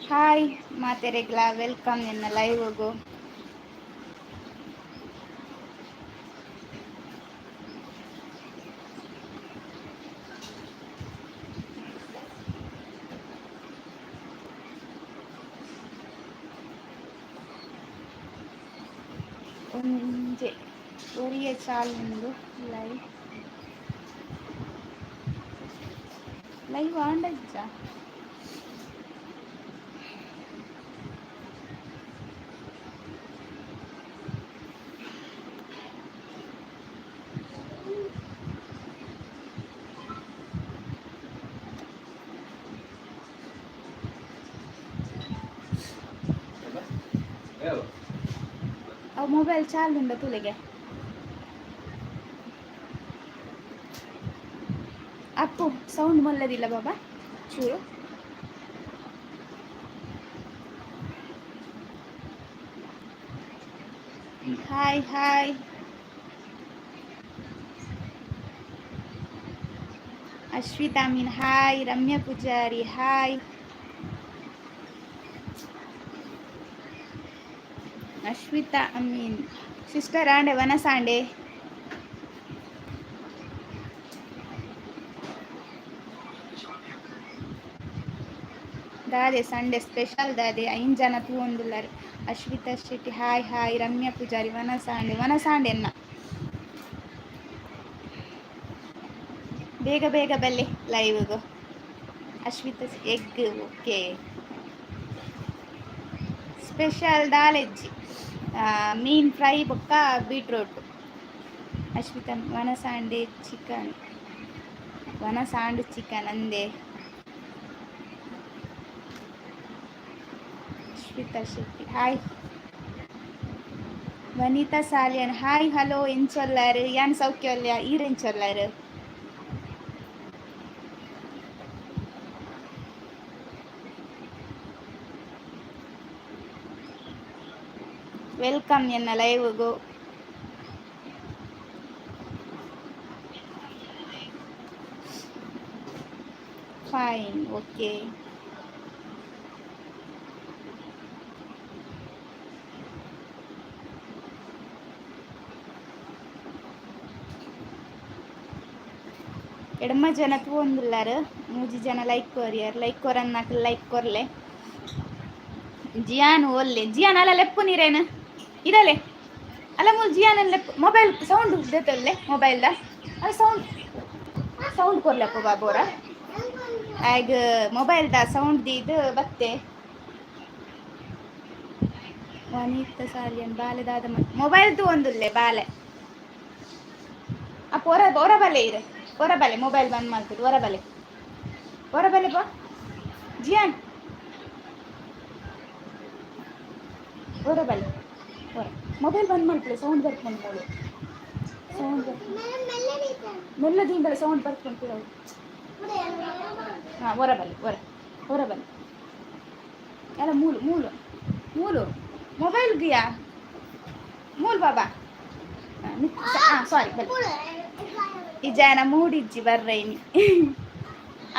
Hi ಮಾತೆರೆಗ್ಲ welcome ನಿನ್ನ ಲೈವ್ಗೂ. ಒಂಜೆ ಒರಿಯೆ ಚಾಲುಂಡು live live ಆಂಡಜ್ಜ ಅವು ಮೊಬೈಲ್ ಚಾಲುಂಡ ತುಲೆಗೆ ಅಪ್ಪು ಸೌಂಡ್ ಮೊಲ್ಲದಿಲ್ಲ ಬಾಬಾ ಚೂರು. ಹಾಯ್ ಹಾಯ್ ಅಶ್ವಿತಾ ಮೀನ್ hi, Ramya Poojary hi, Ashwitha Amin sister ಆಂಡೆ ವನಸಾಂಡೆ ದಾದೆ ಸಂಡೆ ಸ್ಪೆಷಲ್ ದಾದೆ ಜನ ತೂಂದುಲ್ಲರು. ಅಶ್ವಿತಾ ಶೆಟ್ಟಿ ಹಾಯ್ ಹಾಯ್, ರಮ್ಯಾ ಪೂಜಾರಿ ವನಸಾಂಡೆ ಎನ್ನ ಬೇಗ ಬೇಗ ಬಲ್ಲೆ ಲೈವ್ಗೂ. ಅಶ್ವಿತಾ ಎಗ್ ಓಕೆ ಸ್ಪೆಷಲ್ ದಾಲೆಜ್ಜಿ ಮೀನ್ ಫ್ರೈ ಬೊಕ್ಕ ಬೀಟ್ರೋಟ್. ಅಶ್ವಿತಾ ವನಸಾಂಡೆ ಚಿಕನ್ ವನಸಾಂಡು ಚಿಕನ್ ಅಂದೆ. Ashwitha Shetty hi, Vanitha Salian hi hello ಎಂಚೊಲ್ಲಾರು ಯಾನ್ ಸೌಖ್ಯವಲ್ಯ ಈರೆಂಚೊಲ್ಲಾರು. ವೆಲ್ಕಮ್ ಎನ್ನ ಲೈವ್ಗೂ. ಫೈನ್ ಓಕೆ ಎಡಮ ಜನ ತೂಂದುಲ್ಲಾರು, ಮೂಜಿ ಜನ ಲೈಕ್ ಕೊರಿಯರ್ ಲೈಕ್ ಕೊರನ್ನಾಕ ಲೈಕ್ ಕೊರ್ಲೆ. ಜಿಯಾನ್ ಓಲ್ಲೆ ಜಿಯಾನ್ ಅಲ್ಲ ಲೆಪ್ಪು ನೀರೇನು ಇರಲೆ ಅಲ್ಲ ಮೂಲ್ ಜಿಯಾನ್ ಲೆಪ್ಪು ಮೊಬೈಲ್ ಸೌಂಡ್ ದೇತೊಲ್ಲೆ ಮೊಬೈಲ್ದ ಅದು ಸೌಂಡ್ ಸೌಂಡ್ ಕೊರ್ಲೆಪ್ಪ ಬಾಬೋರ ಆಗ ಮೊಬೈಲ್ದ ಸೌಂಡ್ ದೀದು ಬತ್ತೆ. ವನಿತಾ ಸಾಲಿಯನ್ ಬಾಲೆ ದಾದ ಮೊಬೈಲ್ ತೂಂದುಲ್ಲೆ ಬಾಲೆ ಅಪ್ಪ ಹೊರಬಲೆ ಇರೆ ಹೊರಬಲೆ ಮೊಬೈಲ್ ಬಂದ್ ಮಾಡ್ತೀರಿ ಹೊರಬಲೆ ಬಾ ಜಿಯಾನ್ ಹೊರಬಲೆ ಹೊರ ಮೊಬೈಲ್ ಬಂದ್ ಮಾಡ್ತೀರಿ ಸೌಂಡ್ ಬರ್ಕೊಂಡು ನೋಡು ಸೌಂಡ್ ಮೆಲ್ಲದಿಂದಲೇ ಸೌಂಡ್ ಬರ್ಕೊಂಡು ಹಾಂ ಹೊರಬಲೆ ಹೊರಬಲೆ ಎಲ್ಲ ಮೂಲು ಮೂಲು ಮೂಲು ಮೊಬೈಲ್ ದಿಯಾ ಮೂಲ್ ಬಾಬಾ ಹಾಂ ಸಾರಿ ಬಲೆ ಈ ಜನ ಮೂಡಿಜ್ಜಿ ಬರ್ರೈನಿ.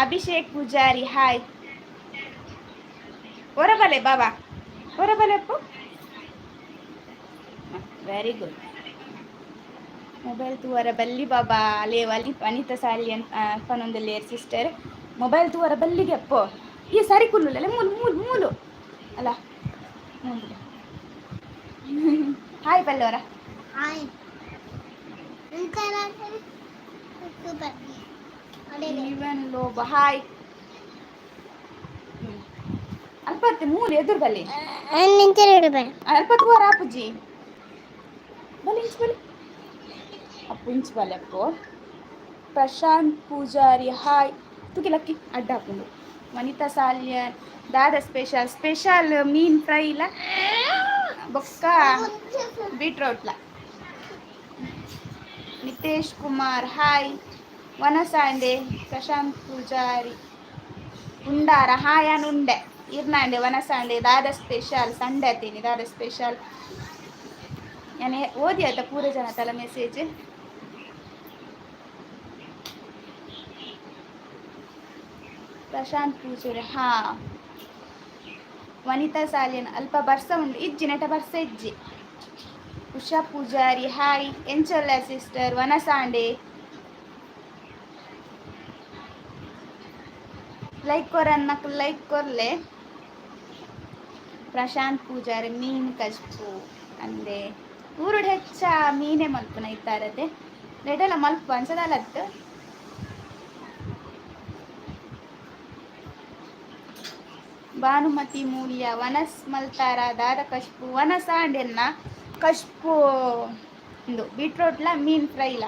ಅಭಿಷೇಕ್ ಪೂಜಾರಿ ಹಾಯ್, ಹೊರಬಲೆ ಬಾಬಾ ಹೊರಬಲೆಪ್ಪು ವೆರಿ ಗುಡ್. ಮೊಬೈಲ್ ತೂವರ ಬಲ್ಲಿ ಬಾಬಾ ಅಲೇ ವನಿತಾ ಸಾಲಿಯನ್ ಪನೊಂದು ಲೇರ್ ಸಿಸ್ಟರ್ ಮೊಬೈಲ್ ತೂವರ ಬಲ್ಲಿಗೆ ಅಪ್ಪೋ ಈ ಸರಿ ಕುಲ್ಲುಲ್ಲ ಮೂಲು ಮೂಲು ಮೂಲು ಅಲ್ಲ ಮೂಲು. ಹಾಯ್ ಪಲ್ಲವರ ಈವನ್ ಲೋಬ ಹಾಯ್ ಅಲ್ಪತ್ತೆ ಮೂಲು ಎದುರು ಬಲ್ಲಿ ಅಲ್ಪ ತೂವರ ಅಪ್ಪುಜಿ ಬಲಿ ಇಂಚ್ ಬಲಿ ಅಪ್ಪು ಇಂಚ್ ಬಲೆ ಅಪ್ಪು. ಪ್ರಶಾಂತ್ ಪೂಜಾರಿ ಹಾಯ್ ತುಗಿ ಲಕ್ಕಿ ಅಡ್ಡ ಹಾಕೊಂಡು. ವನಿತಾ ಸಾಲಿಯನ್ ದಾದ ಸ್ಪೆಷಲ್ ಮೀನ್ ಫ್ರೈ ಇಲ್ಲ ಬೊಕ್ಕ ಬೀಟ್ರೋಟ್ಲ. ನಿತೇಶ್ ಕುಮಾರ್ ಹಾಯ್, ವನಸಾಂಡೆ ಪ್ರಶಾಂತ್ ಪೂಜಾರಿ ಉಂಡಾರ ಹಾಯ್ ಅನ್ ಉಂಡೆ ಇರ್ನಾಂಡೆ ವನಸಾಂಡೆ ದಾದ ಸ್ಪೆಷಲ್ ಸಂಡೆ ಅತ್ತೀನಿ ದಾದ ಸ್ಪೆಷಲ್. ನಾನು ಓದಿ ಆಯ್ತಾ ಪೂರ ಜನ ತಲ ಮೆಸೇಜ್. ಪ್ರಶಾಂತ್ ಪೂಜಾರಿ ಹಾಂ ವನಿತಾ ಸಾಲಿಯನ್ ಅಲ್ಪ ಬರ್ಸ ಉಂಡು ಇಜ್ಜಿ ನೆಟ ಬರ್ಸ ಇಜ್ಜಿ. ಉಷಾ ಪೂಜಾರಿ ಹಾಯ್ ಎಂಚೊಲ್ಲ ಸಿಸ್ಟರ್ ವನಸಾಂಡೆ ಲೈಕ್ ಕೊರನ್ನಕ್ಕೆ ಲೈಕ್ ಕೊರ್ಲೆ. ಪ್ರಶಾಂತ್ ಪೂಜಾರಿ ಮೀನು ಕಜ್ಪು ಅಂದೆ ಊರುಡು ಹೆಚ್ಚ ಮೀನೇ ಮಲ್ಪುನ ಇತ್ತಾರದೆ ನೆಡಲ ಮಲ್ಪು ಅನ್ಸದಲ್ಲತ್ತು. ಭಾನುಮತಿ ಮೂಲ್ಯ ವನಸ್ ಮಲ್ತಾರ ದಾದ ಕಶ್ಪು ವನಸ ಅಂಡೆನ್ನ ಕಶ್ಪು ಇಂದು ಬೀಟ್ರೋಟ್ಲ ಮೀನ್ ಫ್ರೈಲ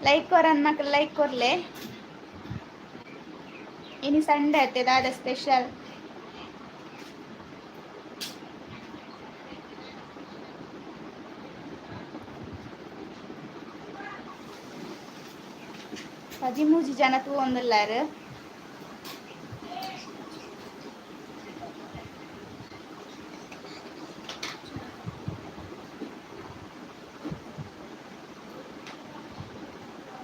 ಲೈಕ್ ಕೊರನ್ನಕ್ಕೆ ಲೈಕ್ ಕೊರ್ಲೆ. ಇನಿ ಸಂಡೆ ಅತ್ತೆ ದಾದ ಸ್ಪೆಷಲ್ ಪದಿಮೂಜಿ ಜನ ತೂವೊಂದುಲ್ಲಾರು.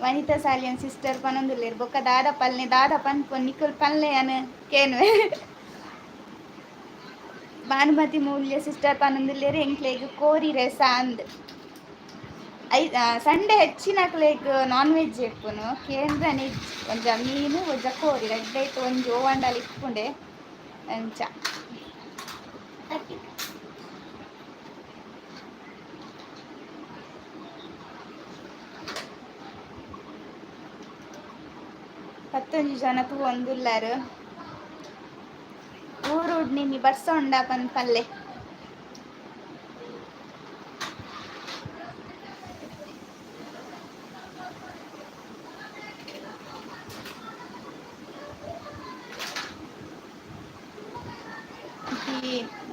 ವನಿತಾ ಸಾಲಿಯನ್ ಸಿಸ್ಟರ್ ಪನೊಂದುಲ್ಲೇರು ಬೊಕ್ಕ ದಾದ ಪಲ್ನೆ ದಾದ ಪನ್ಪೊನ್ ನಿಕುಲ್ ಪಲ್ಲೆ ಅನು ಕೇನುವೆ. ಭಾನುಮತಿ ಮೂಲ್ಯ ಸಿಸ್ಟರ್ ಪನೊಂದುಲ್ಲೇರು ಎಂಕ್ಲೆಗ್ ಕೋರಿ ರೆಸ ಅಂದ್ ಸಂಡೆ ಹೆಚ್ಚಿನಕ್ಲೆಗ್ ನಾನ್ ವೆಜ್ ಎಪ್ಪುನು ಕೇಂದ್ರ ನಿಜ್ ಒಂಜ ಮೀನು ಒಂಜ ಕೋರಿ ರೆಡ್ಡೈಟ್ ಒಂಜಿ ಓವಂಡಲ ಇಪ್ಪುಂಡೆ ಅಂಚ. ಪತ್ತೊಂಜಿ ಜನ ತೂವೊಂದುಲ್ಲಾರು. ಊರುಡ್ ನಿಮ್ಮಿ ಬರ್ಸ ಉಂಡ ಪನ್ ಪಲ್ಲೆ.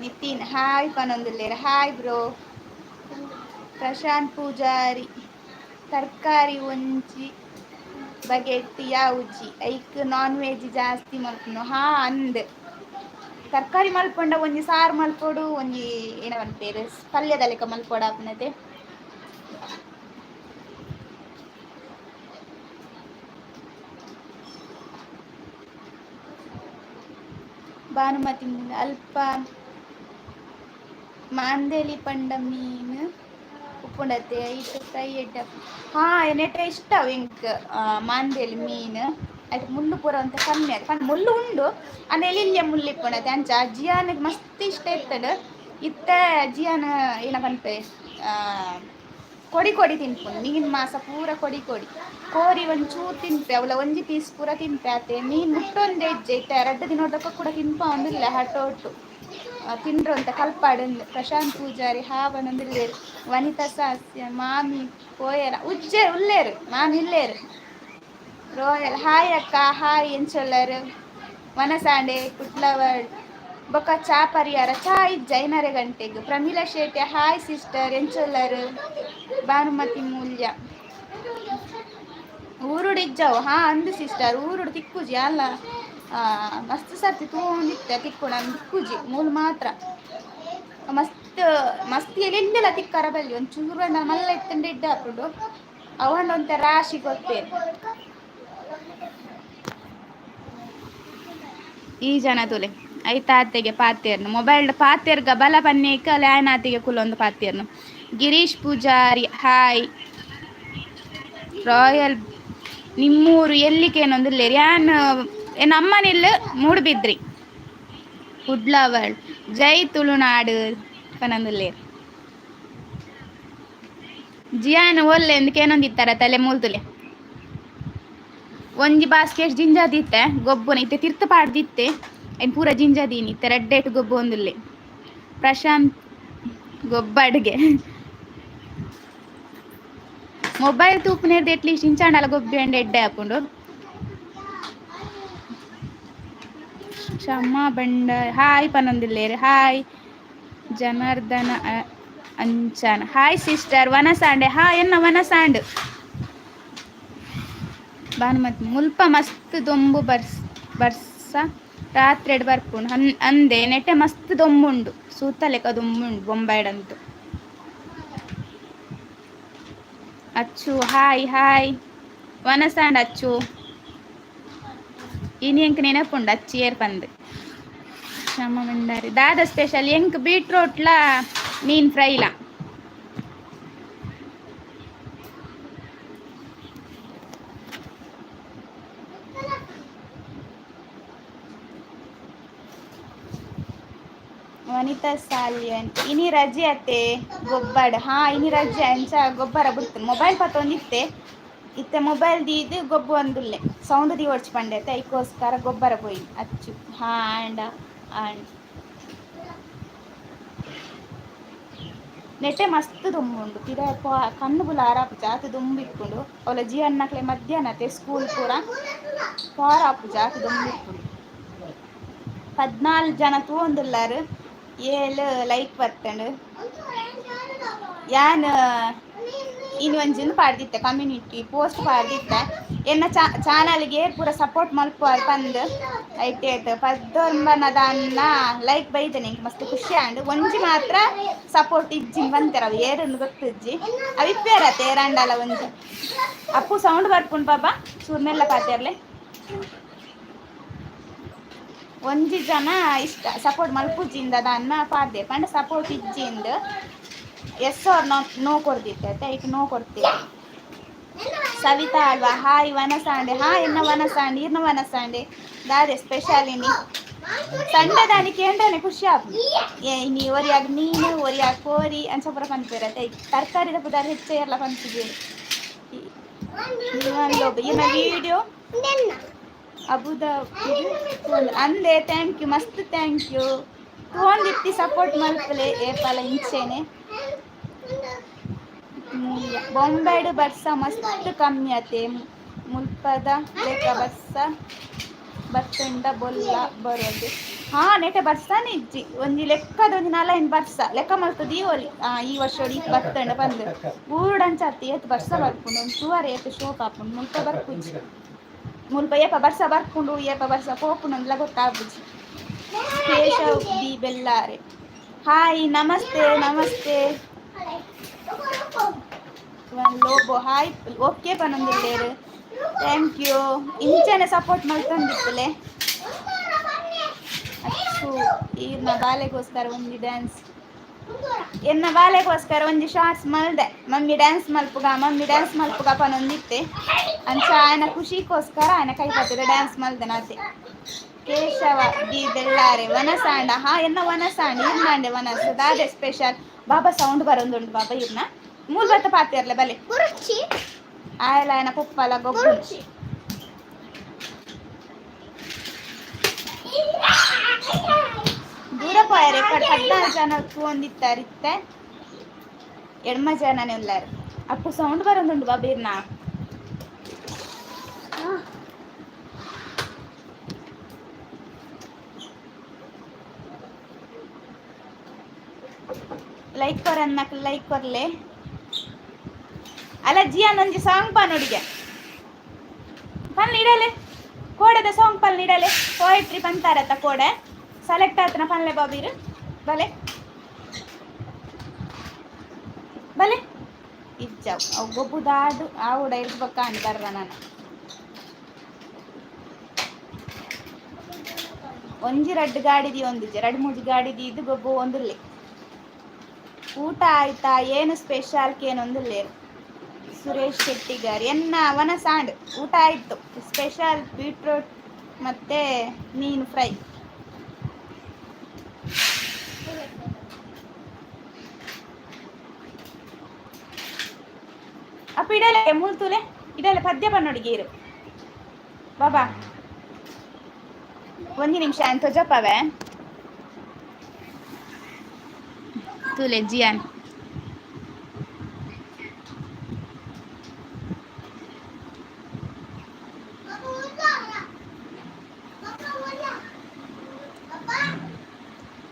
ನಿತಿನ್ ಹಾಯ್ ಪನೊಂದುಲ್ಲೇರು ಹಾಯ್ ಬ್ರೋ. ಪ್ರಶಾಂತ್ ಪೂಜಾರಿ ತರ್ಕಾರಿ ಒಂಜಿ ಬಗೆಟ್ ಯಾವುಜಿ ಐಕ್ ನಾನ್ ವೆಜ್ ಜಾಸ್ತಿ ಮಲ್ಪುನು ಹಾ ಅಂದ್ ತರ್ಕಾರಿ ಮಲ್ಪೊಂಡ ಒಂಜಿ ಸಾರು ಮಲ್ಪೊಡು ಒಂಜಿ ಏನ ಪನ್ಪೇರು ಪಲ್ಯದ ಲೆಕ್ಕ ಮಲ್ಪೊಡ ಆಪುನತೆ. ಭಾನುಮತಿ ಅಲ್ಪ ಮಾಂದೇಲಿ ಪಂಡ ಮೀನು ಉಪ್ಪುಂಡತೆ ಐಟ್ ಫ್ರೈ ಎಡ್ಡ ಹಾ ನೆಟ ಇಷ್ಟ ಎಂಕ್ ಮಾಂದೇಲಿ ಮೀನು ಆಯ್ತು ಮುಳ್ಳು ಪೂರ ಅಂತ ಕಮ್ಮಿ ಆಯ್ತು ಪಂಡ ಮುಳ್ಳು ಉಂಡು ಅಂದೆಲಿಲ್ಯ ಮುಳ್ಳು ಇಪ್ಪುಂಡತೆ ಅಂಚ ಜಿಯಾನಿಗೆ ಮಸ್ತ್ ಇಷ್ಟ ಇರ್ತಡು. ಇತ್ತ ಜಿಯಾನ ಏನ ಪನ್ಪೆ ಕೊಡಿ ಕೊಡಿ ತಿನ್ಪುಂಡು ಮೀನು ಮಾಸ ಪೂರ ಕೊಡಿ ಕೊಡಿ ಕೋರಿ ಒಂಚೂರು ತಿನ್ಪೆ ಅವಳ ಒಂಜಿ ಪೀಸ್ ಪೂರ ತಿನ್ಪೆ ಆತೆ ಮೀನು ಮುಟ್ಟೊಂದೆ ಇಜ್ಜೆ ಇತ್ತ 2 ದಿನದಕ್ಕ ಕೂಡ ತಿನ್ಪ ಒಂದಿಲ್ಲ ಹಟೋಟು ತಿಂಡ್ರು ಅಂತ ಕಲ್ಪಾಡು. ಪ್ರಶಾಂತ್ ಪೂಜಾರಿ ಹಾವನೊಂದಿಲ್ಲೇರು. ವನಿತಾ ಸಾಸ್ಯ ಮಾಮಿ ಪೋಯರ ಉಜ್ಜೆ ಉಲ್ಲೇರು ಮಾಮಿ ಇಲ್ಲೇರು. ರೋಯಲ್ ಹಾಯ್ ಅಕ್ಕ ಹಾಯ್ ಎಂಚೊಲ್ಲರು ವನಸಾಂಡೆ ಕುಟ್ಲವಡ್ ಬೊಕ್ಕ ಚಾ ಪರಿಹಾರ ಚಾ ಇಜ್ಜ 5:30 ಗಂಟೆಗೆ. ಪ್ರಮೀಳಾ ಶೆಟ್ಟಿ ಹಾಯ್ ಸಿಸ್ಟರ್ ಎಂಚೊಲ್ಲರು. ಭಾನುಮತಿ ಮೂಲ್ಯ ಊರುಡು ಇಜ್ಜವು ಹಾ ಅಂದು ಸಿಸ್ಟರ್ ಊರುಡು ತಿಕ್ಕುಜಿ ಅಲ್ಲ ಮಸ್ತ್ ಸರ್ತಿ ತೂಂದಿತ್ತೆ ತಿಕ್ಕುಣ ತಿಕ್ಕುಜಿ ಮೂಲು ಮಾತ್ರ ಮಸ್ತ್ ಮಸ್ತ್ ಎಲೆಲ್ಲ ತಿಕ್ಕರ ಬಲ್ಲಿ ಒಂಚೂರು ಮಲ್ಲ ಎತ್ತಂಡೆ ಇಡ್ಡ ಹಾಕೊಂಡು ಅವಂಡ ಒಂತ ರಾಶಿ ಗೊತ್ತೇನು ಈ ಜನ ತುಲೆ ಐತಾತೆಗೆ ಪಾತೇರ್ನು ಮೊಬೈಲ್ ಪಾತೇರ್ಗ ಬಲ ಪನ್ನೇಕ ಲ್ಯಾನಾತಿಗೆ ಕುಲೊಂದು ಪಾತೇರ್ನು. ಗಿರೀಶ್ ಪೂಜಾರಿ ಹಾಯ್. ರಾಯಲ್ ನಿಮ್ಮೂರು ಎಲ್ಲಿಕೇನೊಂದುಲ್ಲೇರಿ ಯಾನ್ ನಮ್ಮನಿಲ್ಲ ಮೂಡುಬಿದ್ರಿ ಕುಡ್ಲವಳ್ ಜೈ ತುಳುನಾಡು ಪನಂದುಲ್ಲೇರು. ಜಿಯಾನ್ ಒಲ್ಲೆ ಎಂದಕೇನೊಂದಿತ್ತಾರ ತಲೆ ಮೂಲ್ತುಲೆ ಒಂಜಿ ಬಾಸ್ಕೆಟ್ ಜಿಂಜಾ ದಿತ್ತೆ ಗೊಬ್ಬುನ ಇತ್ತೆ ತಿರ್ತ ಪಾಡ್ದಿತ್ತೆ ಏನು ಪೂರ ಜಿಂಜಾ ದೀನಿ ಇತ್ತೆ ರೆಡ್ಡೇಟ್ ಗೊಬ್ಬು ಒಂದುಲ್ಲೆ. ಪ್ರಶಾಂತ್ ಗೊಬ್ಬ ಅಡುಗೆ ಮೊಬೈಲ್ ತೂಪುನೇರ್ದು ಎಟ್ಲೀಸ್ಟ್ ಇಂಚಾಂಡಲ ಗೊಬ್ಬಿ ಅಂಡ್ ಎಡ್ಡೆ ಹಾಕೊಂಡು. ಕ್ಷಮಾ ಬಂಡ ಹಾಯ್ ಪನೊಂದಿಲ್ಲೇರು hi. Janardhana Anchan hi sister ವನಸಾಂಡೆ ಹಾ ಎನ್ನ ವನಸಾಂಡ್. ಭಾನುಮತಿ ಮುಲ್ಪ ಮಸ್ತ್ ದೊಂಬು ಬರ್ಸ ರಾತ್ರಿ ಬರ್ಪುಂಡು ಅಂದೆ ನೆಟ್ಟೆ ಮಸ್ತ್ ದೊಂಬುಂಡು ಸೂತ ಲೆಕ್ಕ ದೊಂಬುಂಡು ಬೊಂಬಾಯ್ಡಂತು. ಅಚ್ಚು ಹಾಯ್ ಹಾಯ್ ವನಸಾಂಡ್ ಅಚ್ಚು. ಇನಿ ಎಂಕ್ ನೆನಪುಂಡು ಅಚ್ಚಿ ಏರ್ಪಂದ್ ನಮ್ಮ ಮಂಡಾರಿ ದಾದ ಸ್ಪೆಷಲ್ ಎಂಕ್ ಬೀಟ್ರೋಟ್ಲ ಮೀನ್ ಫ್ರೈಲ ವನಿತಾ ಸಾಲ್ಯನ್ ಇನಿ ರಜೆ ಅತ್ತೆ ಗೊಬ್ಬಡ್ ಇನಿ ರಜೆ ಅಂಚ ಗೊಬ್ಬರ ಬಿಡ್ತು ಮೊಬೈಲ್ ಪತ್ತೊಂದಿತ್ತೆ ಇತ್ತೆ ಮೊಬೈಲ್ ದೀದು ಗೊಬ್ಬು ಒಂದುಲ್ಲೆ ಸೌಂಡ್ ದಿ ಓಡ್ಚ್ ಪಂಡೆತ್ತೆ ಐಕೋಸ್ಕರ ಗೊಬ್ಬರ ಪೋಯಿ ಅಚ್ಚು ಆಂಡ ಆಂಡ್ ನೆಟ್ಟೆ ಮಸ್ತ್ ದುಂಬುಂಡು ಪಿರ ಕಣ್ಣು ಬುಲ ಆರಾಪು ಜಾತ್ ದುಂಬಿಕ್ಕುಂಡು ಅವಳ ಜೀವನ್ನಕ್ಲೆ ಮಧ್ಯಾಹ್ನತೆ ಸ್ಕೂಲ್ ಪೂರ ಪಾರಾಪು ಜಾತ್ ದುಂಬಿಕ್ಕುಂಡು 14 ಜನ ತೂಂದುಲ್ಲಾರು 7 ಲೈಕ್ ಬರ್ತಂಡು ಯಾನ್ ಇನ್ನೊಂಜಿಂದು ಪಾಡ್ದಿತ್ತೆ ಕಮ್ಯುನಿಟಿ ಪೋಸ್ಟ್ ಪಾಡ್ದಿತ್ತೆ ಎನ್ನ ಚಾನಲ್ಗೆ ಪೂರ ಸಪೋರ್ಟ್ ಮಲ್ಪುವಾರು ಪಂದ್ ಐತೆ 19 ಅನ್ನ ಲೈಕ್ ಬೈದೇನೆ ಎಂಕ್ ಮಸ್ತ್ ಖುಷಿ ಆಂಡ್ ಒಂಜಿ ಮಾತ್ರ ಸಪೋರ್ಟ್ ಇಜ್ಜಿಂಗ್ ಬಂತೆರವು ಏರನ್ನು ಗೊತ್ತಿಜ್ಜಿ ಅವಿಪ್ಪೇರತ್ತೆ ಏರಂಡಲ ಒಂಜಿ ಅಪ್ಪು ಸೌಂಡ್ ಬರ್ಪುಂಡು ಬಾಬಾ ಚೂರ್ ಮೆಲ್ಲ ಪಾತೆರ್ಲೆ ಒಂಜಿ ಜನ ಇಷ್ಟ ಸಪೋರ್ಟ್ ಮಲ್ಪುಜಿಂದ ಅನ್ನ ಪಾಡ್ದೆ ಪಂಡ ಸಪೋರ್ಟ್ ಇಜ್ಜಿಂದು ಎಸ್ ಆರ್ ನೋ ಕೊಡ್ದಿತ್ತೆ ಐಕ್ ನೋ ಕೊಡ್ತೀವಿ ಸವಿತಾ ಅಲ್ವಾ ಹಾಯ್ ವನಸಾಂಡೆ ಎನ್ನ ವನಸಾಂಡೆ ಇರ್ನ ವನಸಾಂಡೆ ದಾದೆ ಸ್ಪೆಷಲ್ ಇನಿ ಸಂಡೆ ದಾನಿ ಕೇಂದ್ರನೆ ಖುಷಿ ಆಪು ಇನಿ ಒರಿಯಾಗ ಮೀನು ಒರಿಯಾಗ ಕೋರಿ ಅಂಚಪುರ ಪಂಪಿರತ್ತೆ ತರಕಾರಿದ ಪುದಾರ ಹೆಚ್ಚೆ ಎಲ್ಲ ಪಂಪಿದ್ದೀರಿ ಇನ್ನ ವಿಡಿಯೋ ಅಬುದ ಅಂದೆ ಥ್ಯಾಂಕ್ ಯು ಮಸ್ತ್ ಥ್ಯಾಂಕ್ ಯು ತೋಂದಿತ್ತಿ ಸಪೋರ್ಟ್ ಮಲ್ಪಲೆ ಏಪಲ ಇಂಚೆನೆ ಬೊಂಬೆಡು ಬರ್ಸ ಮಸ್ತ್ ಕಮ್ಮಿ ಅತೆ ಮುಲ್ಪದ ಲೆಕ್ಕ ಬರ್ಸ ಬತ್ತಂಡ ಬೊಲ್ಲ ಬರೋದು ನೆಟೆ ಬರ್ಸಾನೆ ಇಜ್ಜಿ ಒಂಜಿ ಲೆಕ್ಕದ ಒಂದು 4 ಬರ್ಸ ಲೆಕ್ಕ ಮಲ್ತದ ಈ ವರ್ಷ ಬತ್ತಂಡ ಬಂದು ಊರುಡಂಚತ್ತಿ ಏತ್ ಬರ್ಸ ಬರ್ಪುಂಡು ಒಂದು ತೂವರೆ ಏತ್ ಶೋಕ್ ಹಾಪುಂಡು ಮುಲ್ಪ ಬರ್ಪುಜಿ ಮುಲ್ಪ ಏಪ ಬರ್ಸ ಬರ್ಪುಂಡು ಏಪ ಬರ್ಸ ಪೋಪುಂಡು ಅಂದ್ಲ ಗೊತ್ತಾಗ್ಬುಜಿ ಕೇಶವ್ ಬಿ ಬೆಲ್ಲಾರೆ ಹಾಯ್ ನಮಸ್ತೆ ಲೋಬೋ ಹಾಯ್ ಓಕೆ ಪನೊಂದಿಲ್ಲೇರು ಥ್ಯಾಂಕ್ ಯು ಇಂಚನೆ ಸಪೋರ್ಟ್ ಮಲ್ತಂದಿತ್ತಲೆ ಅಚ್ಚು ಈರ್ನ ಬಾಲೆಗೋಸ್ಕರ ಒಂಜಿ ಡ್ಯಾನ್ಸ್ ಎನ್ನ ಬಾಲೆಗೋಸ್ಕರ ಒಂಜಿ ಶಾರ್ಟ್ಸ್ ಮಲ್ದೆ ಮಮ್ಮಿ ಡ್ಯಾನ್ಸ್ ಮಲ್ಪುಗ ಪನೊಂದಿತ್ತೆ ಅಂಚ ಆಯನ ಖುಷಿಗೋಸ್ಕರ ಆಯನ ಕೈ ಪತ್ತಿರ ಡ್ಯಾನ್ಸ್ ಮಲ್ದೆ ನಾತೆ ಕೇಶವ ಬಿ ಬೆಲ್ಲಾರೆ ವನಸಾಂಡ ಎನ್ನ ವನಸಾಂಡ ಇರ್ನಾಂಡೆ ವನಸ ದಾದೆ ಸ್ಪೆಷಲ್ ಬಾಬಾ ಸೌಂಡ್ ಬರೊಂದುಂಡು ಬಾಬಾ ಇರ್ನ ಮೂಲ್ ಬತ್ತ ಪಾತೆರ್ಲೆ ಬಲೆ ಆಯಲ ಆಯನ ಪುಪ್ಪಲ ಗೊಬ್ಬು ದೂರ ಪೋಯರೆ 14 ಜನ ತೂಂದಿತ್ತಾರಿತ್ತೆ ಎಡ್ಮ ಜನನೇ ಉಲ್ಲಾರು ಅಪ್ಪು ಸೌಂಡ್ ಬರೊಂದುಂಡು ಬಾಬಾ ಇರ್ನ ಲೈಕ್ ಕೊರನ್ನಕ್ ಲೈಕ್ ಕೊರ್ಲೆ ಅಲ್ಲ ಜಿಯಾನ್ ಒಂಜಿ ಸಾಂಗ್ ಪಾನೊಡಿಗೆ ಪಲ್ ಇಡಲೆ ಕೋಡೆದ ಸಾಂಗ್ ಪಲ್ ಇಡಲೆ ಪೋಯಟ್ರಿ ಪಂತಾರತ್ತ ಕೋಡೆ ಸೆಲೆಕ್ಟ್ ಆತನ ಪನ್ಲೆ ಬಾಬೀರು ಬಲೆ ಇಜ್ಜಾವ್ ಅವು ಗೊಬ್ಬುದಾಡು ಆವುಡ ಇರ್ಬೇಕ ಅಂತಾರ ನಾನು ಒಂಜಿ 2 ಗಾಡಿದಿ ಒಂದಿಜ್ಜೆ 2-3 ಗಾಡಿದಿ ಇದು ಗೊಬ್ಬು ಒಂದುಲ್ಲೆ ಊಟ ಆಯ್ತಾ ಏನು ಸ್ಪೆಷಲ್ ಕೇನೊಂದುಲ್ಲೇರು ಸುರೇಶ್ ಶೆಟ್ಟಿಗಾರ್ ಎನ್ನ ಅವನ ಸಾಂಡ್ ಊಟ ಆಯಿತು ಸ್ಪೆಷಲ್ ಬೀಟ್ರೂಟ್ ಮತ್ತು ಮೀನು ಫ್ರೈ ಅಪ್ಪ ಇಡಲೆ ಮೂಲ್ತುಲೆ ಇಡಲೆ ಪದ್ಯ ಪನ್ನೊಡಿಗೀರು ಬಾಬಾ 1 ನಿಮಿಷ ಅಂತ ಜಪ್ಪವೆ ತುಲೆ ಜಿಯಾನ್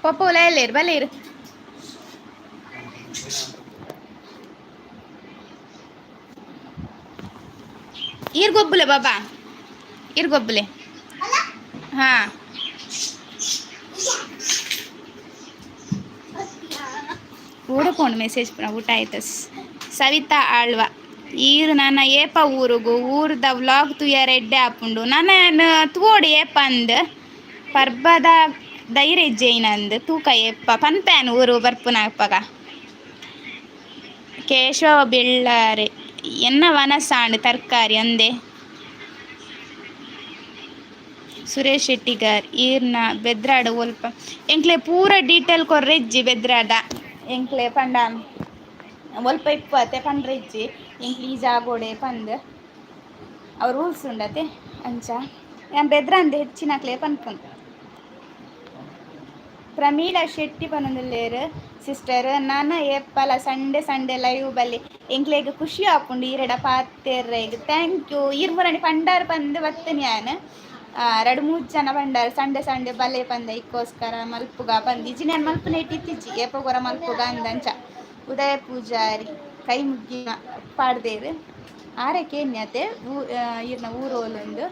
ಪಪ್ಪ ಉಲೆಯಲ್ಲೇರು ಬಲೇರು ಈರ್ಗೊಬ್ಬುಲೆ ಬಾಬಾ ಈರ್ಗೊಬ್ಬುಲೆ ಓಡಕೊಂಡು ಮೆಸೇಜ್ ಊಟ ಆಯ್ತು ಸವಿತಾ ಆಳ್ವ ಈರು ನನ್ನ ಏಪ ಊರುಗು ಊರ್ದ ವ್ಲಾಗ್ ತುಯರ್ ಎಡ್ಡೆ ಆಪುಂಡು ನನ್ನ ತೂವೋಡು ಏಪ ಅಂದ್ ಪರ್ಬದ ಧೈರ್ಯ ಜೈನಂದ್ ತೂಕ ಏಪ ಪನ್ಪೇನು ಊರು ಬರ್ಪುನಪ್ಪಗ ಕೇಶವ ಬೆಳ್ಳಾರೆ ಎನ್ನ ವನಸಾಂಡ್ ತರ್ಕಾರಿ ಅಂದೆ ಸುರೇಶ್ ಶೆಟ್ಟಿಗಾರ್ ಈರ್ನ ಬೆದ್ರಾಡ ಒಲ್ಪ ಎಂಕ್ಲೆ ಪೂರ ಡೀಟೇಲ್ ಕೊರ್ರೆಜ್ಜಿ ಬೆದ್ರಾಡ ಎಂಕ್ಲೆ ಪಂಡ ಒಲ್ಪ ಇಪ್ಪತ್ತೆ ಪಂಡ್ರೆಜ್ಜಿ ಎಂಕ್ಲೆ ಈ ಜಾಗೋಡೆ ಪಂದ್ ಅವ್ರು ರೂಲ್ಸ್ ಉಂಡತೆ ಅಂಚ ನಾನು ಬೆದ್ರಂದೆ ಹೆಚ್ಚಿನಕ್ಲೆ ಪನ್ಪುನ್ ಪ್ರಮೀಳಾ ಶೆಟ್ಟಿ ಪನೊಂದುಲ್ಲೇರ್ ಸಿಸ್ಟರ್ ನಾನು ಏಪಲ ಸಂಡೆ ಲೈವ್ ಬಲ್ಲಿ ಎಂಕ್ಲೆಗ್ ಖುಷಿ ಆಪುಂಡು ಈರೆಡ ಪಾತೆರ್ರೆಗ್ ಥ್ಯಾಂಕ್ ಯು ಈರ್ ಮುರಣಿ ಪಂಡಾರ್ ಪಂದ್ ಬತ್ತನಿ ನಾನು 2-3 ಜನ ಪಂಡಾರ್ ಸಂಡೆ ಬಲೆ ಪಂದ ಇಕ್ಕೋಸ್ಕರ ಮಲ್ಪುಗ ಪಂದ್ ಇಜ್ಜಿ ನಾನು ಮಲ್ಪುನ ಇಟ್ಟಿತ್ತಿಜ್ಜಿ ಏಪಗೊರ ಮಲ್ಪುಗ ಅಂದಂಚ ಉದಯ ಪೂಜಾರಿ ಕೈ ಮುಗ್ಗಿನ ಪಾಡ್ದೇರು ಆರೆ ಕೇನ್ಯತೆ ಈರ್ನ ಊರೋಲುಂಡು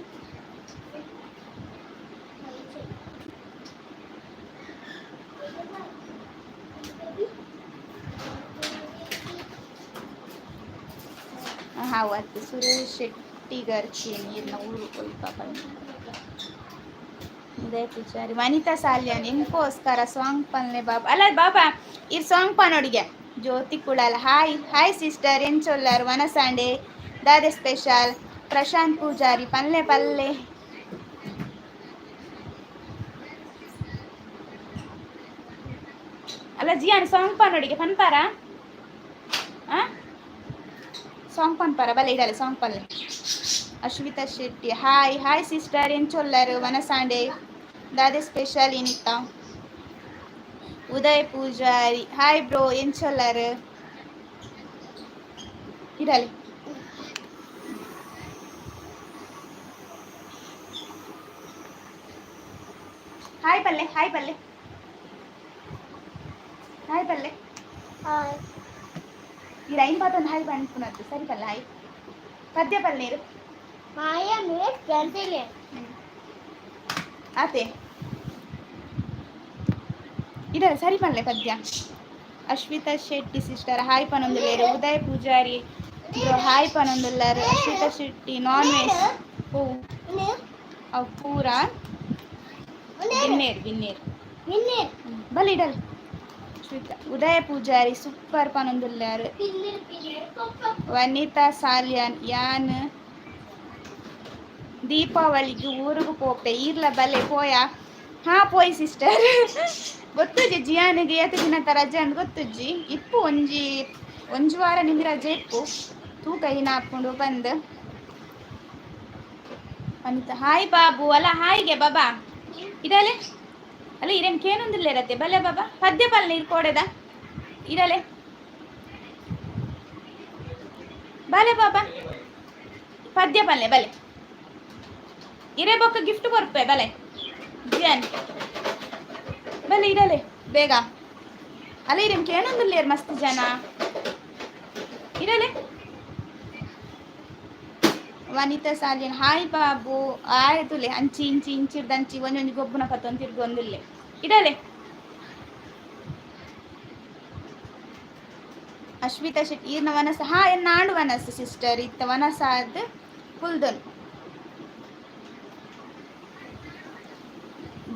ಅವತ್ತು ಸುರೇಶ್ ಶೆಟ್ಟಿಗಾರ್ ನೀರಿನ ಊರು ಸ್ವಲ್ಪ ಉದಯ ಪೂಜಾರಿ ವನಿತಾ ಸಾಲ್ಯಾನ್ ಎಂಕೋಸ್ಕರ ಸಾಂಗ್ ಪನ್ಲೆ ಬಾಬಾ ಅಲ್ಲ ಬಾಬಾ ಈ ಸಾಂಗ್ ಪನೋಡಿಗೆ ಜ್ಯೋತಿ ಕುಳಾಲ್ ಹಾಯ್ ಸಿಸ್ಟರ್ ಎಂಚೊಲ್ಲಾರು ವನಸಾಂಡೆ ದಾದೆ ಸ್ಪೆಷಲ್ ಪ್ರಶಾಂತ್ ಪೂಜಾರಿ ಪಲ್ಲೆ ಅಲ್ಲ ಜಿಯಾನ್ ಸಾಂಗ್ ಪನೋಡಿಗೆ ಪನ್ಪಾರ ಸಾಂಗ್ ಪನ್ಪಾರ ಬಲೆ ಇಡಲ್ಲ ಸಾಂಗ್ ಪಲ್ಲೆ ಅಶ್ವಿತಾ ಶೆಟ್ಟಿ ಹಾಯ್ ಸಿಸ್ಟರ್ ಎಂಚೊಲ್ಲಾರು ವನಸಾಂಡೆ ದಾದೆ ಸ್ಪೆಷಲ್ ಏನಿತ್ತ ಉದಯ್ ಪೂಜಾರಿ ಹಾಯ್ ಬ್ರೋ ಎಂಚೊಲ್ಲಾರು ಇಡಲಿ ಹಾಯ್ ಪಲ್ಲೆ ಈ ರೈನ್ ಪಾತೊಂದು ಹಾಯ್ ಪನ್ಪುನದ್ದು ಸರಿ ಪಲ್ಲೆ ಹಾಯ್ ಪದ್ಯ ಪಲ್ಲೇರು ಆತೆ ಇಡ ಸರಿ ಪಲ್ಲೆ ಪದ್ಯ ಅಶ್ವಿತಾ ಶೆಟ್ಟಿ ಸಿಸ್ಟರ್ ಹಾಯ್ ಪನೊಂದುಲ್ಲೇರು ಉದಯ್ ಪೂಜಾರಿ ಹಾಯ್ ಪನೊಂದುಲ್ಲಾರು ಅಶ್ವಿತಾ ಶೆಟ್ಟಿ ನಾನ್ ವೆಜ್ ಅವು ಪೂರ ವಿನ್ನೇರ್ ಬಲ್ಲ ಇಡಲ್ ಉದಯ ಪೂಜಾರಿ ಸೂಪರ್ ಪನೊಂದುಲ್ಲಾರು ವನಿತಾ ಸಾಲ್ಯಾನ್ ಯಾನ್ ದೀಪಾವಳಿಗೆ ಊರಿಗೂ ಪೋಪೆ ಈರ್ಲ ಬಲೆ ಪೋಯ ಪೋಯ್ ಸಿಸ್ಟರ್ ಗೊತ್ತುಜ್ಜಿ ಜಿಯಾನಿಗೆ ಏತು ದಿನದ ರಜೆ ಅಂತ ಗೊತ್ತುಜ್ಜಿ ಇಪ್ಪು ಒಂಜಿ ವಾರ ನಿಮ್ಗೆ ರಜೆ ಇಪ್ಪು ತೂಕ ಹಿನ ಹಾಕೊಂಡು ಬಂದು ಅಂತ ಹಾಯ್ ಬಾಬು ಅಲ್ಲ ಹಾಯ್ಗೆ ಬಾಬಾ ಇಡಲೆ ಅಲ್ಲ ಇರೇನು ಕೇನೊಂದಿಲ್ಲ ಇರತ್ತೆ ಬಲೆ ಬಾಬಾ ಪದ್ಯ ಪಲ್ಲೆ ಇರ್ಕೊಡೆದ ಇಡಲೆ ಬಲೆ ಬಾಬಾ ಪದ್ಯ ಪಲ್ಲೆ ಬಲೆ ಇರೇ ಬೊಕ್ಕ ಗಿಫ್ಟ್ ಕೊರ್ಪೆ ಬಲೆ ಜಿಯಾನ್ ಬಲೆ ಇಡಲೆ ಬೇಗ ಅಲ್ಲ ಇರೇನು ಕೇನೊಂದಿಲ್ಲ ಮಸ್ತ್ ಜನ ಇಡಲೆ ವನಿತಾ ಸಾಲಿನ್ ಹಾಯ್ ಬಾಬು ಆಯ್ತುಲೆ ಅಂಚಿ ಇಂಚಿರ್ದಂಚಿ ಒಂದೊಂದು ಗೊಬ್ಬನ ಕತ್ತೊಂದು ತಿರ್ಗೊಂದಿಲ್ಲೆ ಇಡಲೆ ಅಶ್ವಿತಾ ಶೆಟ್ಟಿ ಈರ್ನ ವನಸ ನಾಡು ವನಸ್ ಸಿಸ್ಟರ್ ಇತ್ತ ವನಸಾದ್ ಕುಲ್ದೊನ್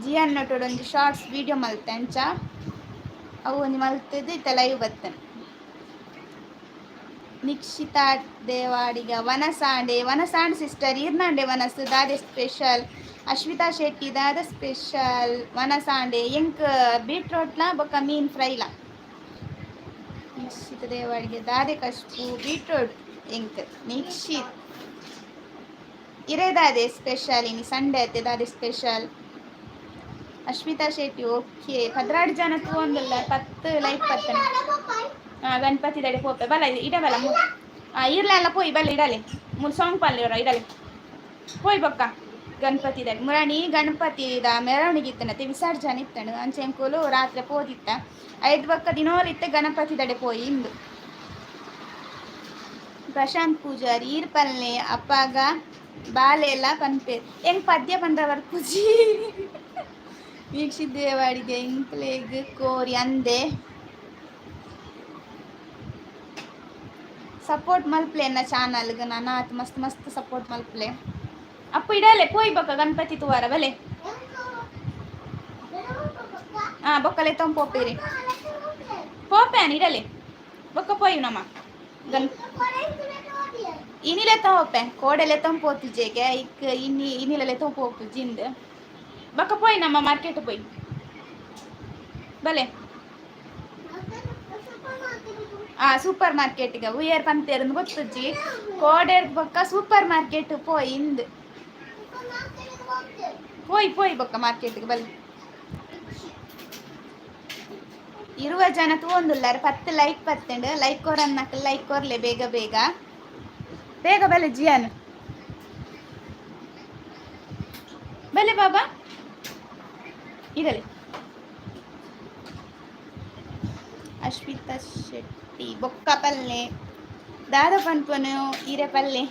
ಜಿಯನ್ ನೊಟ್ಟೊಡೊಂದು ಶಾರ್ಟ್ಸ್ ವಿಡಿಯೋ ಮಲ್ತೆ ಅಂಚ ಅವು ಒಂದು ಮಲ್ತದ್ದು ಇತ್ತ ಲೈವ್ ಬತ್ತನ್ ನಿಕ್ಷಿತಾ ದೇವಾಡಿಗ ವನಸಾಂಡ್ ಸಿಸ್ಟರ್ ಈರ್ನಾಂಡೆ ವನಸ್ ದಾದೆ ಸ್ಪೆಷಲ್ ಅಶ್ವಿತಾ ಶೆಟ್ಟಿ ದಾದ ಸ್ಪೆಷಲ್ ವನಸಾಂಡೆ ಎಂಕ್ ಬೀಟ್ರೋಟ್ಲ ಬೊಕ್ಕ ಮೀನ್ ಫ್ರೈಲ ನಿಕ್ಷಿತ ದೇವಾಡಿಗೆ ದಾದೆ ಕಶ್ಪು ಬೀಟ್ರೋಟ್ ಎಂಕ್ ನಿಕ್ಷಿತ್ ಇರೇ ದಾದೆ ಸ್ಪೆಷಲ್ ಇನಿ ಸಂಡೆ ಅತ್ತೆ ದಾದೆ ಸ್ಪೆಷಲ್ ಅಶ್ವಿತಾ ಶೆಟ್ಟಿ ಓಕೆ 16 ಜನ ತೂವೊಂದುಲ್ಲ 10 ಲೈಕ್ ಪತ್ತನೆ ಗಣಪತಿ ದಡೆ ಪೋಪೆ ಬಲ ಇಡಬಲ ಇರ್ಲೆಲ್ಲ ಪೋಯಿ ಬಲ್ಲ ಇಡಲೆ ಮೂರು ಸಾಂಗ್ ಪಲ್ಲೆ ಇಡಲೆ ಪೋಯ್ ಬೊಕ್ಕ ಗಣಪತಿ ದಡೆ ಮುರಾಣಿ ಗಣಪತಿದ ಮೆರವಣಿಗೆ ಇತ್ತನತ್ತೆ ವಿಸರ್ಜನೆ ಇತ್ತನು ಅಂಚೆಂಕುಲು ರಾತ್ರಿ ಪೋದಿತ್ತ 5 ಬೊಕ್ಕ ದಿನೋಲ್ ಇತ್ತೆ ಗಣಪತಿ ದಡೆ ಪೋಯಿ ಇಂದು ಪ್ರಶಾಂತ್ ಪೂಜಾರಿ ಈರ್ ಪಲ್ಲೆ ಅಪ್ಪಾಗ ಬಾಲೆ ಎಲ್ಲ ಪನ್ಪೆ ಹೆಂಗ್ ಪದ್ಯ ಪಂಡ್ರವರ್ ಪೂಜಿ ವೀಕ್ಷಿದ್ದೇವಾಡಿಗೆ ಇಂಕ್ಲೇಗ್ ಕೋರಿ ಅಂದೆ ಸಪೋರ್ಟ್ ಮಲ್ಪ್ಲೆ ಎನ್ನ ಚಾನಲ್ಗೆ ನಾನು ಆತು ಮಸ್ತ್ ಮಸ್ತ್ ಸಪೋರ್ಟ್ ಮಲ್ಪ್ಲೆ ಅಪ್ಪ ಇಡಲೆ ಪೋಯ್ ಬೊಕ್ಕ ಗಣಪತಿ ತುವಾರ ಬಲೆ ಬೊಕ್ಕಲೆ ಪೋಪೇರಿ ಪೋಪೇನ್ ಇಡಲೆ ಬೊಕ್ಕ ಪೋಯ್ ನಮ್ಮ ಗನ್ ಇನಿಲೆತ್ತ ಹೋಪೆ ಕೋಡೆಲೆತ್ತ ಪೋತುಜೆಗೆ ಇಕ್ ಇನ್ನಿಲೆತ್ತ ಪೋಪು ಜಿಂದ್ ಬೊಕ್ಕ ಪೋಯ್ ನಮ್ಮ ಮಾರ್ಕೆಟ್ ಪೋಯ್ ಬಲೆ ಸೂಪರ್ ಮಾರ್ಕೆಟ್ಗೆ ಉಯ್ಯರ್ ಪಂತೇರನ್ನು ಗೊತ್ತುಜ್ಜಿ ಕೋಡೆ ಬೊಕ್ಕ ಸೂಪರ್ ಮಾರ್ಕೆಟ್ ಪೋಯ್ ಇಂದು ಪೋಯ್ ಬೊಕ್ಕ ಮಾರ್ಕೆಟ್ಗೆ ಬಲೆ ಇರುವ ಜನ ತೂಂದುಲ್ಲಾರ 10 ಲೈಕ್ ಪತ್ತಂಡು ಲೈಕ್ ಕೋರನ್ನಕ್ಕೆ ಲೈಕ್ ಕೋರ್ಲೆ ಬೇಗ ಬೇಗ ಬೇಗ ಬಲೆ ಜಿಯಾನ್ ಬಲೆ ಬಾಬಾ ಇರಲಿ ಅಶ್ವಿತಾ ಶೆಟ್ಟಿ ಬೊಕ್ಕ ಪಲ್ಲೆ ದಾದ ಪನ್ಪನು ಈರೆ ಪಲ್ಲೆ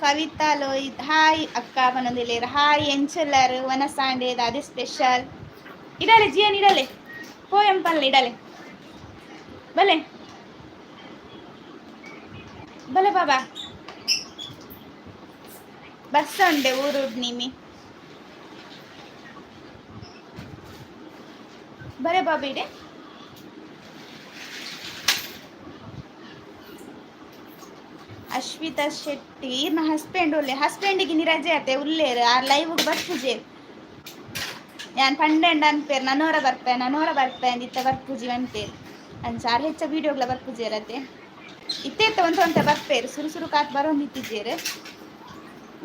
ಕವಿತಾ ಲೋಹಿತ್ ಹಾಯ್ ಅಕ್ಕ ಪನೊಂದಿಲ್ಲೇರು ಹಾಯ್ ಎಂಚಲರ್ ವನಸಾಂಡೆ ದಾದೆ ಸ್ಪೆಷಲ್ ಇಡಲೆ ಜಿಯನ್ ಇಡಲೆ ಪೋಯಂ ಪಲ್ಲೆ ಇಡಲೆ ಬಲೆ ಬಲೆ ಬಾಬಾ ಬಸ್ ಉಂಡೆ ಊರು ನಿಮಿ ಬಲೆ ಬಾಬಾ ಇಡೆ ಅಶ್ವಿತಾ ಶೆಟ್ಟಿ ಇರ್ನ ಹಸ್ಬೆಂಡ್ ಒಳ್ಳೆ ಹಸ್ಬೆಂಡಿಗೆ ನಿ ರಜೆ ಆತೆ ಉಲ್ಲೇರು ಆ ಲೈವ್ಗೆ ಬರ್ಪುಜೆ ഞാൻ പണ്ടേണ്ട ಅನ್ಪೇರು ನನ್ನೋರ ಬರ್ಪೆ ಅಂದಿತ್ತ ಬರ್ಪುಜಿ ಅಂಪೇರು ಅಂಚಾರು ಹೆಚ್ಚ ವೀಡಿಯೋಗಳ ಬರ್ಪುಜೇರತ್ತೆ ಇತ್ತೇತ ಒಂತ ಬರ್ಪೇರು ಸುರು ಕಾತ್ ಬರೋಂದಿತ್ತಿದ್ದೇರು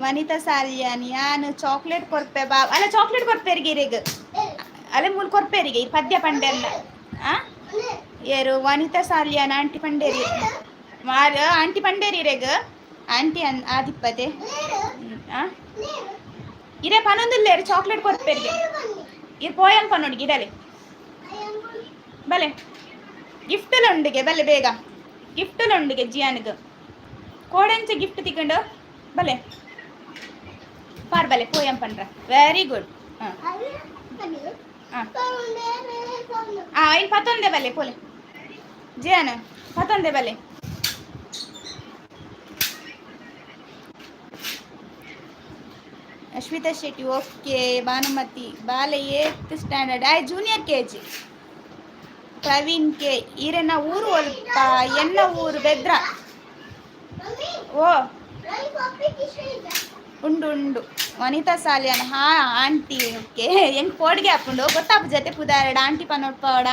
ವನಿತಾ ಸಾಲಿಯಾನಿ ಯಾನು ಚಾಕ್ಲೇಟ್ ಕೊರ್ಪೆ ಬಾ ಅಲ್ಲ ಚಾಕ್ಲೇಟ್ ಕೊರ್ಪೇರಿಗೆ ಇರೇಗ ಅಲ್ಲ ಮೂಲ ಕೊರ್ಪೇರಿಗೆ ಈ ಪದ್ಯ ಪಂಡೆಲ್ಲ ಏರು ವನಿತಾ Saliyana aunty ಪಂಡೇರಿ aunty ಪಂಡೇರಿ ಇರೇಗ aunty ಆದಿಪ್ಪದೆ ಇರೇ ಪನೊಂದಿಲ್ಲೇರು chocolate ಕೊರ್ಪೇರಿಗೆ ಇರ್ ಪೋಯಂ ಪನ್ನೊಡಿಗೆ ಇಡಲೆ ಬಲೆ ಗಿಫ್ಟಲ್ಲ ಉಂಡಿಗೆ ಬಲೆ ಬೇಗ ಗಿಫ್ಟಲ್ಲ ಉಂಡಿಗೆ ಜಿಯಾನ್ಗೆ ಕೋಡೆಂಚ ಗಿಫ್ಟ್ ತಿಕೊಂಡು ಬಲೆ ಪಾರ್ ಬಲೆ ಪೋಯಂ ಪಂಡ್ರ ವೆರಿ ಗುಡ್ ಇನ್ ಪತ್ತೊಂದೆ ಬಲೆ ಪೋಲೆ ಜಿಯಾನ್ ಪತ್ತೊಂದೆ ಬಲೆ ಅಶ್ವಿತಾ ಶೆಟ್ಟಿ ಓಕೆ ಭಾನುಮತಿ ಬಾಲೆ 8th standard junior KG Praveen K ಈರೆನ್ನ ಊರು ಒಲ್ಪ ಎನ್ನ ಊರು ಬೆದ್ರ ಓ ಉಂಡು ವನಿತಾ ಸಾಲಿಯಾನ ಹಾ ಆಂಟಿ ಓಕೆ ಹೆಂಗ್ ಪೋಡ್ಗೆ ಹಾಕೊಂಡು ಗೊತ್ತಾಪ ಜೊತೆ ಪುದಾರಡ ಆಂಟಿ ಪನ್ಪವಡ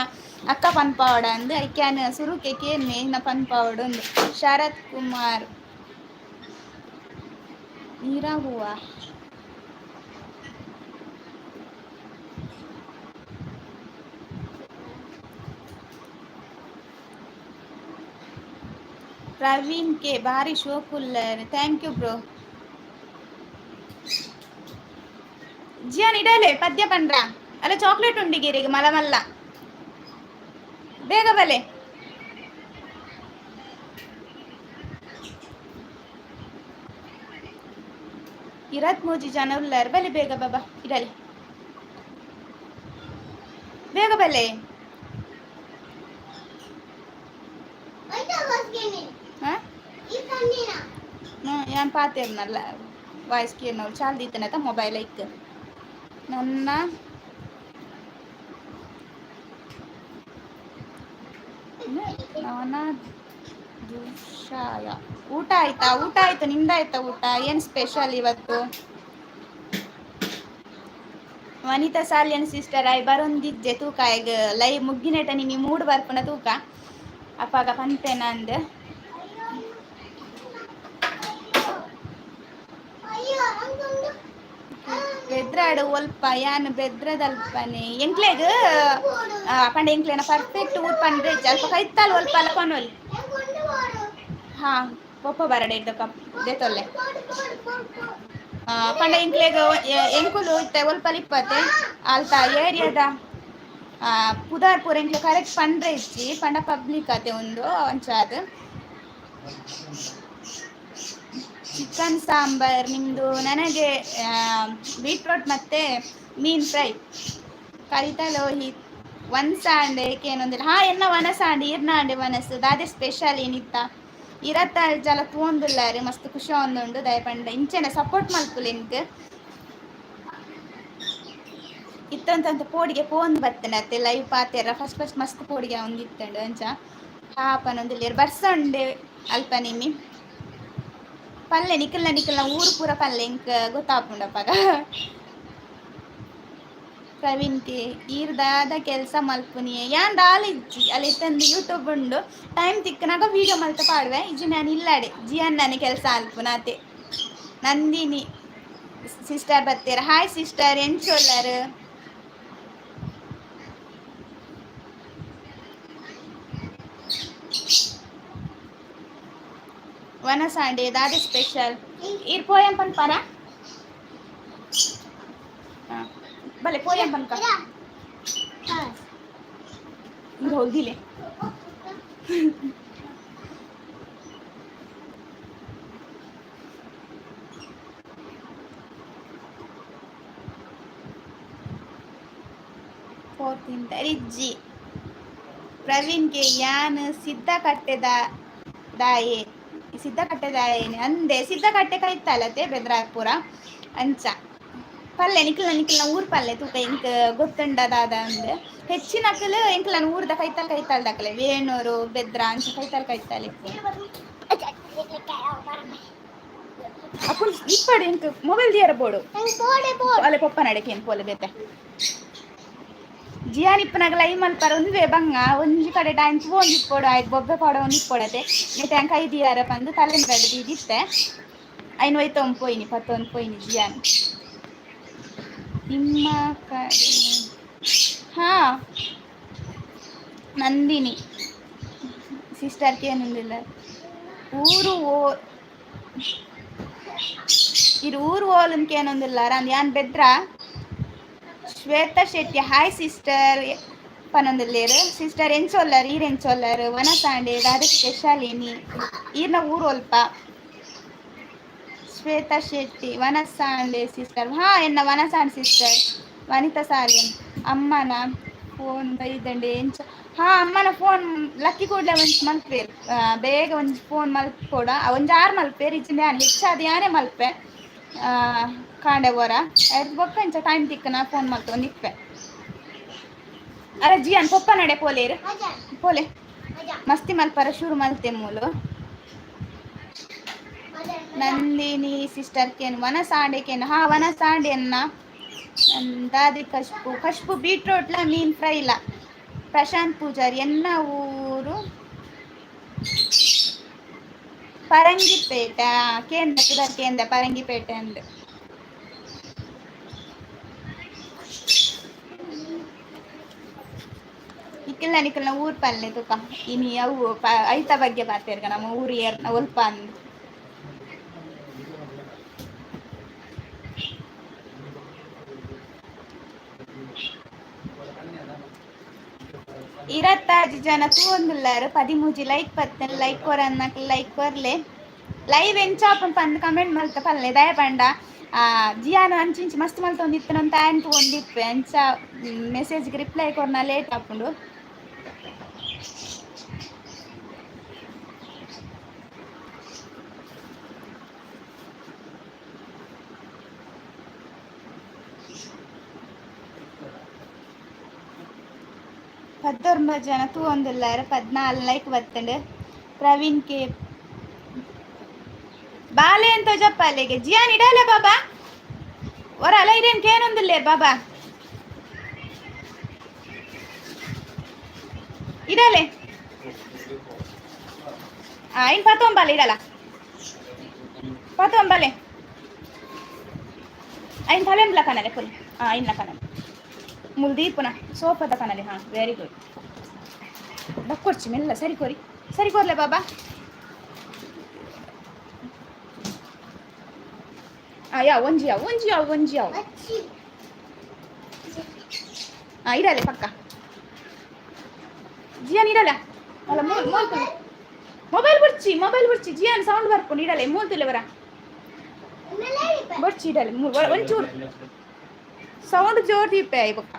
ಅಕ್ಕ ಪನ್ಪವಡ ಅಂದು ಐಕ್ಯಾನ್ ಸುರುಕೆ ಕೇನ್ ಇನ್ನ ಪನ್ಪವಡ ಒಂದು ಶರತ್ ಕುಮಾರ್ ನೀರಾ ಹೂವ ಪ್ರವೀಣ್ ಕೆ ಭಾರಿ ಶೋಕುಲ್ಲರ್ ಥ್ಯಾಂಕ್ ಯು ಬ್ರೋ ಜಿಯಾನ್ ಇಡಲೆ ಪದ್ಯ ಪಂಡ್ರ ಅಲ್ಲ ಚಾಕ್ಲೇಟ್ ಉಂಡಿಗಿರಿಗೆ ಮಲ್ಲ ಬೇಗ ಬಲೆ ಇರತ್ ಮೂಜಿ ಜನ ಉಲ್ಲರ್ ಬಲೆ ಬೇಗ ಬಾಬಾ ಇಡಲೆ ಬೇಗ ಬಲೆ ഞാൻ പാത്തിരുന്നല്ല ವಾಯ್ಸ್ ಕೇಳಿನವ್ರು ಚಾಲ್ದಿತ್ತನತ ಮೊಬೈಲ್ ಐಕ್ ನನ್ನ ದುಷಾಯ ಊಟ ಆಯ್ತು ನಿಮ್ದಾಯ್ತಾ ಊಟ ಏನು ಸ್ಪೆಷಲ್ ಇವತ್ತು ವನಿತಾ ಸಾಲಿಯನ್ ಸಿಸ್ಟರ್ ಆಯ್ ಬರೊಂದಿಜ್ಜೆ ತೂಕ ಈಗ ಲೈವ್ ಮುಗ್ಗಿನೇಟ ನಿಮಗೆ ಮೂಡು ಬರ್ಪುನ ತೂಕ ಅಪ್ಪಾಗ ಪಂಪೇನ ಅಂದ್ ಬೆದ್ರಾಡು ಒಲ್ಪ ಯಾನ್ ಬೆದ್ರದಲ್ಪನೆ ಎಂಕ್ಲೆಗ್ ಪಂಡ ಎಂಕ್ಲೆನ ಪರ್ಫೆಕ್ಟ್ ಊರ್ ಪಂಡ್ರೆ ಅಲ್ಪ ಕೈತಾಲ್ ಒಲ್ಪ ಅಲ್ಲ ಪನೊಲಿ ಹಾ ಪೊಪ್ಪ ಬರಡೆ ಇದ್ದ ದೇತೊಲ್ಲೆ ಪಂಡ ಎಂಕ್ಲೆಗ್ ಎಂಕುಲು ಇತ್ತೆ ಒಲ್ಪ ಇಪ್ಪತ್ತೆ ಅಲ್ತ ಏರಿಯಾದ ಪುದಾರ್ಪುರ ಎಂಕ್ಲೆ ಕರೆಕ್ಟ್ ಪಂಡ್ರೆ ಇಚ್ಚಿ ಪಂಡ ಪಬ್ಲಿಕ್ ಅತೆ ಒಂದು ಅಂಚಾದ್ ಚಿಕನ್ ಸಾಂಬಾರ್ ನಿಮ್ಮದು ನನಗೆ ಬೀಟ್ರೋಟ್ ಮತ್ತು ಮೀನು ಫ್ರೈ ಕವಿತಾ ಲೋಹಿತ್ ಒನ್ಸಾಂಡೆ ಏನೊಂದಿಲ್ಲ ಎನ್ನ ವನಸಾಂಡೆ ಇರ್ನಾಂಡೆ ವನಸ್ಸು ದಾದೆ ಸ್ಪೆಷಲ್ ಏನಿತ್ತ ಇರತ್ತಾಳು ಜಲ ತೂಂದುಲ್ಲಾರು ಮಸ್ತ್ ಖುಷಿ ಒಂದುಂಡು ದಯಪಂಡ ಇಂಚೆನ ಸಪೋರ್ಟ್ ಮಲ್ಪುಲು ಇಂಕ್ ಇತ್ತಂತ ಪೋಡಿಗೆ ಪೋಂದು ಬರ್ತೇನೆ ಅತ್ತೆ ಲೈವ್ ಪಾತೆರ ಫಸ್ಟ್ ಮಸ್ತ್ ಪೋಡಿಗೆ ಒಂದು ಇತ್ತಂಡು ಅಂಚ ಹಾಪನೊಂದುಲ್ಲೇರು ಬರ್ಸ ಉಂಡೆ ಅಲ್ಪ ನಿಮ್ಮಿ ಪಲ್ಲೆ ನಿಖಲ್ನ ಊರು ಪೂರ ಪಲ್ಲೆ ಇಂಕ್ ಗೊತ್ತಾಪುಂಡಪ್ಪಾಗ ಪ್ರವೀಣ್ಗೆ ಈರ್ದಾದ ಕೆಲಸ ಮಲ್ಪುನಿ ಯಾನ್ ದಾಲಿಜ್ಜಿ ಅಲ್ಲಿ ತಂದು ಯೂಟ್ಯೂಬ್ ಉಂಡು ಟೈಮ್ ತಿಕ್ಕನಾಗ ವೀಡಿಯೋ ಮಲ್ತ ಪಾಡುವೆ ಇಜ್ಜಿ ನಾನು ಇಲ್ಲಾಡೆ ಜಿಯನ್ ನಾನು ಕೆಲಸ ಅಲ್ಪುನಾತೆ ನಂದಿನಿ ಸಿಸ್ಟರ್ ಬತ್ತೀರ ಹಾಯ್ ಸಿಸ್ಟರ್ ಎಂಚೊಲ್ಲರು ವನಸಾಂಡೆ ದಾದ ಸ್ಪೆಷಲ್ ಇರ್ ಪೋಯಂ ಪನ್ಪಾರ ಭಲೆ ಪೋಯಂ ಪನ್ಪ ಇದು ಹೋಗಿಲೆ ರಿಜ್ಜಿ ಪ್ರವೀಣ್ಗೆ ಯಾನ್ ಸಿದ್ಧ ಕಟ್ಟೆದ ದಾಯೆ ಸಿದ್ಧ ಕಟ್ಟೆ ದಾಯೇನೆ ಅಂದೆ ಸಿದ್ಧ ಕಟ್ಟೆ ಕೈತಲ್ಲತೆ ಬೆದ್ರಾಪುರ ಅಂಚ ಪಲ್ಲೆ ನಿಖಿಲ್ನ ಊರ್ ಪಲ್ಲೆ ತೂಕ ಇಂಕ್ ಗೊತ್ತುಂಡದಾದ ಅಂದ್ ಹೆಚ್ಚಿನಕ್ಕಲು ಎಂಕ್ಲನ ಊರ್ದ ಕೈತಲ್ದಕ್ಕಲೆ ವೇಣೂರು ಬೆದ್ರ ಅಂಚ ಕೈತಲ್ ಅಪ್ಪುಲ್ ಇಪ್ಪಡು ಇಂಕ್ ಮೊಬೈಲ್ ದಿಯರ ಬೋಡು ಅಲ್ಲೇ ಪಪ್ಪ ನಡಕೇನು ಪೋಲೆ ಬೇತೆ ಜಿಯಾನ್ ಇಪ್ಪನಾಗ ಲೈವ್ ಮಲ್ಪಾರ ಒಂದೇ ಬಂಗ ಒಂಜಿ ಕಡೆ ಟೈಮ್ಸ್ ಒಂದು ಇಪ್ಪಡು ಆಯ್ತು ಬೊಬ್ಬೆ ಪಾಡ ಒಂದು ಇಪ್ಪಡತೆ ನೆಟ್ಟು ಅಂಕ 5 ದಿಯಾರ ಬಂದು ತಲೆನ ಕಡೆ ದಿತ್ತೆ ಐನು ಹೋಯ್ತು ಪೋಯ್ನಿ ಪತ್ತೊಂದು ಪೋಯ್ನಿ ಜಿಯಾನ್ ನಿಮ್ಮ ಕಡೆ ಹಾ ನಂದಿನಿ ಸಿಸ್ಟರ್ಗೆ ಏನೊಂದಿಲ್ಲ ಊರು ಊರು ಓಲನ್ಕೆ ಏನೊಂದಿಲ್ಲ ಅಂದ್ ಯಾನ್ ಬೆದ್ರ ಶ್ವೇತಾ ಶೆಟ್ಟಿ ಹಾಯ್ ಸಿಸ್ಟರ್ ಪನೊಂದಿಲ್ಲೇರು ಸಿಸ್ಟರ್ ಎಂಚೊಲ್ಲರು ಈರೆಂಚೊಲ್ಲರು ವನಸಾಂಡೆ ದಾದ ಸ್ಪೆಷಲ್ ಏನಿ ಈರ್ನ ಊರು ಒಲ್ಪ ಶ್ವೇತಾ ಶೆಟ್ಟಿ ವನಸಾಂಡೆ ಸಿಸ್ಟರ್ ಹಾ ಎನ್ನ ವನಸಾಂಡ್ ಸಿಸ್ಟರ್ ವನಿತಾ ಸಾಲಿಯನ್ ಅಮ್ಮನ ಫೋನ್ ಬೈದಂಡೆ ಎಂಚ ಹಾ ಅಮ್ಮನ ಫೋನ್ ಲಕ್ಕಿ ಕೂಡಲೇ ಒಂಚು ಮಲ್ಪೇರು ಬೇಗ ಒಂದು ಫೋನ್ ಮಲ್ಪೋಡ ಒಂಜು 6 ಮಲ್ಪೇರು ಇಚ್ಚಿಂದ ಯಾನು ಹೆಚ್ಚಾದ ಯಾನೇ ಮಲ್ಪೆ ಕಾಂಡೆ ಬೋರ ಆಯ್ತು ಬೊಕ್ಕ ಇಂಚ ಟೈಮ್ ತಿಕ್ಕನ ಫೋನ್ ಮಲ್ತು ಒಂದು ಇಪ್ಪೆ ಅರೆ ಜಿಯನ್ ಪಪ್ಪ ನಡೆ ಪೋಲೇರು ಪೋಲೆ ಮಸ್ತಿ ಮಲ್ಪರ ಶುರು ಮಲ್ತೆ ಮೂಲು ನಂದಿನಿ ಸಿಸ್ಟರ್ ಕೇನು ವನಸಾಂಡೆಕೇನು ಹಾ ವನಸಾಂಡೆ ಅನ್ನ ದಾದಿ ಕಶ್ಪು ಬೀಟ್ರೋಟ್ಲ ಮೀನ್ ಫ್ರೈ ಇಲ್ಲ ಪ್ರಶಾಂತ್ ಪೂಜಾರಿ ಎನ್ನ ಊರು ಪರಂಗಿಪೇಟೆ ಕೇಂದ್ರ ಪರಂಗಿಪೇಟೆ ಅಂದ್ ನಿಖಿಲ್ನ ಊರ್ ಪಲ್ಲೆ ತುಕ ಇನಿ ಅವು ಐತ ಬಗ್ಗೆ ಬಾತೇರ್ಗ ನಮ್ಮ ಊರು ಒಲ್ಪ ಅಂದ್ ಇರತ್ತಾಜಿ ಜನ ತೂಂದುಲ್ಲಾರು 13 ಲೈಕ್ ಪತ್ತನ್ ಲೈಕ್ ಕೊರನ್ನಕ್ಕೆ ಲೈಕ್ ಕೊರ್ಲೆ ಲೈವ್ ಎಂಚಾಪನ್ ಪಂದ್ ಕಮೆಂಟ್ ಮಲ್ತ ಪಲ್ಲೆ ದಯ ಪಂಡ ಜಿಯಾನು ಅಂಚಿಂಚಿ ಮಸ್ತ್ ಮಲ್ತ ಒಂದಿತ್ತನಂತ ಆಯ್ತು ಒಂದಿಪ್ಪೆ ಅಂಚ ಮೆಸೇಜ್ಗೆ ರಿಪ್ಲೈ ಕೊರ್ನ ಲೇಟ್ ಆಪುಂಡು പത്തൊമ്പത് ജന തൂവൊന്നുമില്ലാറ് 14 ಲೈಕ್ ಬತ್ತಂಡು ಪ್ರವೀಣ್ ಕೆ ಬಾಲೆ ಅಂತ ಜಪ್ಪಲ್ಲಿಗೆ ಜಿಯಾನ್ ಇಡಲ್ಲ ಬಾಬಾ ಒರಲ ಇರೇನ್ ಕೇನೊಂದಿಲ್ಲ ಬಾಬಾ ಇಡಲೆ ಇನ್ 19 ಇಡಲ್ಲ 19 ಐನ್ ತಲೆಂಬ್ಲ ಕನಲೆ ಫುಲ್ ಇನ್ನ ಕನಲೆ ಮುಲ್ದೀಪುನ ಸೋಫಾದ ಕನಲೆ ಹಾ ವೆರಿ ಗುಡ್ ಬಕ್ಕೊಡ್ಚಿ ಮೆಲ್ಲ ಸರಿ ಕೊರ್ಲೆ ಬಾಬಾ ಯಾ ಒಂಜಿಯಾವ್ ಇಡಲೆ ಪಕ್ಕ ಜಿಯಾನ್ ಇಡಲ್ಲ ಅಲ್ಲ ಮೊಬೈಲ್ ಬಿಡ್ಚಿ ಜಿಯಾನ್ ಸೌಂಡ್ ಬರ್ಕೊಂಡು ಇಡಲೆ ಮೂಲ್ತಿಲ್ಲ ಬರ ಬಿಡ್ಚಿ ಇಡಲೆ ಒಂಚೂರು ಸೌಂಡ್ ಜೋರ್ ದೀಪೆ ಬಕ್ಕ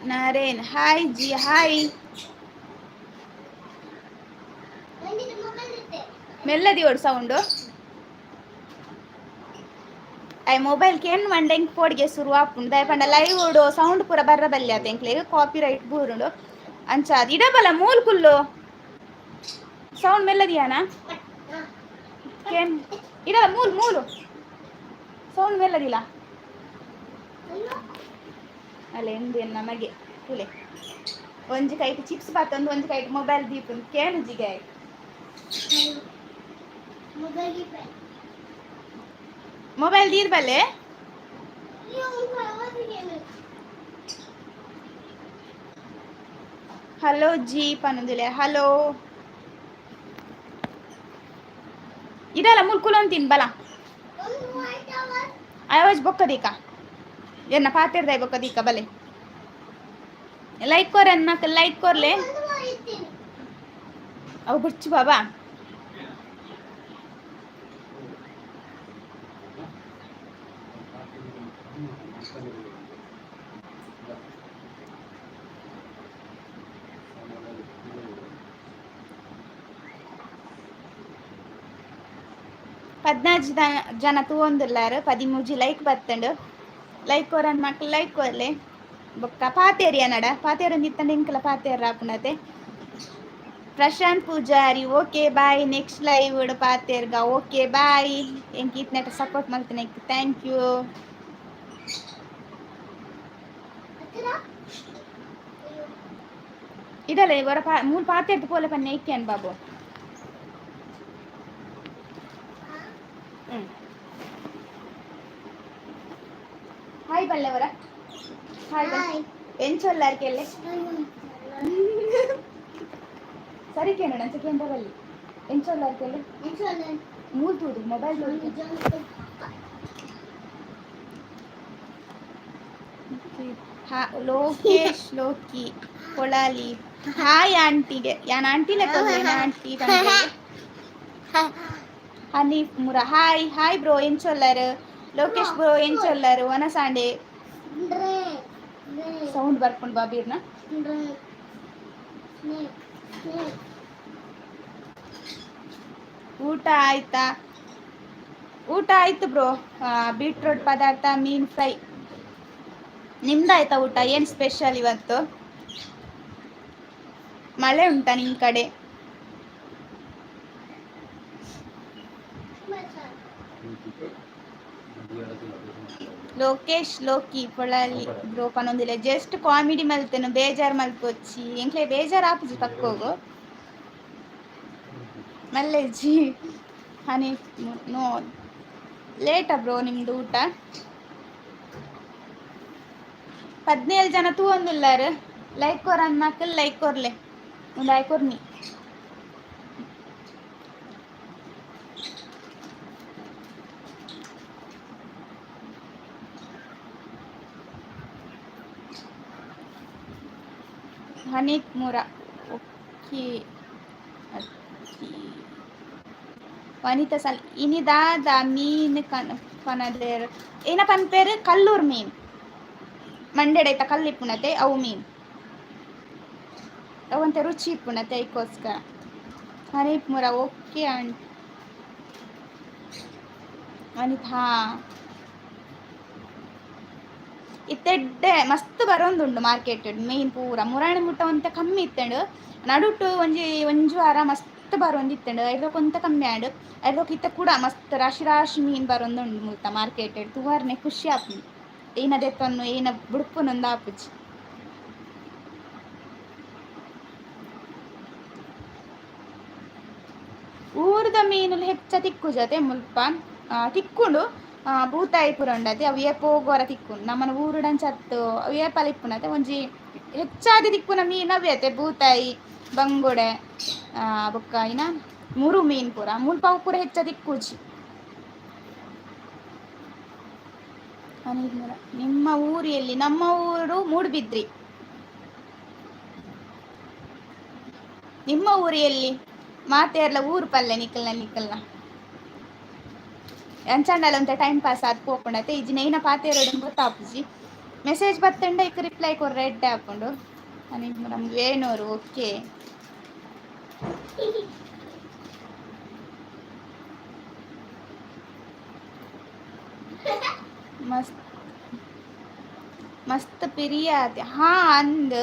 ನರೇನ್ ಹಾಯ್ ಜಿ ಹಾಯ್. ಮೆಲ್ಲದಿ ಓಡು ಸೌಂಡು ಐ ಮೊಬೈಲ್ ಕೇನ್ ಮಂಡೆಂಗ್ ಪೋಡಿಗೆ ಶುರು ಆಪುಂಡು ದಯಪಂಡ ಲೈವ್ ಓಡು ಸೌಂಡ್ ಪೂರ ಬರ್ರ ಬಲ್ಲೆ ಅತೆಂಕ್ಲೆ ಕಾಪಿ ರೈಟ್ ಬೂರುಂಡು ಅಂಚ ಅದು ಇಡಬಲ ಮೂಲ್ ಕುಲ್ಲು ಸೌಂಡ್ ಮೆಲ್ಲದಿಯಾನ ಕೇನ್ ಇಡಲ ಮೂಲು ಮೂಲು ಸೌಂಡ್ ಮೆಲ್ಲದಿಲ್ಲ ಅಲ್ಲ ಎಂದು ನಮಗೆ ಕುಲೆ ಒಂಜಿ ಕೈಟ್ ಚಿಪ್ಸ್ ಬತ್ತೊಂದು ಒಂಜಿ ಕೈಟ್ ಮೊಬೈಲ್ ದೀಪುಂಡು ಕೇನು ಜಿಗೆ ಮೊಬೈಲ್ ದೀರ್ ಬಲ್ಲೆ ಹಲೋ ಜಿ ಪನ್ನೊಂದಿಲೆ ಹಲೋ ಇದಲ್ಲ ಮುಲ್ಕುಲೊಂದು ತಿನ್ ಬಲ ಆವಾಜ್ ಬೊಕ್ಕದೀಕ ಎನ್ನ ಪಾತಿರ್ದಾಯ್ ಬೊಕ್ಕದೀಕ ಬಲೆ ಲೈಕ್ ಕೋರ್ ಅನ್ನ ಲೈಕ್ ಕೋರ್ಲೆ ಅವು ಬುಚ್ಚು ಬಾಬಾ ಪದ್ನಾಜು ಜನ ತೂವೊಂದುಲ್ಲಾರು 13 ಲೈಕ್ ಬತ್ತಂಡು ಲೈಕ್ ಕೋರನ್ ಮಕ್ಳು ಲೈಕ್ ಕೋರ್ಲೆ ಬೊಕ್ಕ ಪಾತೇರಿ ಅನಡ ಪಾತೇರ ನಿತ್ತಂಡು ಇಂಕಲ ಪಾತೇರ ಆಪುನತೆ Prashant Poojary okay bye next live ಪಾತೇರ್ಗ ಓಕೆ ಬಾಯ್ ಎಂಕ್ ಇತ್ನೆಟ ಸಪೋರ್ಟ್ ಮಾಡ್ತೀನಿ ಥ್ಯಾಂಕ್ ಯು ಇದಲ್ಲ ಇವರ ಮೂರು ಪಾತೇರ್ದು ಪೋಲೆ ಪನ್ನೆ ಇಕ್ಕೇನು ಬಾಬು ಹಾಯ್ ಬಲ್ಲೆವರ ಹಾಯ್ ಎಂಚೊಲ್ಲಾರ್ಕೆಲ್ಲೆ ಸರಿ ಕೇಳೋಣ ನಂಚಕ್ಕೆ ಬಲ್ಲಿ ಎಂಚೊಲ್ಲಾರ್ಕೆಲ್ಲೆ ಮೂರು ತೂದು ಮೊಬೈಲ್ ಲೋಕೇಶ್ ಲೋಕಿ ಕೊಳಾಲಿ ಹಾಯ್ ಆಂಟಿಗೆ ಯಾನ್ ಆಂಟಿ ಲೆಕ್ಕ ಆಂಟಿ ಹನೀಫ್ ಮುರ ಹಾಯ್ ಹಾಯ್ ಬ್ರೋ ಎಂಚೊಲ್ಲರು ಲೋಕೇಶ್ ಬ್ರೋ ಎಂಚೊಲ್ಲರು ವನಸಾಂಡೆ ಸೌಂಡ್ ಬರ್ಕೊಂಡು ಬಾಬೀರ್ನ ಊಟ ಆಯ್ತಾ ಊಟ ಆಯ್ತು ಬ್ರೋ ಬೀಟ್ರೂಟ್ ಪದಾರ್ಥ ಮೀನ್ ಫ್ರೈ ನಿಮ್ದಾಯ್ತಾ ಊಟ ಏನು ಸ್ಪೆಷಲ್ ಇವತ್ತು ಮಳೆ ಉಂಟಾ ನಿಮ್ಮ ಕಡೆ ಲೋಕೇಶ್ ಲೋಕಿ ಪೊಳಲಿ ಬ್ರೋ ಪನೊಂದಿಲ್ಲ ಜಸ್ಟ್ ಕಾಮಿಡಿ ಮಲ್ತೇನು ಬೇಜಾರು ಮಲ್ಪೊಚ್ಚಿ ಎಂಕ್ಲೆ ಬೇಜಾರು ಆಪುಜಿ ಪಕ್ಕೋಗು ಮಲ್ಲೆಜ್ಜಿ ಹನಿ ನೋ ಲೇಟಾ ಬ್ರೋ ನಿಮ್ದು ಊಟ 17 ಜನ ತೂವೊಂದುಲ್ಲಾರು ಲೈಕ್ ಕೋರ್ ಅಂದ್ ಮಕ್ಕಳು ಲೈಕ್ ಕೋರ್ಲೆ ಒಂದು ಆಯ್ಕೋರ್ನಿ ಹನೀತ್ ಮೂರ ಓಕೆ ವನಿತಾ ಸಲ್ ಇನಿದಾದ ಮೀನು ಕನದೇರು ಏನ ಪನ್ಪೇರು ಕಲ್ಲೂರು ಮೀನು ಮಂಡ್ಯಡೈತ ಕಲ್ಲಿಪ್ಪುಣತೆ ಅವು ಮೀನು ಅವಂತ ರುಚಿ ಇಪ್ಪುಣತೆ ಐಕೋಸ್ಕರ ಹನೀತ್ ಮೂರ ಓಕೆ ಆಂಟಿ ವನಿತ್ ಹಾ ಇತ್ತೆಡ್ಡೆ ಮಸ್ತ್ ಬರೋಂದುಂಡು ಮಾರ್ಕೆಟ್ ಮೀನ್ ಪೂರ ಮುರಾಣಿ ಮುಟ್ಟ ಒಂತ ಕಮ್ಮಿ ಇತ್ತಂಡು ನಡುಟು ಒಂಜಿ ವಾರ ಮಸ್ತ್ ಬರೋಂದಿತ್ತಂಡು ಐದೋಕ್ ಒಂತ ಕಮ್ಮಿ ಆಂಡು ಐದೋಕ್ ಇತ್ತ ಕೂಡ ಮಸ್ತ್ ರಾಶಿ ರಾಶಿ ಮೀನ್ ಬರೋಂದುಂಡು ಮುಲ್ತ ಮಾರ್ಕೆಟ್ ತುವಾರ್ನೆ ಖುಷಿ ಆಪುಂಡು ಏನ ದೆತ್ತನ್ನು ಏನ ಬುಡ್ಪುನೊಂದು ಆಪುಜಿ ಊರ್ದ ಮೀನುಲು ಹೆಚ್ಚ ತಿಕ್ಕು ಜೊತೆ ಮುಲ್ಪ ತಿಕ್ಕುಂಡು ಬೂತಾಯಿ ಪೂರ ಉಂಡತೆ ಅವು ಏಪೋಗೋರ ತಿಕ್ಕುಂಡು ನಮ್ಮನ ಊರುಡಂಚತ್ತು ಅವು ಏಪಲ ಇಪ್ಪುನತೆ ಒಂಜಿ ಹೆಚ್ಚಾದಿ ತಿಕ್ಕುನ ಮೀನು ಅವ್ಯತೆ ಬೂತಾಯಿ ಬಂಗುಡೆ ಬೊಕ್ಕ ಇನ ಮುರು ಮೀನು ಪೂರ ಮುಲ್ಪ ಅವು ಪೂರ ಹೆಚ್ಚ ತಿಕ್ಕುಜಿ ನಿಮ್ಮ ಊರು ಎಲ್ಲಿ ನಮ್ಮ ಊರು ಮೂಡುಬಿದ್ರಿ ನಿಮ್ಮ ಊರು ಎಲ್ಲಿ ಮಾತೆರ್ಲ ಊರು ಪಲ್ಲೆ ನಿಕ್ಕಲ್ನ ಅಂಚಾಂಡಲ ಒಂತ ಟೈಮ್ ಪಾಸ್ ಆದ್ ಪೋಪುಂಡತೆ ಇಜ್ಜಿನ ಏನ ಪಾತೆರಡು ಗೊತ್ತಾಪುಜಿ ಮೆಸೇಜ್ ಬತ್ತಂಡ ಈಗ ರಿಪ್ಲೈ ಕೊರ್ರೆ ರೆಡ್ ಹಾಕೊಂಡು ನಮ್ಗೆ ವೇಣೂರು ಓಕೆ ಮಸ್ತ್ ಮಸ್ತ್ ಪಿರಿಯಾತಿ ಹಾ ಅಂದ್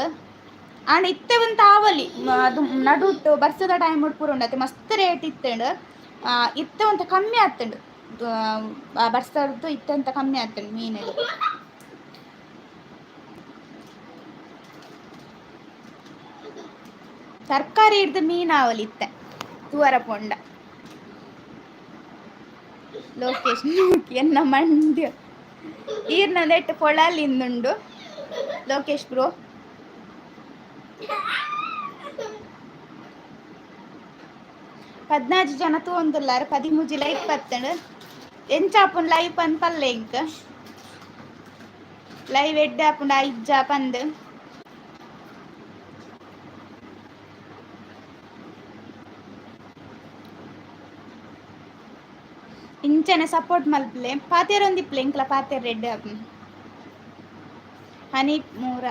ಆಂಡ ಇತ್ತೆ ಒಂದು ಆವಲಿ ಅದು ನಡುಟ್ಟು ಬರ್ಸದ ಟೈಮ್ ಪೂರ ಉಂಡತ್ತೆ ಮಸ್ತ್ ರೇಟ್ ಇತ್ತಂಡು ಇತ್ತೆ ಒಂದು ಕಮ್ಮಿ ಆತಂಡು ಬರ್ಸದ್ದು ಇತ್ತೆ ಅಂತ ಕಮ್ಮಿ ಆತಂಡು ಮೀನಲ್ಲಿ ತರಕಾರಿ ಹಿಡ್ದು ಮೀನು ಆವಲಿ ಇತ್ತೆ ತೂವರ ಪೊಂಡ ಲೋಕೇಶ್ ಎನ್ನ ಮಂಡ್ಯ ಈರ್ನ ನೆಟ್ಟು ಪೊಳಲಿಂದುಂಡು ಲೋಕೇಶ್ ಬ್ರೋ 14 ಜನ ತೂಂದುಲ್ಲಾರು 13 ಲೈಕ್ ಪತ್ತಂಡು ಎಂಚಾಪುನ್ ಲೈವ್ ಪನ್ಪಲ್ಲೆ ಇಂಕ ಲೈವ್ ಎಡ್ಡೆ ಆಪುಂಡು ಐಜ್ಜ ಪಂದ್ ಇಂಚನೆ ಸಪೋರ್ಟ್ ಮಲ್ಪಲೆ ಪಾತೆರೊಂದಿಪ್ಲೆ ಇಂಕ್ಲ ಪಾತೆರ್ ರೆಡ್ ಆಪುಂಡು ಹನಿ ಮೂರ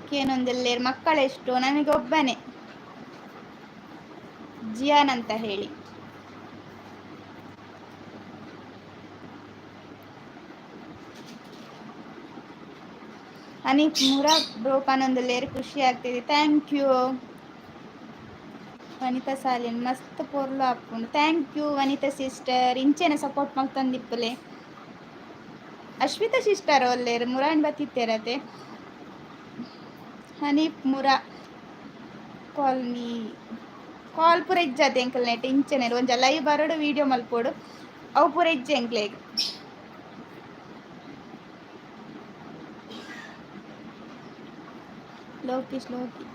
ಕೇನೊಂದೆಲ್ಲೇರು ಮಕ್ಕಳೆಷ್ಟು ನನಗೆ ಒಬ್ಬನೇ ಜಿಯಾನ್ ಅಂತ ಹೇಳಿ ಹನಿ ಮೂರ ಬ್ರೋಪನೊಂದೆಲ್ಲೇರು ಖುಷಿ ಆಗ್ತಿದೆ ಥ್ಯಾಂಕ್ ಯು ವನಿತಾ ಸಾಲಿನ್ ಮಸ್ತ್ ಪೊರ್ಲು ಹಾಕೊಂಡು ಥ್ಯಾಂಕ್ ಯು ವನಿತಾ ಸಿಸ್ಟರ್ ಇಂಚೆನೆ ಸಪೋರ್ಟ್ ಮಾಡ್ತಂದಿಪ್ಪಲೆ ಅಶ್ವಿತಾ ಸಿಸ್ಟರ್ ಒಲ್ಲೇರು ಮುರಾಣ್ ಬತ್ತಿತ್ತೇರತೆ ಹನೀಫ್ ಮುರಾ ಕಾಲ್ನಿ ಕಾಲ್ ಪೂರ ಇಜ್ಜಾತೆ ಎಂಕಲ್ ನೆಟ್ ಇಂಚನೆ ಒಂಜ ಲೈವ್ ಬರೋಡು ವಿಡಿಯೋ ಮಲ್ಪೋಡು ಅವು ಪೂರ ಇಜ್ಜೆ ಎಂಕ್ಲೇಗ್ ಲೋಕೇಶ್ ಲೋಕಿ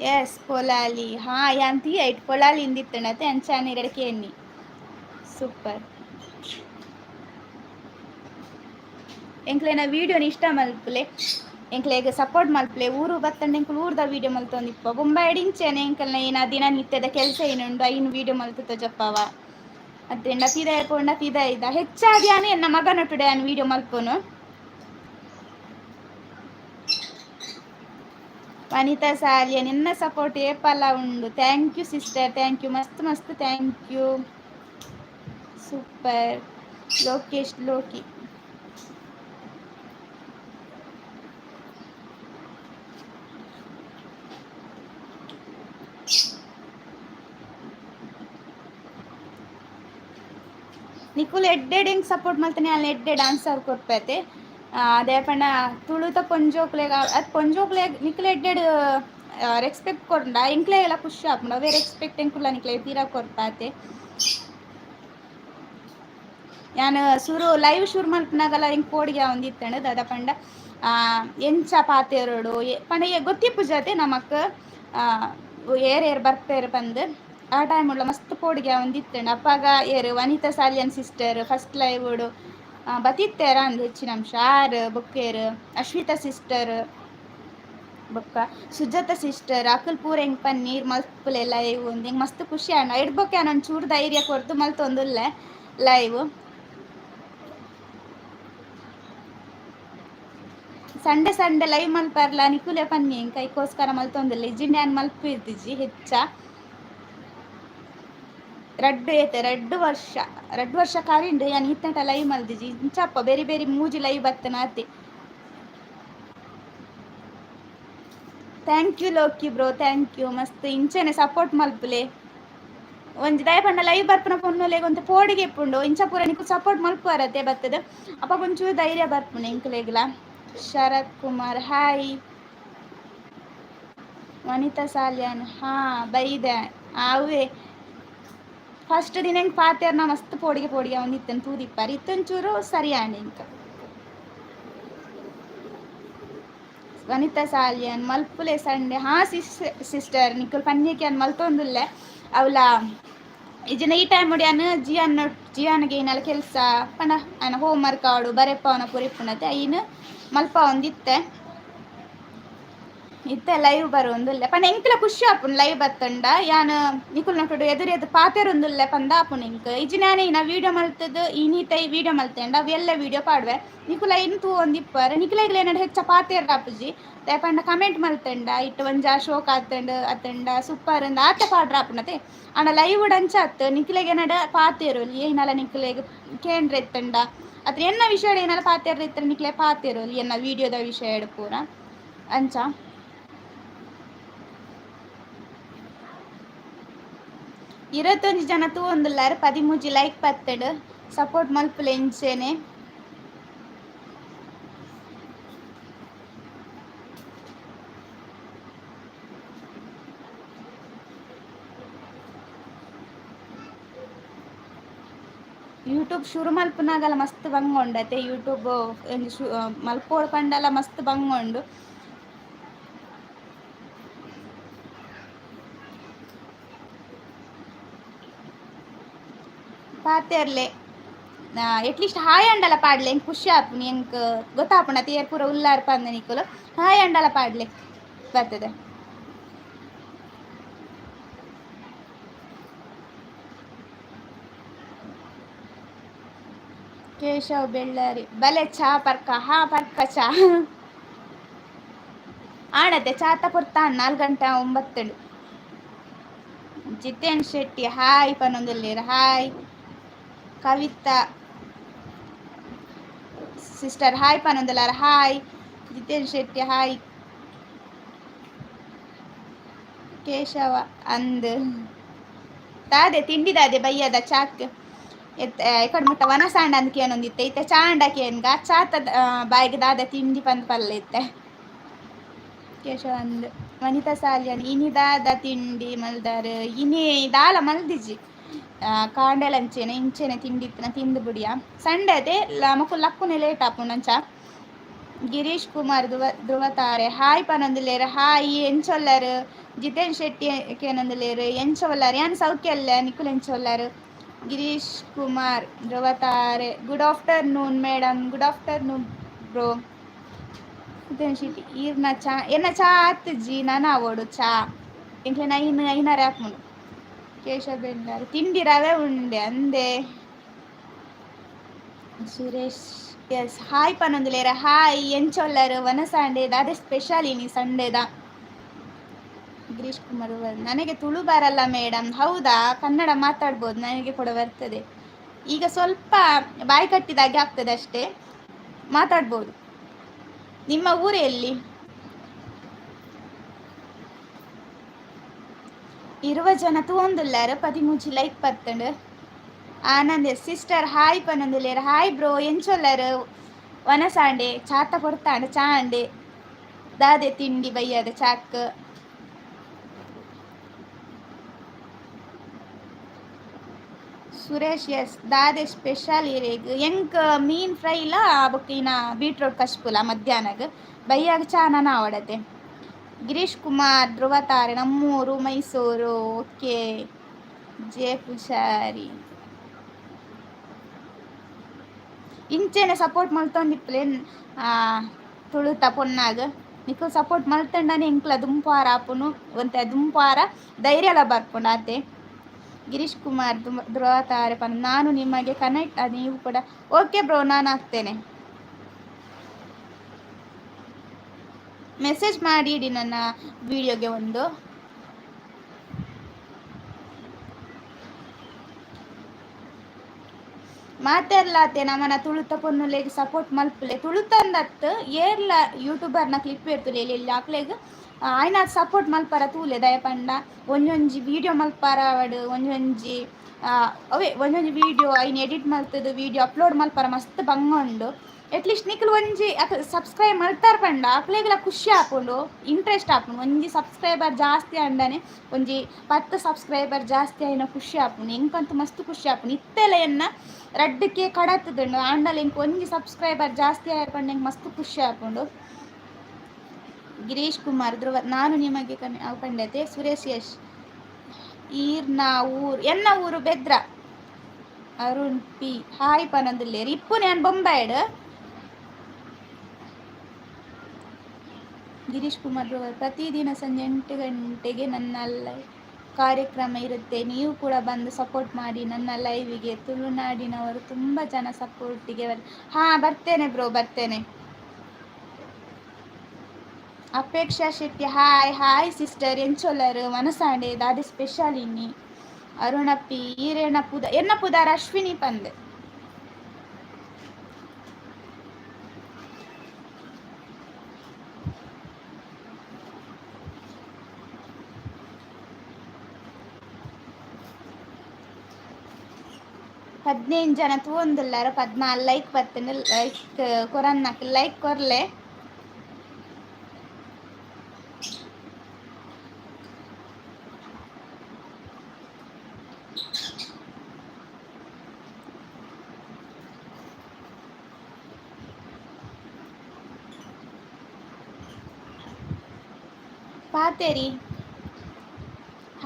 ಎಸ್ ಪೊಲಾಲಿ ಹಾ ಯಾಂತಿ ಐಟ್ ಪೊಲಾಲಿ ಇಂದಿತ್ತಣತೆ ಅಂಚಾನೆ ಎರಡಕ್ಕೆ ಎಣ್ಣಿ ಸೂಪರ್ ಎಂಕ್ಲೆನ ವಿಡಿಯೋನ ಇಷ್ಟ ಮಲ್ಪಲೆ ಎಂಕ್ಲೆಗ್ ಸಪೋರ್ಟ್ ಮಲ್ಪಲೆ ಊರು ಬತ್ತಂಡ ಎಂಕಲ್ ಊರ್ದ ವಿಡಿಯೋ ಮಲ್ತೊಂದಿಪ್ಪ ಬೊಂಬ ಎಡಿಂಚೆನೆ ಎಂಕಲ್ನ ಏನ ದಿನನಿತ್ಯದ ಕೆಲಸ ಏನುಂಡು ಐನು ವಿಡಿಯೋ ಮಲ್ತುತ್ತ ಜಪ್ಪವ ಅತ್ತೆಂಡ ಪಿದಾಯ ಪೋಂಡ ಪಿದಾಯ್ದ ಹೆಚ್ಚಾಗಿ ಆನೆ ಎನ್ನ ಮಗನ ಟುಡೆ ಆನ್ ವಿಡಿಯೋ ಮಲ್ಪೊನು ವನಿತಾ ಸಾಲಿಯ ನಿನ್ನ ಸಪೋರ್ಟ್ ಏಪಲ್ಲ ಉಂಡು thank you sister thank you ಮಸ್ತ್ ಮಸ್ತ್ thank you super Lokesh Loki ನಿಕುಲ್ ಎಡ್ಡೆಡ್ ಹೆಂಗೆ ಸಪೋರ್ಟ್ ಮಾಡ್ತಾನೆ ಅಲ್ಲಿ ಎಡ್ಡೆಡ್ ಆನ್ಸರ್ ಕೊಡ್ಪೈತೆ ಅದೇ ಪಂಡ ತುಳುತ ಪೊಂಜೋಕ್ಲೆಗ ಅದು ಪೊಂಜೋಕ್ಲೆಗ್ ನಿಕುಲ್ ಎಡ್ಡೆಡ್ ರೆಸ್ಪೆಕ್ಟ್ ಕೊಡ್ಡ ಇಂಕ್ಲೆ ಎಲ್ಲ ಖುಷಿ ಆಪುಂಡು ಅವೇ ರೆಸ್ಪೆಕ್ಟ್ ಎಂಕುಲ್ಲ ನಿಕ್ಲೆ ತೀರಾ ಕೊಡ್ಪಾತೆ ನಾನು ಶುರು ಲೈವ್ ಶುರು ಮಲ್ಪನಾಗಲ್ಲ ಹಿಂಗೆ ಕೋಡಿಗೆ ಒಂದಿತ್ತಂಡು ದಾದ ಪಂಡ ಎಂಚ ಪಾತೆರೋಡು ಪಂಡ ಗೊತ್ತಿಪ್ಪು ಜೊತೆ ನಮಕ್ ಏರ್ ಬರ್ಪೇರು ಬಂದು ಆ ಟೈಮ್ ಮಸ್ತ್ ಪೋಡಿಗೆ ಒಂದಿತ್ತಂಡು ಅಪ್ಪಾಗ ಏರು ವನಿತಾ ಸಾಲಿಯನ್ ಸಿಸ್ಟರ್ ಫಸ್ಟ್ ಲೈವ್ ಬತ್ತಿತ್ತೇರ ಅಂದು ಹೆಚ್ಚಿನ ಅಂಶ ಆರು ಬೊಕ್ಕೇರು ಅಶ್ವಿತಾ ಸಿಸ್ಟರ್ ಬೊಕ್ಕ ಸುಜಾತ ಸಿಸ್ಟರ್ ಅಕಲ್ ಪೂರ ಹೆಂಗೆ ಪನ್ನೀರ್ ಮಲ್ಪಲೆ ಲೈವ್ ಒಂದು ಹಿಂಗೆ ಮಸ್ತ್ ಖುಷಿ ಆಂಡ ಇಡ್ಬೊಕ್ಕೆ ನಾನು ಚೂರು ಧೈರ್ಯ ಕೊಡ್ತು ಮಲ್ತೊಂದುಲ್ಲೆ ಲೈವ್ ಸಂಡೆ ಸಂಡೆ ಲೈವ್ ಮಲ್ಪರ್ಲ ನಿಕುಲೆ ಪನ್ನಿ ಕೈಕೋಸ್ಕರ ಮಲ್ತೊಂದಿಲ್ಲ ಇಜ್ಜಿಂಡೆ ಅನ್ ಮಲ್ಪಿರ್ತಿಜಿ ಹೆಚ್ಚ ರಡ್ಡು ವರ್ಷ ಕಾರಿಂಡು ಯಾನ್ ಇತ್ತಂಟ ಲೈವ್ ಮಲ್ದಿಜಿ ಇಂಚಪ್ಪ ಬೇರೆ ಬೇರೆ ಮೂಜಿ ಲೈವ್ ಬತ್ತನ ಅತ್ತೆ thank you Loki bro thank you ಮಸ್ತ್ ಇಂಚೆನೆ ಸಪೋರ್ಟ್ ಮಲ್ಪುಲೆ ಒಂಜಿ ದಯ ಪಂಡ ಲೈವ್ ಬರ್ಪುನ ಪೊನ್ನುಲೆಗ್ ಒಂದು ಪೋಡಿಗೆ ಇಪ್ಪುಂಡು ಇಂಚ ಪೂರ ನಿಕು ಸಪೋರ್ಟ್ ಮಲ್ಪುವರತ್ತೆ ಬತ್ತದ ಅಪ್ಪ ಒಂಚೂರು ಧೈರ್ಯ ಬರ್ಪುನೆ ಇಂಕ್ಲೆಗ್ಲ ಶರತ್ ಕುಮಾರ್ ಹಾಯ್ ವನಿತಾ ಸಾಲ್ಯಾನ್ ಹಾ ಬೈದೆ ಅವೇ ಫಸ್ಟ್ ದಿನ ಹೆಂಗೆ ಪಾತೆರ್ನ ಮಸ್ತ್ ಪೋಡಿಗೆ ಒಂದಿತ್ತನ್ ತೂದಿಪ್ಪಾರ ಇತ್ತೊಂಚೂರು ಸರಿ ಆಂಡ್ ಇಂಕ ವನಿತಾ ಸಾಲ್ಯನ್ ಮಲ್ಪುಲೆ ಸಂಡೆ ಹಾ ಸಿಸ್ಟರ್ ನಿಕುಲ್ ಪನ್ಯಕ್ಕೆ ಅನ್ ಮಲ್ತೊಂದುಲ್ಲೆ ಅವಳ ಇಜಿನ ಈ ಟೈಮ್ ಹೊಡಿಯನ್ ಜಿಯಾನ್ಗೆ ಏನೆಲ್ಲ ಕೆಲಸ ಪಂಡ ಅನ್ನ ಹೋಮ್ ವರ್ಕ್ ಆಡು ಬರೆಪ್ಪ ಅವನ ಪುರಿಪ್ಪುನತೆ ಐನು ಮಲ್ಪ ಒಂದಿತ್ತೆ ಇತ್ತೆ ಲೈವ್ ಬರೋಂದುಲ್ಲೆ ಪಂಡ ಎಂಕ್ಲ ಖುಷಿ ಆಪುಂಡು ಲೈವ್ ಬತ್ತಂಡ ಯಾನ್ ನಿಕುಲ್ ನಟುಡು ಎದುರು ಪಾತೆರೊಂದುಲ್ಲೆ ಪಂದ ಆಪುಂಡು ಎಂಕ್ ಇಜ್ಜಿನಾನೆ ಇನ ವೀಡಿಯೋ ಮಲ್ತದು ಇನೀತೈ ವೀಡಿಯೋ ಮಲ್ತೇಂಡ ಅವು ಎಲ್ಲ ವೀಡಿಯೋ ಪಾಡ್ವೆ ನಿಕುಲ ಇನ್ನು ತೂ ಒಂದಿಪ್ಪರ್ ನಿಕುಲೆಗ್ಲ ಏನಾಡು ಹೆಚ್ಚ ಪಾತೆರ್ದ ಆಪುಜಿ ಪಂಡ ಕಮೆಂಟ್ ಮಲ್ತಂಡ ಇಟ್ಟು ಒಂಜಾ ಶೋಕ್ ಆತಂಡು ಅತ್ತಂಡ ಸೂಪರ್ ಅಂದ ಆತ ಪಾಡ್ರ ಆಪುಂಡತೆ ಆಂಡ ಲೈವ್ ಅಂಚ ಅತ್ತು ನಿಕುಲೆಗ್ ಏನಾಡು ಪಾತೆರೊಲಿ ಏನಲ ನಿಕುಲೆಗ್ ಕೇಂದ್ರ ಎತ್ತಂಡ ಅತ್ರ ಎನ್ನ ವಿಷಯ ಏನಾಲ ಪಾತೆರ್ದ ಎತ್ತಂಡ ನಿಕುಲೆ ಪಾತೆರೊಲಿ ಎನ್ನ ವೀಡಿಯೋದ ವಿಷಯ ಪೂರ ಅಂಚ 21 ಜನ ತೂವೊಂದುಲ್ಲಾರ್ 13 ಲೈಕ್ ಪತ್ತಡ್ ಸಪೋರ್ಟ್ ಮಲ್ಪುಲೆ ಎಂಚೇನೆ ಯೂಟ್ಯೂಬ್ ಶುರು ಮಲ್ಪುನಾಗಲ ಮಸ್ತ್ ಬಂಗೊಂಡತೆ ಯೂಟ್ಯೂಬ್ ಮಲ್ಪೋಡು ಪಂಡಲ ಮಸ್ತ್ ಬಂಗೊಂಡು ಪಾತೆರ್ಲೆ ಎಟ್ಲೀಸ್ಟ್ ಹಾಯ್ ಅಂಡಲ ಪಾಡ್ಲೆ ಎಂಕ್ ಖುಷಿ ಆಪುನಿ ಎಂಕ್ ಗೊತ್ತಾಪುಂಡ ತೇರ್ ಪೂರ ಉಲ್ಲಾರ್ ಪಂದ್ ನಿಕುಲು ಹಾಯ್ ಅಂಡಲ ಪಾಡ್ಲೆ ಬರ್ತದೆ ಕೇಶವ್ ಬೆಳ್ಳಾರಿ ಬಲೆ ಚಾ ಪರ್ಕ ಹಾ ಪರ್ಕ ಚಾ ಆಡತೆ ಚಾತ ಪುರ್ತ 4 ಗಂಟೆ 9 ಜಿತೇನ್ ಶೆಟ್ಟಿ ಹಾಯ್ ಪನ್ನೊಂದುಲ್ಲೇರ್ ಹಾಯ್ ಕವಿತಾ ಸಿಸ್ಟರ್ ಹಾಯ್ ಪನ್ನೊಂದುಲ್ಲಾರ ಹಾಯ್ ಜಿತೇನ್ ಶೆಟ್ಟಿ ಹಾಯ್ ಕೇಶವ ಅಂದ್ ದಾದೆ ತಿಂಡಿ ದಾದೆ ಬಯ್ಯದ ಚಾಕ್ ಇಕಡೆ ಮುಟ್ಟ ವನಸಾಂಡ ಅಂದ್ಕೆ ಏನೊಂದಿತ್ತೆ ಇತ್ತೆ ಚಾ ಅಂಡಕ್ಕೆ ಏನ್ಗ ಚಾತ ಬಾಯಿಗೆ ದಾದ ತಿಂಡಿ ಪಂದ್ ಪಲ್ಲೆ ಇತ್ತೆ ಕೇಶವ ಅಂದ್ ವನಿತಾ ಸಾಲಿಯನ್ ಇನಿ ದಾದ ತಿಂಡಿ ಮಲ್ದಾರ್ ಇನಿ ದಾಲ ಮಲ್ದಿಜಿ ಕಾಂಡೆಲಂಚೇನೆ ಇಂಚೆನೆ ತಿಂಡಿತ್ತನ ತಿಂದು ಬಿಡಿಯ ಸಂಡೆ ಅದೇ ಮಕ್ಕಳು ಲಕ್ಕುನೆ ಲೇಟ್ ಆಪುಂಡಂಚ ಗಿರೀಶ್ ಕುಮಾರ್ ಧ್ರುವತಾರೆ ಹಾಯ್ ಪನೊಂದುಲ್ಲೇರು ಹಾಯ್ ಎಂಚೊಲ್ಲರು ಜಿತೇನ್ ಶೆಟ್ಟಿ ಕೇನೊಂದುಲ್ಲೇರು ಎಂಚೊಲ್ಲರು ಯಾನ್ ಸೌಖ್ಯ ಅಲ್ಲ ನಿಕುಲ್ ಎಂಚೊಲ್ಲರು Girish Kumar Dhruvatare good afternoon madam good afternoon bro Jithen Shetty ಈರ್ನ ಚಾ ಎನ್ನ ಚಾ ಆತ್ಜಿ ನಾನು ಅವಡು ಚಾ ಇಂಕ್ಲೆ ಐನರೆ ಹಾಕೊಂಡು ಕೇಶವ್ ಬೆಳ್ಳಾರಿ ತಿಂಡಿ ರವೆ ಉಂಡೆ ಅಂದೆ ಸುರೇಶ್ ಎಸ್ ಹಾಯ್ ಪನ್ನೊಂದುಲೇರ ಹಾಯ್ ಎಂಚೊಲ್ಲರು ವನಸಾಂಡೆ ಅದೇ ಸ್ಪೆಷಲ್ ಇನಿ ಸಂಡೇದ ಗಿರೀಶ್ ಕುಮಾರ್ ನನಗೆ ತುಳು ಬರಲ್ಲ ಮೇಡಮ್ ಹೌದಾ ಕನ್ನಡ ಮಾತಾಡ್ಬೋದು ನನಗೆ ಕೂಡ ಬರ್ತದೆ ಈಗ ಸ್ವಲ್ಪ ಬಾಯಿ ಕಟ್ಟಿದಾಗೆ ಆಗ್ತದೆ ಅಷ್ಟೇ ಮಾತಾಡ್ಬೋದು ನಿಮ್ಮ ಊರು ಎಲ್ಲಿ 20 ಜನ ತೂವೊಂದುಲ್ಲಾರು 13 ಲೈಕ್ ಪತ್ತಂಡು ಆನಂದ್ ಸಿಸ್ಟರ್ ಹಾಯ್ ಪನ್ನೊಂದುಲ್ಲೇರು ಹಾಯ್ ಬ್ರೋ ಎಂಚೊಲ್ಲರು ವನಸಾಂಡೆ ಚಾತ ಕೊಡ್ತಾಂಡೆ ಚಾ ಅಂಡೆ ದಾದೆ ತಿಂಡಿ ಬಯ್ಯದ ಚಾಕ್ ಸುರೇಶ್ ಎಸ್ ದಾದೆ ಸ್ಪೆಷಲ್ ಇರೇಗ್ ಎಂಕ್ ಮೀನ್ ಫ್ರೈ ಇಲ್ಲ ಬೊಕ್ಕಿನ ಬೀಟ್ರೋಟ್ ಕಶ್ಪುಲ ಮಧ್ಯಾಹ್ನಗ್ ಬಯ್ಯಾಗ ಚಾ ನಾನು ಆವಡತೆ ಗಿರೀಶ್ ಕುಮಾರ್ ಧ್ರುವತಾರೆ ನಮ್ಮೂರು ಮೈಸೂರು ಓಕೆ ಜೆ ಪುಷಾರಿ ಇಂಚೆನೆ ಸಪೋರ್ಟ್ ಮಲ್ತೊಂದಿಪ್ಪಲೆ ತುಳುತ ಪೊನ್ನಾಗ ನಿಕುಲ್ ಸಪೋರ್ಟ್ ಮಲ್ತಂಡನೆ ಎಂಕ್ಲ ದುಂಪಾರ ಆಪುನು ಒಂತೆ ದುಂಪಾರ ಧೈರ್ಯಲ ಬರ್ಪುಂಡು ಆತೆ ಗಿರೀಶ್ ಕುಮಾರ್ ಧ್ರುವತಾರೆ ಪನ್ ನಾನು ನಿಮಗೆ ಕನೆಕ್ಟ್ ನೀವು ಕೂಡ ಓಕೆ ಬ್ರೋ ನಾನು ಆಗ್ತೇನೆ ಮೆಸೇಜ್ ಮಾಡಿ ಇಡಿ ನನ್ನ ವಿಡಿಯೋಗೆ ಒಂದು ಮಾತೆರ್ಲಾತೆ ನಮನ ತುಳುತ ಪೊನ್ನುಲೆಗ್ ಸಪೋರ್ಟ್ ಮಲ್ಪುಲೆ ತುಳುತಂದತ್ ಏರ್ಲ ಯೂಟ್ಯೂಬರ್ನ ಕ್ಲಿಪ್ ಇರ್ತುಲೆ ಇಲ್ಲಿ ಆಕ್ಲೆಗ್ ಆಯ್ನ ಸಪೋರ್ಟ್ ಮಲ್ಪರ ತೂಲೆ ದಯ ಪಂಡ ಒಂಜೊಂಜಿ ವಿಡಿಯೋ ಮಲ್ಪಾರ ಅವಡು ಒಂಜೊಂಜಿ ಅವೇ ಒಂಜೊಂಜಿ ವಿಡಿಯೋ ಐನ್ ಎಡಿಟ್ ಮಲ್ತದು ವಿಡಿಯೋ ಅಪ್ಲೋಡ್ ಮಲ್ಪಾರ ಮಸ್ತ್ ಬಂಗೊಂಡು ಎಟ್ಲೀಸ್ಟ್ ನಿಕುಲು ಒಂಜಿ ಸಬ್ಸ್ಕ್ರೈಬ್ ಮಲ್ತಾರ ಪಂಡ ಅಕ್ಲೆಗ್ಲ ಖುಷಿ ಆಪುಂಡು ಇಂಟ್ರೆಸ್ಟ್ ಆಪುಂಡು ಒಂಜಿ ಸಬ್ಸ್ಕ್ರೈಬರ್ ಜಾಸ್ತಿ ಅಂಡನೆ ಒಂಜಿ 10 ಸಬ್ಸ್ಕ್ರೈಬರ್ ಜಾಸ್ತಿ ಆಯ್ನ ಖುಷಿ ಆಪುಂಡು ಎಂಕಂತೂ ಮಸ್ತ್ ಖುಷಿ ಆಪುಂಡು ಇತ್ತೆಲ ಎನ್ನ ರಡ್ಡಕ್ಕೆ ಕಡತ್ತದುಂಡು ಆಂಡಲ ಎಂಕ್ ಒಂಜಿ ಸಬ್ಸ್ಕ್ರೈಬರ್ ಜಾಸ್ತಿ ಆಯರ್ ಪಂಡ ಎಂಕ್ ಮಸ್ತ್ ಖುಷಿ ಆಪುಂಡು ಗಿರೀಶ್ ಕುಮಾರ್ ಧ್ರುವ ನಾನು ನಿಮಗೆ ಕಂಡತೆ ಸುರೇಶ್ ಯಶ್ ಈರ್ನ ಊರು ಎನ್ನ ಊರು ಬೆದ್ರ ಅರುಣ್ ಪಿ ಹಾಯ್ ಪನೊಂದುಲ್ಲೇರು ಇಪ್ಪು ನಾನು ಬೊಂಬಾಯ್ಡ್ ಗಿರೀಶ್ ಕುಮಾರ್ ಅವರು ಪ್ರತಿದಿನ ಸಂಜೆ 8 ಗಂಟೆಗೆ ನನ್ನ ಕಾರ್ಯಕ್ರಮ ಇರುತ್ತೆ, ನೀವು ಕೂಡ ಬಂದು ಸಪೋರ್ಟ್ ಮಾಡಿ ನನ್ನ ಲೈವಿಗೆ. ತುಳುನಾಡಿನವರು ತುಂಬ ಜನ ಸಪೋರ್ಟಿಗೆ ಹಾಂ ಬರ್ತೇನೆ ಬ್ರೋ, ಬರ್ತೇನೆ. Apeksha Shetty hi hi sister ಎಂಚೊಲ್ಲರು ಮನಸಾಂಡೆ ದಾದಿ ಸ್ಪೆಷಲ್ ಇನ್ನಿ ಅರುಣಪ್ಪಿ ಈರೇನ ಪುದ ಎನ್ನ ಪುದಾರ ಅಶ್ವಿನಿ ಪಂದ್ ಹದಿನೈದು ಜನ ತೂಂದುಲ್ಲಾರ 14 ಲೈಕ್ ಬರ್ತೇನೆ. ಲೈಕ್ ಕೊರನ್ನಕ್ಕೆ ಲೈಕ್ ಕೊರ್ಲೆ. ಪಾತೇರಿ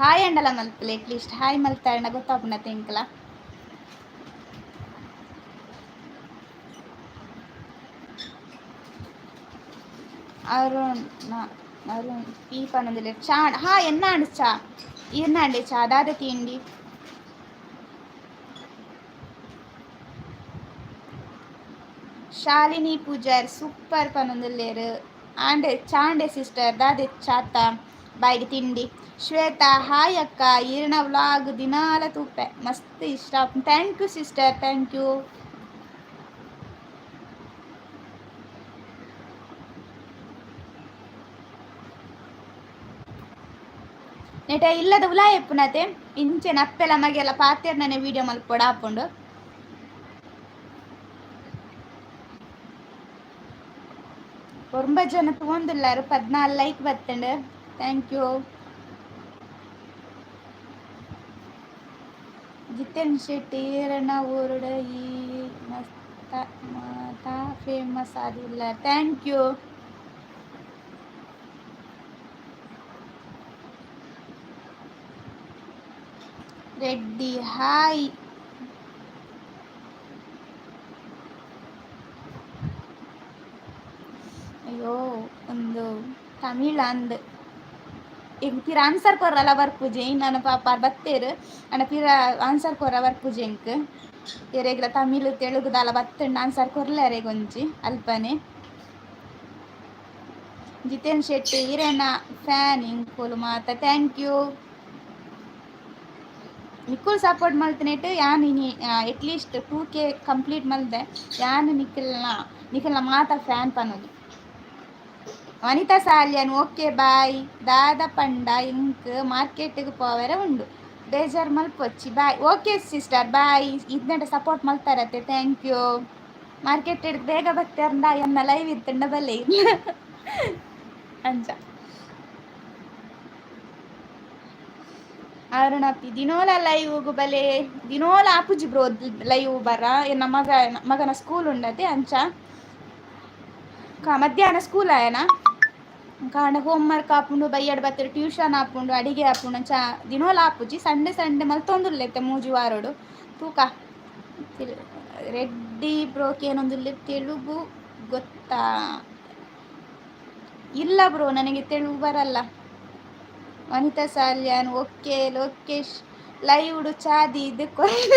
ಹಾಯ್ ಅಂಡಲ ಮಲ್ಪಲೆ ಅಟ್ಲೀಸ್ಟ್ ಹಾಯ್ ಮಲ್ತಾಂಡ ಗೊತ್ತಾಪುಂಡ ತೆಂಕಲ. ಅರುಣ್ ಈ ಪನ್ನೊಂದಿಲ್ಲ ಚಾ ಹಾ ಎನ್ನಾಂಡು ಚಾ ಇರ್ನಾಂಡೆ ಚಾ ದಾದ ತಿಂಡಿ ಶಾಲಿನಿ ಪೂಜಾರ್ ಸೂಪರ್ ಪನ್ನೊಂದಿಲ್ಲೇರು ಆಂಡೆ ಚಾಂಡೆ ಸಿಸ್ಟರ್ ದಾದೆ ಚಾತ ಬಾಯಿಗೆ ತಿಂಡಿ. ಶ್ವೇತಾ ಹಾಯ್ ಅಕ್ಕ ಈರ್ನ ವ್ಲಾಗ್ ದಿನಾಲ ತೂಪೆ ಮಸ್ತ್ ಇಷ್ಟ. Thank you sister, thank you. ನೆಟ ಇಲ್ಲದ ಉಲಾ ಎಪ್ಪುನತೆ ಇಂಚೆ ನಪ್ಪೆಲ ಮಗೆಲ್ಲ ಪಾತೆರ್ನನೆ ವೀಡಿಯೋ ಮಲ್ಪೊಡ ಹಾಕೊಂಡು ಒಂಬ ಜನ ತಗೊಂಡಿಲ್ಲಾರು 14 ಲೈಕ್ ಬತ್ತಂಡು. Thank you. ಜಿತೇನ್ ಶೆಟ್ಟಿ ಈರಣ್ಣ ಊರುಡ ಈ ಮಾತಾ ಫೇಮಸ್ ಆಗಿಲ್ಲ. Thank you. ರೆಡ್ಡಿ ಹಾಯ್. ಅಯ್ಯೋ ಒಂದು ತಮಿಳ್ ಅಂದ್ ಈಗ ಪಿರ ಆನ್ಸರ್ ಕೊರಲ್ಲ ಬರ್ಪುಜೆ ನನ್ನ ಪಾಪ ಬತ್ತೇರು ಅಣ್ಣ ಪಿರ ಆನ್ಸರ್ ಕೊರ ಬರ್ಪುಜೆ ಇಂಕ್ ಎರೆಗ್ಲ ತಮಿಳ್ ತೆಲುಗುದಾಲ ಬತ್ತಂಡು ಆನ್ಸರ್ ಕೊರ್ಲ ಎರೆಗೊಂಜಿ ಅಲ್ಪನೆ. ಜಿತೇನ್ ಶೆಟ್ಟಿ ಈರೇನ ಫ್ಯಾನ್ ಇಂಕೋಲು ಮಾತ. Thank you. ನಿಕ್ಕುಲ್ ಸಪೋರ್ಟ್ ಮಲ್ತನೇಟ್ ಯಾನ್ ಎಟ್ಲೀಸ್ಟ್ 2K ಕಂಪ್ಲೀಟ್ ಮಲ್ದೆ ಯಾನ್ ನಿಖಿಲ್ನ ಮಾತ ಫ್ಯಾನ್ ಪನ್ನೋದು. Vanitha Salian okay bye. ದಾದ ಪಂಡ ಇಂಕ್ ಮಾರ್ಕೆಟ್ಗೆ ಪೋವರ ಉಂಡು ಬೇಜಾರ್ ಮಲ್ಪೊಚ್ಚಿ ಬಾಯ್. Okay sister bye. ಇದನ್ನ ಸಪೋರ್ಟ್ ಮಲ್ತಾರತ್ತೆ. Thank you. ಮಾರ್ಕೆಟ್ ಹಿಡ್ದು ಬೇಗ ಬರ್ತಾರಂದ ಎನ್ನ ಲೈವ್ ಇತ್ತಂಡ ಬಲ್ಲೆ ಇಲ್ಲ ಅಂಚ. ಅರುಣಪ್ಪಿ ದಿನೋಲ ಲೈವ್ ಬಲೆ ದಿನೋಲ ಆಪುಜಿ ಬ್ರೋ ಲೈವ್ ಬರ ಎನ್ನ ಮಗನ ಸ್ಕೂಲ್ ಉಂಡತೆ ಅಂಚ ಮಧ್ಯಾಹ್ನ ಸ್ಕೂಲ್ ಆಯನ ಕಾಂಡ ಹೋಮ್ ವರ್ಕ್ ಆಪುಂಡು ಬೈಯಡ್ ಬತ್ತರು ಟ್ಯೂಷನ್ ಆಪುಂಡು ಅಡಿಗೆ ಆಪುಂಡು ಅಂಚ ದಿನೋಲ ಆಪುಜಿ. ಸಂಡೆ ಮಲ್ತೊಂದುಲ್ಲೆತ್ತೆ ಮೂಜಿ ವಾರೋಡು ತೂಕ. ರೆಡ್ಡಿ ಬ್ರೋಕ್ ಏನೊಂದುಲ್ಲೆ ತೆಲುಗು ಗೊತ್ತಾ? ಇಲ್ಲ ಬ್ರೋ ನನಗೆ ತೆಲುಗು ಬರಲ್ಲ. ವನಿತಾ ಸಾಲ್ಯಾನ್ ಓಕೆ. ಲೋಕೇಶ್ ಲೈವ್ಡು ಚಾದಿ ಇದು ಕೊರಲ್ಲ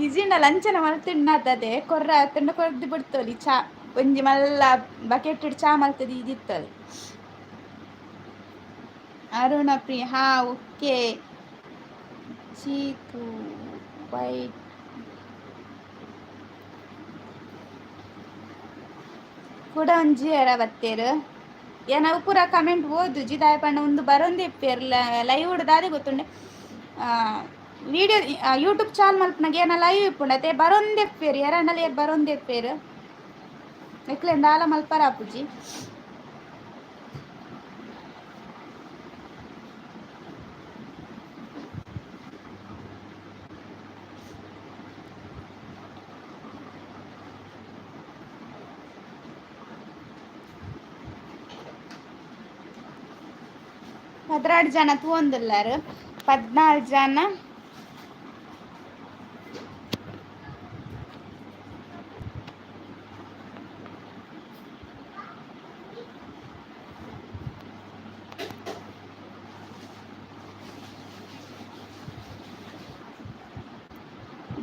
ಇಜಿಂಡ ಲಂಚನ ಮಲ್ತಿಣ್ಣಾತದೆ ಕೊರ್ರ ತಂಡ ಕೊರ್ದು ಬಿಡ್ತೋಲಿ ಚಾ ಒಂಜಿ ಮಲ್ಲ ಬಕೆಟ್ ಚಾ ಮಲ್ತದೆ ಇದಿತ್ತದು. ಅರುಣ ಪ್ರಿಯ ಹಾ ಓಕೆ. ಚೀತು ವೈಟ್ ಕೂಡ ಒಂಜಿ ಎರ ಬತ್ತೇರು ನಾವು ಪೂರ ಕಮೆಂಟ್ ಓದು ಜಿದಾಯ ಪಂಡ ಒಂದು ಬರೊಂದೇ ಪೇರ್ ಲೈವ್ ಉಡ್ದಾದೆ ಗೊತ್ತುಂಡೆ ವಿಡಿಯೋ ಯೂಟ್ಯೂಬ್ ಚಾನಲ್ ಮಲ್ಪನಾಗ ಏನ ಲೈವ್ ಇಪ್ಪುಂಡತೆ ಬರೊಂದೇ ಪೇರು ಎರಡಲ್ಲಿ ಬರೊಂದೇ ಪೇರು ಎಕ್ಲೆಂದ ಆಲ ಮಲ್ಪರ ಅಪ್ಪುಜಿ. ಹದಿನಾರು ಜನ ತೂಂದುಲ್ಲಾರು 14 ಜನ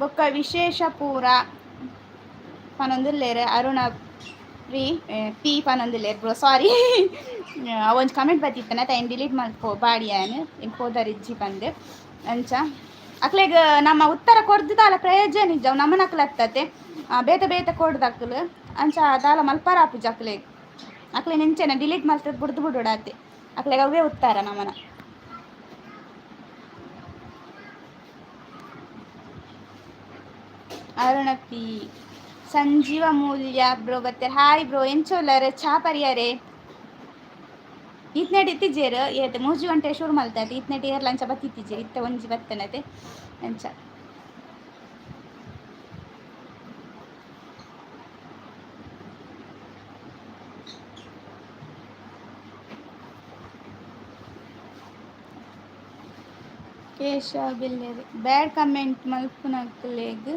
ಬೊಕ್ಕ ವಿಶೇಷ ಪೂರ ಪನೊಂದುಲ್ಲೇರ್ ಅರುಣ ಪ್ರೀ ಪಿ ಪನೊಂದುಲ್ಲೇರ್ ಬ್ರೋ ಸಾರಿ ಅವೊಂದು ಕಮೆಂಟ್ ಬತ್ತಿತ್ತನ ಆಯ್ತು ಏನು ಡಿಲೀಟ್ ಮಾಡ್ಕೊ ಬಾಡಿ ಏನು ಏನು ಹೋದಾರ ಇಜ್ಜಿ ಬಂದು ಅಂಚ ಅಕ್ಲೆಗ್ ನಮ್ಮ ಉತ್ತರ ಕೊರ್ದುದಾಲ ಪ್ರಯೋಜನ ಇಜ್ಜವು ನಮ್ಮನ ಅಕ್ಲತ್ತತೆ ಬೇತೆ ಬೇತೆ ಕೊಡ್ದಕ್ಲು ಅಂಚ ದಾಲ ಮಲ್ಪರ ಆಪುಜ ಅಕ್ಲೆಗ್ ಅಕ್ಲೆ ನೆಂಚೆನ ಡಿಲೀಟ್ ಮಾಡ್ತದೆ ಬುಡ್ದು ಬುಡುಡಾತೆ ಅಕ್ಲೆಗ್ ಅವೇ ಉತ್ತರ ನಮ್ಮನ ಅರುಣಪ್ಪಿ Sanjeeva Moolya bro ಬತ್ತೇರ್ hi bro ಎಂಚೋಲ್ಲರ್ ಚಾ ಪರಿಯರೆ ಇತ್ನೆಡ್ ಇತ್ತಿಜೇರು ಏತ್ ಮೂಜಿ ಗಂಟೆ ಶುರು ಮಲ್ತದೆ ಇತ್ನೆಡ್ ಏರ್ ಲಂಚ ಬತ್ತಿತ್ತಿಜೇರು ಇತ್ತೆ ಒಂಜಿ ಬತ್ತನತೆ ಅಂಚ ಕೇಶವ ಬಿಲ್ಲೆರ್ ಬ್ಯಾಡ್ ಕಮೆಂಟ್ ಮಲ್ಪುನಕ್ಲೆಗ್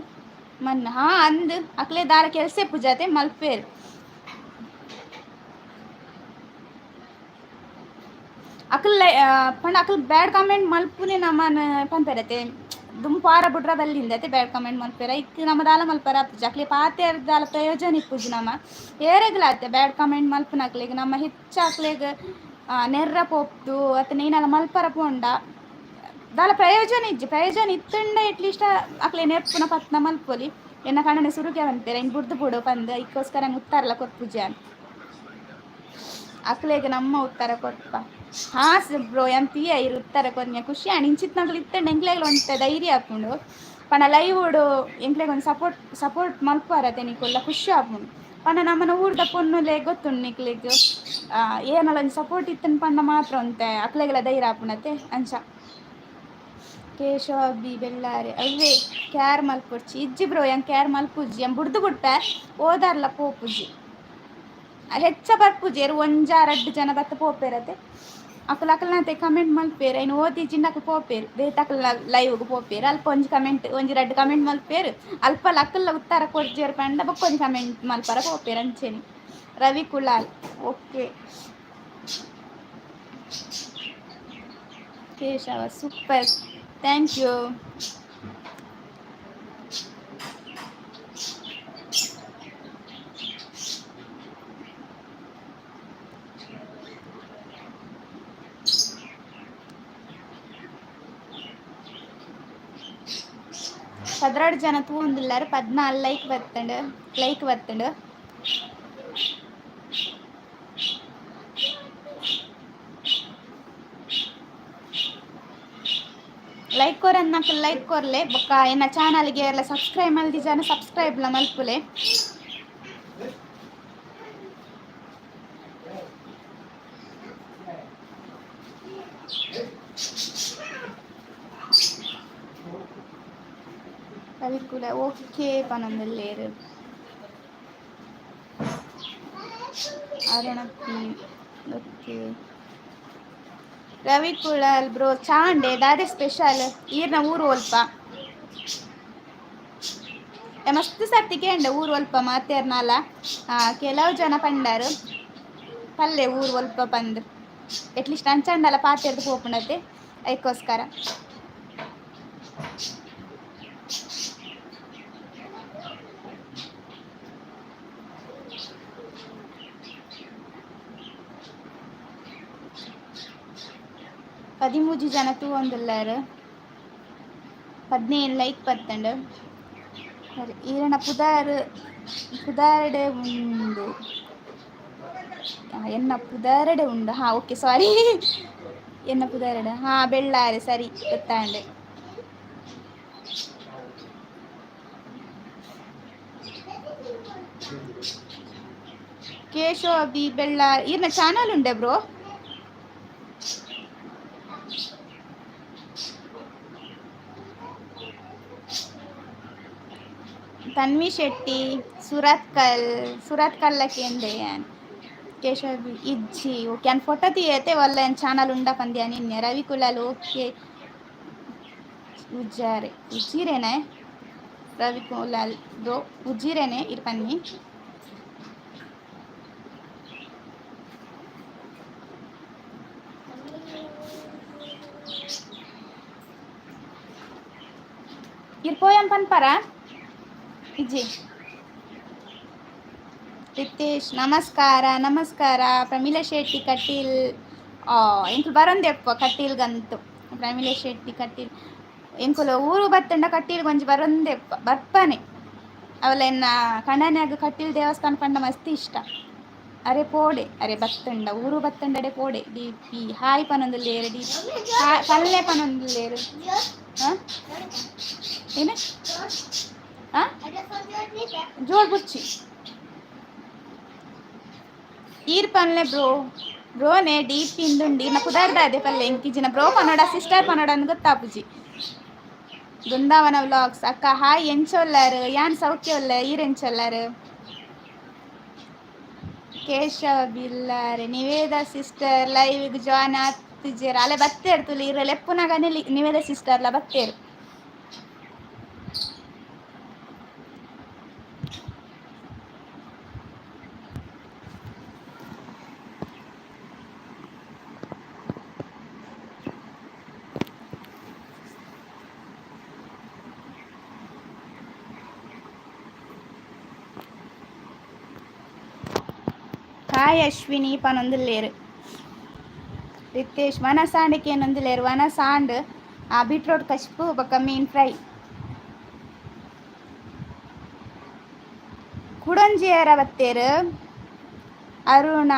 ಮನ್ನ ಹಾ ಅಂದ್ ಅಕ್ಲೆ ದಾರ ಕೆಲಸ ಪೂಜಾತೆ ಮಲ್ಪೇರು ಅಕಲ್ ಪಂಡ ಅಕಲ್ ಬ್ಯಾಡ್ ಕಮೆಂಟ್ ಮಲ್ಪುನೆ ನಮ್ಮನ ಪಂಪೆರತೆ ದುಂಪಾರ ಬುಡ್ರ ಬಲ್ಲಿಂದತೆ ಬ್ಯಾಡ್ ಕಮೆಂಟ್ ಮಲ್ಪೆರ ಇಕ್ಕ ನಮ್ಮ ದಾಲ ಮಲ್ಪರ ಪೂಜ ಅಕ್ಲೆ ಪಾತೆರ್ ದಾಲ ಪ್ರಯೋಜನ ಇಪ್ಪುಜಿ ನಮ್ಮ ಏರೆಗ್ಲಾತೆ ಬ್ಯಾಡ್ ಕಮೆಂಟ್ ಮಲ್ಪುನಕ್ಲೆಗ್ ನಮ್ಮ ಹೆಚ್ಚ ಅಕ್ಲೆಗ್ ನೆರ್ರ ಪೋಪ್ದು ಅತ್ತ ನೀನಲ್ಲ ಮಲ್ಪರ ಪೋಂಡ ದಾಲ ಪ್ರಯೋಜನ ಇಜ್ಜಿ ಪ್ರಯೋಜನ ಇತ್ತಂಡ ಎಟ್ಲೀಸ್ಟ್ ಅಕ್ಲೆ ನೆರ್ಪುನ ಪತ್ನ ಮಲ್ಪೊಲಿ ಎನ್ನ ಕಣ್ಣನೆ ಸುರುಕೆ ಬಂತೇರ ಇನ್ನು ಬುಡ್ದು ಬುಡು ಪಂದ್ ಇಕ್ಕೋಸ್ಕರ ಉತ್ತಾರಲ ಕೊರ್ಪುಜಿ ಅಂತ ಅಕ್ಲೆಗ್ ನಮ್ಮ ಉತ್ತರ ಕೊರ್ಪ ಹಾ ಬ್ರೋ ಎಂತಿಯ ಇರು ಉತ್ತರ ಕೊರ್ನಿಯ ಖುಷಿ ಆಣ್ ಇಂಚಿತ್ ನಕ್ಲು ಇತ್ತಂಡ ಎಂಕ್ಲೆಗ್ಲ ಒಂತೆ ಧೈರ್ಯ ಆಪುಂಡು ಪಂಡ ಲೈವ್ ಉಡು ಎಂಕ್ಲೆಗ್ ಒಂದು ಸಪೋರ್ಟ್ ಮಲ್ಪಾರತೆ ನಿಕುಲ್ಲ ಖುಷಿ ಆಪುಂಡು ಪಂಡ ನಮ್ಮನ ಊರ್ದ ಪೊನ್ನುಲೆ ಗೊತ್ತುಂಡು ನಿಕ್ಲೆಗ್ ಏನಲ್ಲ ಒಂದು ಸಪೋರ್ಟ್ ಇತ್ತನ್ ಪಂಡ ಮಾತ್ರ ಒಂತೆ ಅಕ್ಲೆಗ್ಲ ಧೈರ್ಯ ಆಪುಂಡತೆ ಅಂಚ ಕೇಶವ ಬಿ ಬೆಳ್ಳಾರೆ ಅವೇ ಕ್ಯಾರ್ ಮಲ್ಪೊಡ್ಚಿ ಇಜ್ಜಿ ಬ್ರೋ ಯಂಗ್ ಕ್ಯಾರ್ ಮಲ್ಪುಜಿ ಎಂ ಬುಡ್ದು ಬುಡ್ಪೆ ಓದಾರ್ಲ ಪೋಪುಜಿ ಹೆಚ್ಚ ಬರ್ಪುಜೇರು ಒಂಜಾ 2 ಜನ ಬತ್ತ ಪೋಪೇರತೆ ಅಕಲ್ನತೆ ಕಮೆಂಟ್ ಮಲ್ಪೇರು ಇನ್ನು ಓದಿ ಜಿನ್ನಕ್ಕೆ ಪೋಪೇರು ಬೇತಕಲ್ನ ಲೈವ್ಗೆ ಪೋಪೇರು ಅಲ್ಪ ಒಂಜಿ ಕಮೆಂಟ್ ಒಂಜಿ 2 ಕಮೆಂಟ್ ಮಲ್ಪೇರು ಅಲ್ಪ ಅಕ್ಕಲ್ಲ ಉತ್ತರ ಕೊಡ್ಜೇರು ಪಂಡ ಬೊಕ್ಕೊಂಜಿ ಕಮೆಂಟ್ ಮಲ್ಪರ ಪೋಪೇರು ಅಂಚೆನಿ Ravi Kulal okay Keshava super thank you ಪದ್ರಾಡು ಜನ ತೂಂದುಲ್ಲಾರು 14 ಲೈಕ್ ಬತ್ತಂಡು ಲೈಕ್ ಕೊರನ್ನಕ್ಕೆ ಲೈಕ್ ಕೊರ್ಲೆ ಬೊಕ್ಕ ಎನ್ನ ಚಾನಲ್ಗೆ ಎಲ್ಲ ಸಬ್ಸ್ಕ್ರೈಬ್ ಮಲ್ದಿ ಜನ ಸಬ್ಸ್ಕ್ರೈಬ್ಲ ಮಲ್ಪುಲೆ ಕವಿಕುಲ ಓಕೆ ಪನೊಂದುಲ್ಲೇರು ಅರುಣಪ್ಪಿ ಓಕೆ ರವಿ ಕುಳಲ್ ಬ್ರೋ ಚಾಂಡೆ ದಾದೆ ಸ್ಪೆಷಲ್ ಈರ್ನ ಊರು ಒಲ್ಪ ಮಸ್ತ್ ಸರ್ತಿ ಕೇಂಡ ಊರು ಒಲ್ಪ ಮಾತೇರ್ನಲ ಕೆಲವು ಜನ ಪಂಡಾರು ಪಲ್ಲೆ ಊರು ಒಲ್ಪ ಪಂದ್ ಎಟ್ಲೀಸ್ಟ್ ಅಂಚಂಡಲ ಪಾತೆರ್ದು ಪೋಪುಂಡತೆ ಅದಕ್ಕೋಸ್ಕರ ಪದಿಮೂಜಿ ಜನ ತೂವೊಂದುಲ್ಲಾರು 17 ಲೈಕ್ ಬತ್ತಂಡು ಸರಿ ಈರಣ ಪುದಾರಡೆ ಉಂಡು ಎನ್ನ ಪುದಾರಡೆ ಉಂಡು ಹಾ ಓಕೆ ಸಾರಿ ಎನ್ನ ಪುದಾರಡೆ ಹಾ ಬೆಳ್ಳಾರೆ ಸರಿ ಗೊತ್ತಾಂಡೆ ಕೇಶವ ಬಿ ಬೆಳ್ಳಾರೆ ಈರ್ನ ಚಾನಲ್ ಉಂಡೆ ಬ್ರೋ ತನ್ವಿ ಶೆಟ್ಟಿ ಸುರತ್ ಕಲ್ಲಕ್ಕೆ ಕೇಶವ್ ಇಜ್ಜಿ ಓಕೆ ಅನ್ ಫೋಟೋ తీయతే వాళ్ళ ఛానల్ ఉండా పంది అని రవి కులాలు ఓకే ఉజ్జిరేనే రవి కులాల్ బ్రో ఉజ్జిరేనే ఇర్పన్ని ಇರ್ ಪೋಯಂ ಪನ್ಪರ ಇಜ್ಜಿ ರಿತೇಶ್ ನಮಸ್ಕಾರ ನಮಸ್ಕಾರ ಪ್ರಮೀಳಾ ಶೆಟ್ಟಿ ಕಟೀಲ್ ಎಂಕು ಬರೊಂದೆಪ್ಪ ಕಟೀಲ್ಗಂತೂ ಪ್ರಮೀಳಾ ಶೆಟ್ಟಿ ಕಟೀಲ್ ಎಂಕುಲು ಊರು ಬತ್ತಂಡ ಕಟೀಲ್ ಗೊಂಜಿ ಬರೊಂದೆಪ್ಪ ಬರ್ಪನೆ ಅವಳೆನ್ನ ಕಣ್ಣನ್ಯಾಗ ಕಟೀಲ್ ದೇವಸ್ಥಾನ ಪಂಡ ಮಸ್ತ್ ಇಷ್ಟ ಅರೆ ಪೋಡೆ ಅರೆ ಬತ್ತಂಡ ಊರು ಬತ್ತಂಡಡೆ ಪೋಡೆ ಡಿ ಪಿ ಹಾಯ್ ಪನೊಂದುಲ್ಲೇರು ಡಿ ಪಲ್ಲೆ ಪನೊಂದುಲ್ಲೇರು ಹಾಂ ಏನು ಹಾಂ ಜೋಡ್ ಬುಚ್ಚಿ ಈರ್ ಪನ್ಲೆ ಬ್ರೋನೆ ಡೀಪ್ ಇಂದುಂಡಿ ನಾ ಕುದಾರ್ದ ಅದೇ ಪಲ್ಲೆ ಇಂಕಿಜಿನ ಬ್ರೋ ಪನೋಡ ಸಿಸ್ಟರ್ ಪನೋಡ ಅಂದ್ ಗೊತ್ತಾಪುಜಿ ಬೃಂದಾವನ ವ್ಲಾಗ್ಸ್ ಅಕ್ಕ ಹಾಯ್ ಎಂಚೊಲ್ಲಾರು ಯಾನ್ ಸೌಖ್ಯ ಒಲ್ಲ ಈರೆಂಚೊಲ್ಲಾರು Keshava Bellare Niveda sister live join ಆತಿಜೇರ ಅಲೆ ಬತ್ತೇರು ತುಲಿ ಇರ ಲೆಪ್ಪುನಾಗ ನಿವೇದ ಸಿಸ್ಟರ್ಲ ಬತ್ತೇರು ಹಾಯ್ ಅಶ್ವಿನಿ ಪನೊಂದುಲ್ಲೇರು ರಿತೇಶ್ ವನಸಾಂಡಕ್ಕೆ ಏನೊಂದುಲ್ಲೇರು ವನಸಾಂಡ್ ಬೀಟ್ರೋಟ್ ಕಶ್ಪು ಬೊಕ್ಕ ಮೀನ್ ಫ್ರೈ ಕುಡಂಜಿಯರ ಬತ್ತೇರು ಅರುಣ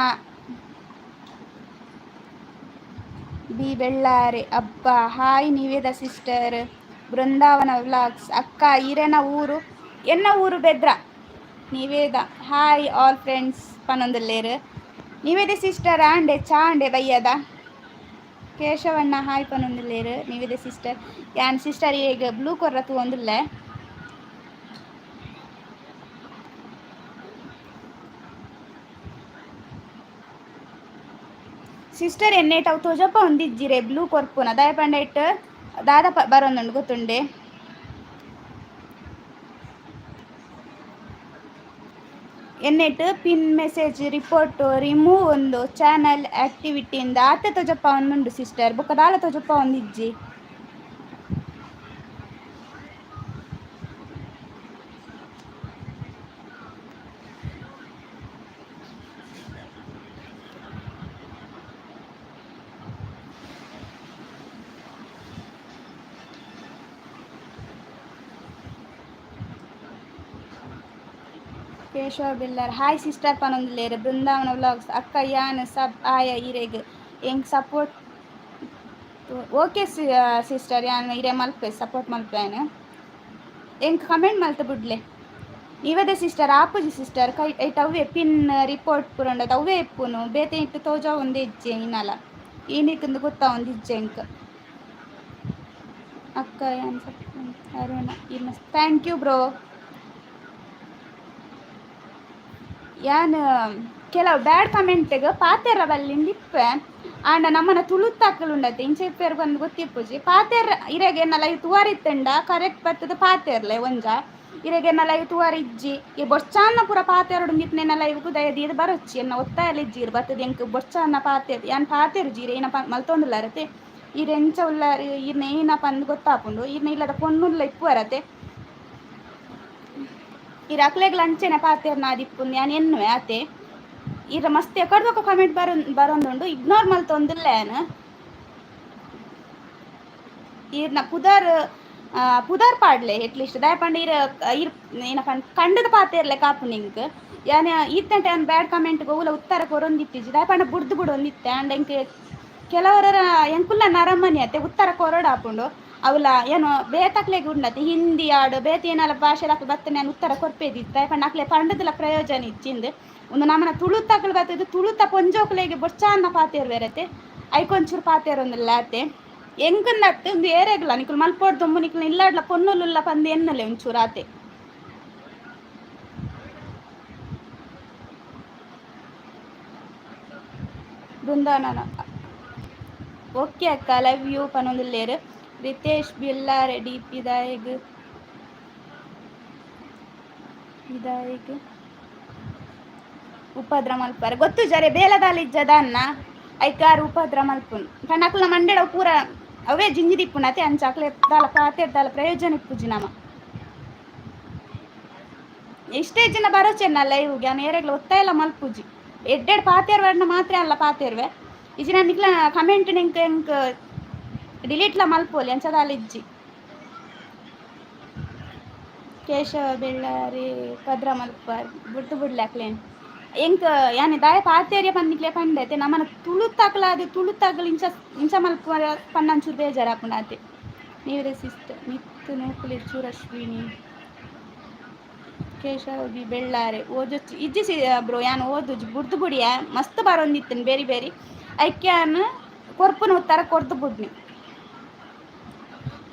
ಬಿ ಬೆಳ್ಳಾರೆ ಅಬ್ಬ hi Niveda sister Brindavana vlogs ಅಕ್ಕ ಈರೆನ ಊರು ಎನ್ನ ಊರು ಬೆದ್ರ ನಿವೇದ ಹಾಯ್ ಆಲ್ ಫ್ರೆಂಡ್ಸ್ ಪನೊಂದುಲ್ಲೇರು ನಿವೇದ ಸಿಸ್ಟರ್ ಆಂಡೆ ಚಾಂಡೆ ಬಯ್ಯದ ಕೇಶವಣ್ಣ ಹಾಯ್ ಪನೊಂದುಲ್ಲೇರು ನಿವೇದ ಸಿಸ್ಟರ್ ಯಾನ್ ಸಿಸ್ಟರ್ ಈಗ ಬ್ಲೂ ಕೊರ್ರ ತೂವೊಂದುಲ್ಲೆ ಸಿಸ್ಟರ್ ಎನ್ನೇಟ್ ಅವು ತೋಜಪ್ಪ ಒಂದಿಜ್ಜಿರೆ ಬ್ಲೂ ಕೊರ್ಪುನ ದಯ ಪಂಡ ಇಟ್ಟು ದಾದ ಬರೊಂದುಂಡು ಗೊತ್ತುಂಡೆ ಎನ್ನೆಟ್ಟು ಪಿನ್ ಮೆಸೇಜ್ ರಿಪೋರ್ಟ್ ರಿಮೂವ್ ಒಂದು ಚಾನಲ್ ಆಕ್ಟಿವಿಟಿಯಿಂದ ಆತೆ ತೋಜಪ್ಪ ಒಂದುಂಡು ಸಿಸ್ಟರ್ ಬೊಕ್ಕ ದಾಳ ತೋಜಪ್ಪ ಒಂದಿಜ್ಜಿ ಕೇಶವ ಬಿಲ್ಲರ್ ಹಾಯ್ ಸಿಸ್ಟರ್ ಪನೊಂದುಲ್ಲೇರು ಬೃಂದಾವನ ವ್ಲಾಗ್ಸ್ ಅಕ್ಕ ಯಾನ್ ಸಬ್ ಆಯ ಇರೆಗ್ ಎಂಕ್ ಸಪೋರ್ಟ್ ಓಕೆ ಸಿಸ್ಟರ್ ಯಾನ್ ಇರೆ ಮಲ್ಪೆ ಸಪೋರ್ಟ್ ಮಲ್ಪೇನು ಎಂಕ್ ಕಮೆಂಟ್ ಮಲ್ತು ಬಿಡ್ಲೆ ನೀವದೇ ಸಿಸ್ಟರ್ ಆಪುಜಿ ಸಿಸ್ಟರ್ ಕೈ ಐಟ್ ಅವೇ ಪಿನ್ ರಿಪೋರ್ಟ್ ಪುರಂಡ ಅವೇ ಎಪ್ಪುನು ಬೇತೆ ಇಟ್ಟು ತೋಜ ಒಂದು ಹೆಜ್ಜೆ ಇನ್ನಲ್ಲ ಏನಿಕ್ಕಂದು ಗೊತ್ತಾ ಒಂದು ಹೆಜ್ಜೆ ಎಂಕ್ ಅಕ್ಕ ಯಾನ್ ಅರುಣ ಇನ್ನು ಥ್ಯಾಂಕ್ ಯು ಬ್ರೋ ಯಾನ್ ಕೆಲವು ಬ್ಯಾಡ್ ಕಮೆಂಟ್ಗೆ ಪಾತೆರ ಬಲ್ಲಿಂದಿಪ್ಪೆ ಆಂಡ ನಮ್ಮನ ತುಳುತ್ತಾಕಲುಂಡತ್ತೆ ಇಂಚೆಪ್ಪೇರು ಬಂದು ಗೊತ್ತಿಪ್ಪುಜಿ ಪಾತೆರ್ ಇರೆಗೆನ್ನ ಲೈವ್ ತುವಾರಿತ್ತಂಡ ಕರೆಕ್ಟ್ ಬರ್ತದ ಪಾತೆರ್ಲೆ ಒಂಜ ಇರೆಗೆನ್ನ ಲೈವ್ ತುವಾರಿ ಇಜ್ಜಿ ಈ ಬೊಚ್ಚಾನ್ನ ಪೂರ ಪಾತೆರಡು ನಿತ್ನೆನ ಲೈವ್ಗೂ ದಯದೀದು ಬರೊಚ್ಚಿ ಎನ್ನ ಒತ್ತಾಯಲ್ಲ ಇಜ್ಜಿರು ಬರ್ತದೆ ಎಂಕ್ ಬೊಚ್ಚಾನ್ನ ಪಾತೆರ್ ಯಾನ್ ಪಾತೆರು ಜೀರೆ ಏನ ಮಲ್ತೊಂದುಲ್ಲರತೆ ಇರೆಂಚ ಉಲ್ಲಾರಿ ಇರ್ನ ಏನಪ್ಪ ಅಂದು ಗೊತ್ತಾಪುಂಡು ಇರ್ನ ಇಲ್ಲದ ಪೊನ್ನುಲ್ಲ ಇಪ್ಪುವರತೆ ಇರ ಅಕ್ಲೆಗ್ಲ ಅಂಚೆನೆ ಪಾತೆರ್ನ ಆದಿಪ್ಪುಂಡು ಯಾನ್ ಎನ್ನುವೆ ಆತೆ ಇರ ಮಸ್ತ್ ಎಕಡ್ದೊಕ ಕಮೆಂಟ್ ಬರೊಂದುಂಡು ಇಗ್ನೋರ್ ಮಲ್ತೊಂದುಲ್ಲೇನು ಇರ್ನ ಪುದಾರ್ ಪಾಡ್ಲೆ ಎಟ್ಲೀಸ್ಟ್ ದಯ ಪಂಡ ಇರ್ ಏನಪ್ಪ ಕಂಡದ ಪಾತೆರ್ಲೆ ಕಾಪು ನಿಂಕ್ ಯಾನ್ ಈತಂಟೆ ಯಾನ್ ಬ್ಯಾಡ್ ಕಮೆಂಟ್ ಗೋವುಲ ಉತ್ತರ ಕೊರೊಂದಿತ್ತಿಜಿ ದಯ ಪಂಡ ಬುಡ್ದು ಒಂದಿತ್ತೆ ಆಂಡ ಎಂಕ್ ಕೆಲವರ ಎಂಕುಲ್ಲ ನರಮನಿ ಅತ್ತೆ ಉತ್ತರ ಕೊರಡಾಪುಂಡು ಅವಲ ಏನು ಬೇತಕ್ಲೆಗ್ ಉಂಡತೆ ಹಿಂದಿ ಆಡು ಬೇತೆ ಏನಲ್ಲ ಭಾಷೆಲಾಕ ಬತ್ತನೆ ನಾನು ಉತ್ತರ ಕೊರ್ಪೇದಿತ್ತ ಪಂಡ ಅಕ್ಲೆ ಪಂಡದಲ ಪ್ರಯೋಜನ ಇಚ್ಚಿಂದು ಒಂದು ನಮ್ಮನ ತುಳುತಕ್ಲು ಬರ್ತದೆ ತುಳುತ ಪೊಂಜೋಕ್ಲೆಗೆ ಬೊಚ್ಚಾನ್ನ ಪಾತೆರ್ ಬೇರತೆ ಐಕೊಂಚೂರು ಪಾತೆರ್ ಒಂದಿಲ್ಲ ಆತೆ ಎಂಕನ್ನಟ್ಟು ಒಂದು ಏರೆಗ್ಲ ನಿಕುಲು ಮಲ್ಪೋಡ್ ದೊಂಬು ನಿಕುಲು ಇಲ್ಲಾಡ್ಲ ಪೊನ್ನುಲುಲ್ಲ ಪಂದು ಎನ್ನಲೆ ಒಂಚೂರು ಆತೆ ಬೃಂದಾವನ ಓಕೆ ಅಕ್ಕ ಲವ್ ಯು ಪನೊಂದುಲ್ಲೇರು ರಿತೇಶ್ ಬಿಲ್ಲಾರೆ ಡೀಪ್ ಇದಾಯಿಗ್ ಉಪದ್ರ ಮಲ್ಪಾರೆ ಗೊತ್ತು ಜರೆ ಬೇಲದಾಲಿಜ್ಜದ ಅನ್ನ ಐಕಾರು ಉಪದ್ರ ಮಲ್ಪುನ್ ಕಣ್ಣಕ್ಲ ಮಂಡೆಡ ಪೂರ ಅವೇ ಜಿಂಜಿ ದಿಪ್ಪುನತೆ ಅಂಚಾಕ್ಲೆ ದಾಲ ಪಾತೆರ್ ದಾಲ ಪ್ರಯೋಜನ ಇಪ್ಪುಜಿ ನಮ ಎಷ್ಟೇ ಜನ ಬರೋಚೆನ್ನ ಲೈವ್ಗೆ ನೇರಗ್ಲ ಒತ್ತಾಯಲ್ಲ ಮಲ್ಪುಜಿ ಎಡ್ಡೆಡ್ ಪಾತೆರ್ ವರ್ಣ ಮಾತ್ರ ಅಲ್ಲ ಪಾತೆರ್ವೆ ಇಜಿನ ನಿಕ್ಲ ಕಮೆಂಟ್ ನಿಂಕ್ ಎಂಕ್ ಡಿಲೀಟ್ಲ ಮಲ್ಪೋಲಿ ಅಂಚದಾಲ ಇಜ್ಜಿ ಕೇಶವ ಬೆಳ್ಳಾರಿ ಪದ್ರ ಮಲ್ಪ ಬುಡ್ದು ಬುಡ್ಲಾಕ್ಲೇನ್ ಎಂಕ್ ಯಾನೆ ದಾಯ ಪಾತೆರ್ಯ ಪನ್ನಿಕ್ಲೆ ಪಂಡತೆ ನಮ್ಮನ ತುಳುತ್ತಾಕ್ಲಾದು ತುಳುತ್ತಾಗ್ಲ ಇಂಚ ಮಲ್ಪ ಪನ್ನಂಚೂರು ಬೇಜಾರಾಪುಂಡಾತೆ ನೀವೇ ಸಿಸ್ಟರ್ ಮಿತ್ತು ನೂಕುಲಿ ಚೂರಶ್ವಿನಿ ಕೇಶವಿ ಬೆಳ್ಳಾರೆ ಓದೊಚ್ಚಿ ಇಜ್ಜಿ ಬ್ರೋ ಯಾನ್ ಓದುಜಿ ಬುಡ್ದು ಬುಡಿಯ ಮಸ್ತ್ ಬರೊಂದಿತ್ತನ್ ಬೇರಿ ಬೇರಿ ಐಕ್ಯಾನ್ ಕೊರ್ಪುನ ಉತ್ತರ ಕೊರ್ದು ಬುಡ್ನಿ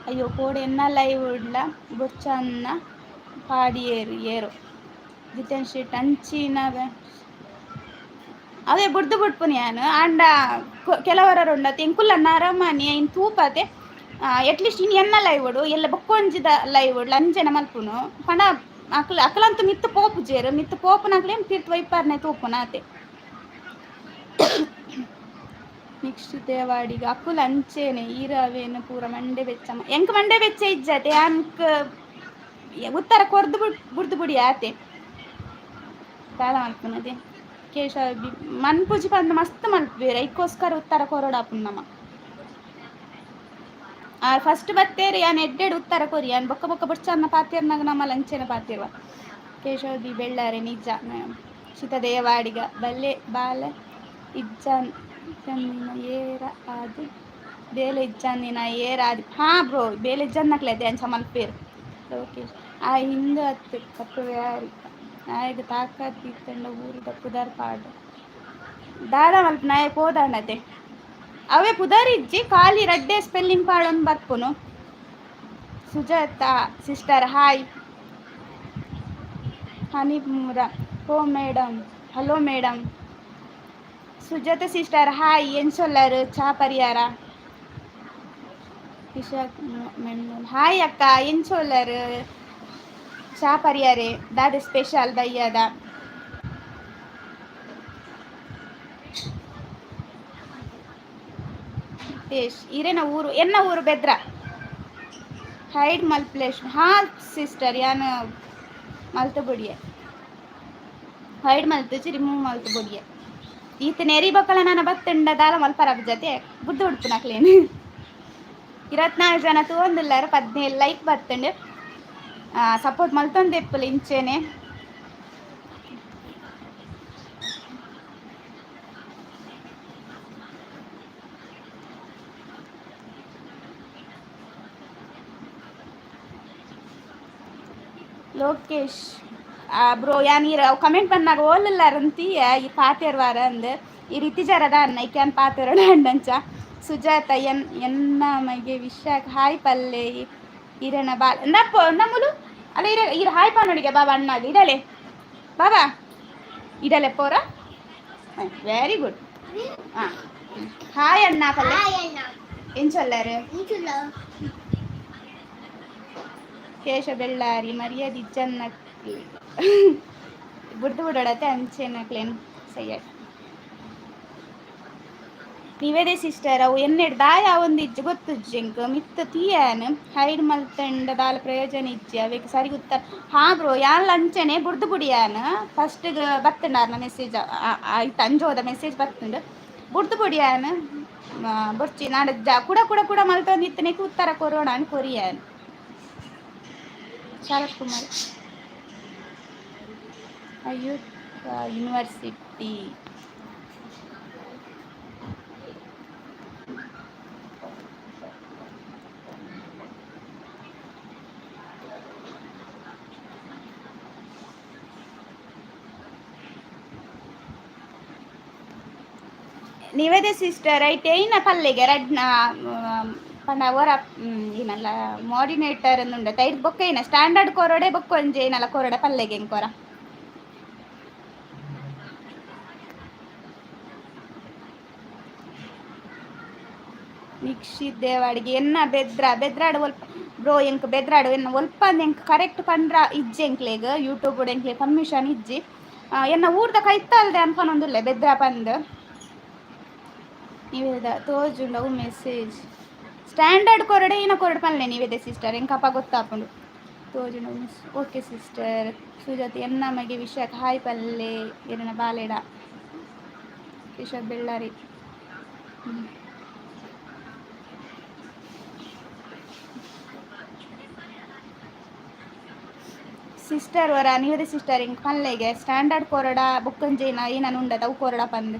ಅಯ್ಯೋ ಕೋಡೆ ಎನ್ನ ಲೈವ್ ಉಡ್ಲ ಬೊಚ್ಚನ್ನ ಪಾಡಿಯೇರು ಏರು ಜಿತೇನ್ ಶೆಟ್ ಅಂಚಿನ ಅವೇ ಬುಡ್ದು ಬುಡ್ಪುನಿ ಯಾನು ಆಂಡ ಕೆಲವರರು ಉಂಡ ತೆಂಕುಲ್ಲ ನರಮನಿ ಇನ್ ತೂಪತೆ ಎಟ್ಲೀಸ್ಟ್ ಇನ್ ಎನ್ನ ಲೈವ್ ಉಡು ಎಲ್ಲ ಬೊಕ್ಕೊಂಜಿದ ಲೈವ್ ಉಡ್ಲ ಅಂಜನ ಮಲ್ಪುನು ಪಂಡ ಅಕ್ಲಂತೂ ಮಿತ್ತು ಪೋಪು ಜೇರು ಮಿತ್ತು ಪೋಪುನಾಗ್ಲೇನು ತೀರ್ಥ ವೈಪಾರನೆ ತೂಪುನ ಅತೆ ನೆಕ್ಸ್ಟ್ ದೇವಾಡಿಗೆ ಅಕ್ಕುಲ ಅಂಚೇನೆ ಈರವೇನು ಪೂರ ಮಂಡೆ ಬೆಚ್ಚಮ್ಮ ಎಂಕ್ ಮಂಡೆ ಬೆಚ್ಚ ಇಜ್ಜತೆ ಅಂಕ್ ಉತ್ತರ ಕೊರ್ದು ಬುಡ್ದು ಬುಡಿ ಆತೆ ತಾಳ ಮಲ್ಪುನದೆ ಕೇಶವ ಮನ್ಪುಜಿ ಪಂದು ಮಸ್ತ್ ಮಲ್ಪುವೇರ ಇಕ್ಕೋಸ್ಕರ ಉತ್ತರ ಕೊರೋಡಾಪುನ್ ನಮ್ಮ ಫಸ್ಟ್ ಬತ್ತೇರಿ ಯಾನ್ ಎಡ್ಡೆಡ್ ಉತ್ತರ ಕೊರಿ ಯಾನ್ ಬೊಕ್ಕ ಬೊಕ್ಕ ಬೊಚ್ಚನ್ನ ಪಾತಿರ್ನಾಗ ನಮ್ಮ ಲಂಚೆನ ಪಾತಿರ್ವ ಕೇಶವದಿ ಬೆಳ್ಳಾರೆ ನಿಜ ಶಿತ ದೇವಾಡಿಗ ಬಲ್ಲೆ ಬಾಲೆ ಇಜ್ಜನ್ ಏರ ಆದಿ ಬೇಲೆ ಇಜ್ಜನ್ನಿನ ಏರ ಆದಿ ಹಾ ಬ್ರೋ ಬೇಲೆ ಇಜ್ಜನ್ನಕ್ಲೆದೆ ಅಂಚ ಮಲ್ಪೇರು ಲೋಕೇಶ್ ಆ ಹಿಂದೆ ಹತ್ತು ಕಪ್ಪು ವ್ಯಾರಿ ನಾಯಕ ತಾಕತ್ ಇತ್ತಂಡ ಊರಿದ ಪುದರ್ ಪಾಡು ದಾದ ಮಲ್ಪ ನಾಯಕ ಹೋದಾಣತೆ ಅವೇ ಪುದರಿಜ್ಜಿ ಖಾಲಿ ರಡ್ಡೆ ಸ್ಪೆಲ್ಲಿಂಗ್ ಪಾಡೊಂದು ಬರ್ಪುನು ಸುಜಾತ ಸಿಸ್ಟರ್ ಹಾಯ್ ಹನಿಮೂರ ಓ madam hello madam Sujatha sister hi ಏನು ಸೊಲ್ಲರು ಚಾ ಪರಿಯಾರ ಹಾಯ್ ಅಕ್ಕ ಏನು ಸೊಲ್ಲರು ಚಾ ಪರಿಯಾರೆ ದಾದ ಸ್ಪೆಷಲ್ ದಯ್ಯದ ಇರೇನ ಊರು ಎನ್ನ ಊರು ಬೆದ್ರ ಹೈಡ್ ಮಲ್ಪ್ಲೇಶ್ ಹಾ ಸಿಸ್ಟರ್ ಯಾನು ಮಲ್ತು ಬುಡಿಯೆ ಹೈಡ್ ಮಲ್ತುಚಿ ರಿಮೂವ್ ಮಲ್ತು ಬುಡಿಯೆ ಈತ ನೆರಿ ಬಕ್ಕಳ ನನ್ನ ಬತ್ತಂಡ ದಾಲ ಮಲ್ಪರ ಜೊತೆ ಬುದ್ದು ಉಡ್ಪು ನಕ್ಲೇನು 24 ಜನ ತಗೊಂದಿಲ್ಲಾರ 17 ಲೈಕ್ ಬತ್ತಂಡು ಸಪೋರ್ಟ್ ಮಲ್ತೊಂದು ಎಪ್ಪಲು ಇಂಚೇನೆ ಲೋಕೇಶ್ ಬ್ರೋ ಯಾನ್ ಈ ಕಮೆಂಟ್ ಬಂದಾಗ ಓಲಲ್ಲಾರಂತಿ ಈ ಪಾತೆರ್ವಾರ ಅಂದ್ ಈ ರೀತಿ ಜರದ ಅನ್ನ ಕ್ಯಾನ್ ಪಾತೆರೋಡ ಅಂಡಂಚ ಸುಜಾತ ಎನ್ನ ಮಗೆ ವಿಶಾಖ ಹಾಯ್ ಪಲ್ಲೆ ಇರನ ಬಾ ನಪ್ಪು ನಮ್ಮಲು ಅಲ್ಲ ಇರ ಹಾಯ್ ಪಾನೋಡಿಗೆ ಬಾಬಾ ಅಣ್ಣಾಗ ಇಡಲೆ ಬಾಬಾ ಇಡಲೆ ಪೋರ ವೆರಿ ಗುಡ್ ಹಾಂ ಹಾಯ್ ಅಣ್ಣ ಪಲ್ಲೆ ಏನು ಚೊಲ್ಲಾರು ಕೇಶ ಬೆಳ್ಳಾರಿ ಮರ್ಯಾದ ಇಜ್ಜನ್ನ ಬುಡ್ದು ಬುಡಡತೆ ಅಂಚೆನಕ್ಲೇನು ಸಯ್ಯಡ್ ನೀವೇದೇ ಸಿಸ್ಟರ್ ಅವು ಎನ್ನೆಡ್ ದಾಯ ಒಂದು ಇಜ್ಜಿ ಗೊತ್ತು ಜಿಂಕ್ ಮಿತ್ತ ತೀಯನ್ ಹೈಡ್ ಮಲ್ತಂಡ ದಾಲ ಪ್ರಯೋಜನ ಇಜ್ಜಿ ಅವಕ್ಕೆ ಸರಿ ಗೊತ್ತ ಹಾ ಬ್ರೋ ಯಾನ್ ಲಂಚನೆ ಬುಡ್ದು ಬುಡಿಯಾನ ಫಸ್ಟ್ ಬತ್ತಂಡಾರ್ನ ಮೆಸೇಜ್ ಆಯ್ತು ಅಂಜೋದ ಮೆಸೇಜ್ ಬತ್ತಂಡು ಬುಡ್ದು ಬುಡಿಯಾನ ಬೊರ್ಚಿ ನಾಡ ಕೂಡ ಕೂಡ ಕೂಡ ಮಲ್ತೊಂದಿತ್ತನೆ ಉತ್ತರ ಕೊರೋಣ ಅನ್ ಕೊರಿಯಾನ್ ಶರತ್ ಕುಮಾರ್ ಅಯ್ಯೋ ಯೂನಿವರ್ಸಿಟಿ ನೀವೇದೇ ಸಿಸ್ಟರ್ ಐಟ್ ಏನ ಪಲ್ಲೆಗೆ ರಡ್ನ ಪಂಡ ಅವರ ಏನಲ್ಲ ಮೋಡಿನೇಟರ್ ಅನ್ನುಂಡ ತೈರ್ ಬೊಕ್ಕ ಏನ ಸ್ಟ್ಯಾಂಡರ್ಡ್ ಕೊರಡೆ ಬೊಕ್ಕ ಒಂಜಿ ಏನಲ್ಲ ಕೊರಡೆ ಪಲ್ಲೆಗೆ ಕೊರ ನಿಕ್ಷಿತ್ ದೇವಾಡಿಗೆ ಎನ್ನ ಬೆದ್ರಾಡು ಒಲ್ಪ ಬ್ರೋ ಎಂಕ್ ಬೆದ್ರಾಡು ಎನ್ನ ಒಲ್ಪ ಎಂಕ್ ಕರೆಕ್ಟ್ ಪಂಡ್ರ ಇಜ್ಜಿ ಎಂಕ್ಲೆಗ್ ಯೂಟ್ಯೂಬ್ ಎಂಕ್ಲೆ ಪರ್ಮಿಷನ್ ಇಜ್ಜಿ ಎನ್ನ ಊರ್ದ ಕೈತಲ್ದೆ ಅನ್ಪನೊಂದುಲ್ಲೆ ಬೆದ್ರ ಪಂದ್ ನೀವೇದ ತೋಜುಂಡವು ಮೆಸೇಜ್ ಸ್ಟ್ಯಾಂಡರ್ಡ್ ಕೊರಡೆ ಇನ್ನ ಕೊರಡು ಪಲ್ಲೆ ನೀವಿದೆ ಸಿಸ್ಟರ್ ಎಂಕಪ್ಪ ಗೊತ್ತಾಪುಂಡು ತೋಜುಂಡು ಓಕೆ ಸಿಸ್ಟರ್ ಸುಜಾತ ಎನ್ನಮಗೆ ವಿಷಯಕ್ಕೆ ಹಾಯ್ ಪಲ್ಲೆ ಏನ ಬಾಲೆಡ ಕಿಶೋರ್ ಬೆಳ್ಳಾರಿ ಸಿಸ್ಟರ್ ವರ ನೀವದೆ ಸಿಸ್ಟರ್ ಇಂಕ ಪಲ್ಲೆಗೆ ಸ್ಟ್ಯಾಂಡರ್ಡ್ ಕೊರಡ ಬುಕ್ಕಂಜೇನ ಏನನು ಉಂಡದ ಅವು ಕೊರಡ ಪಂದು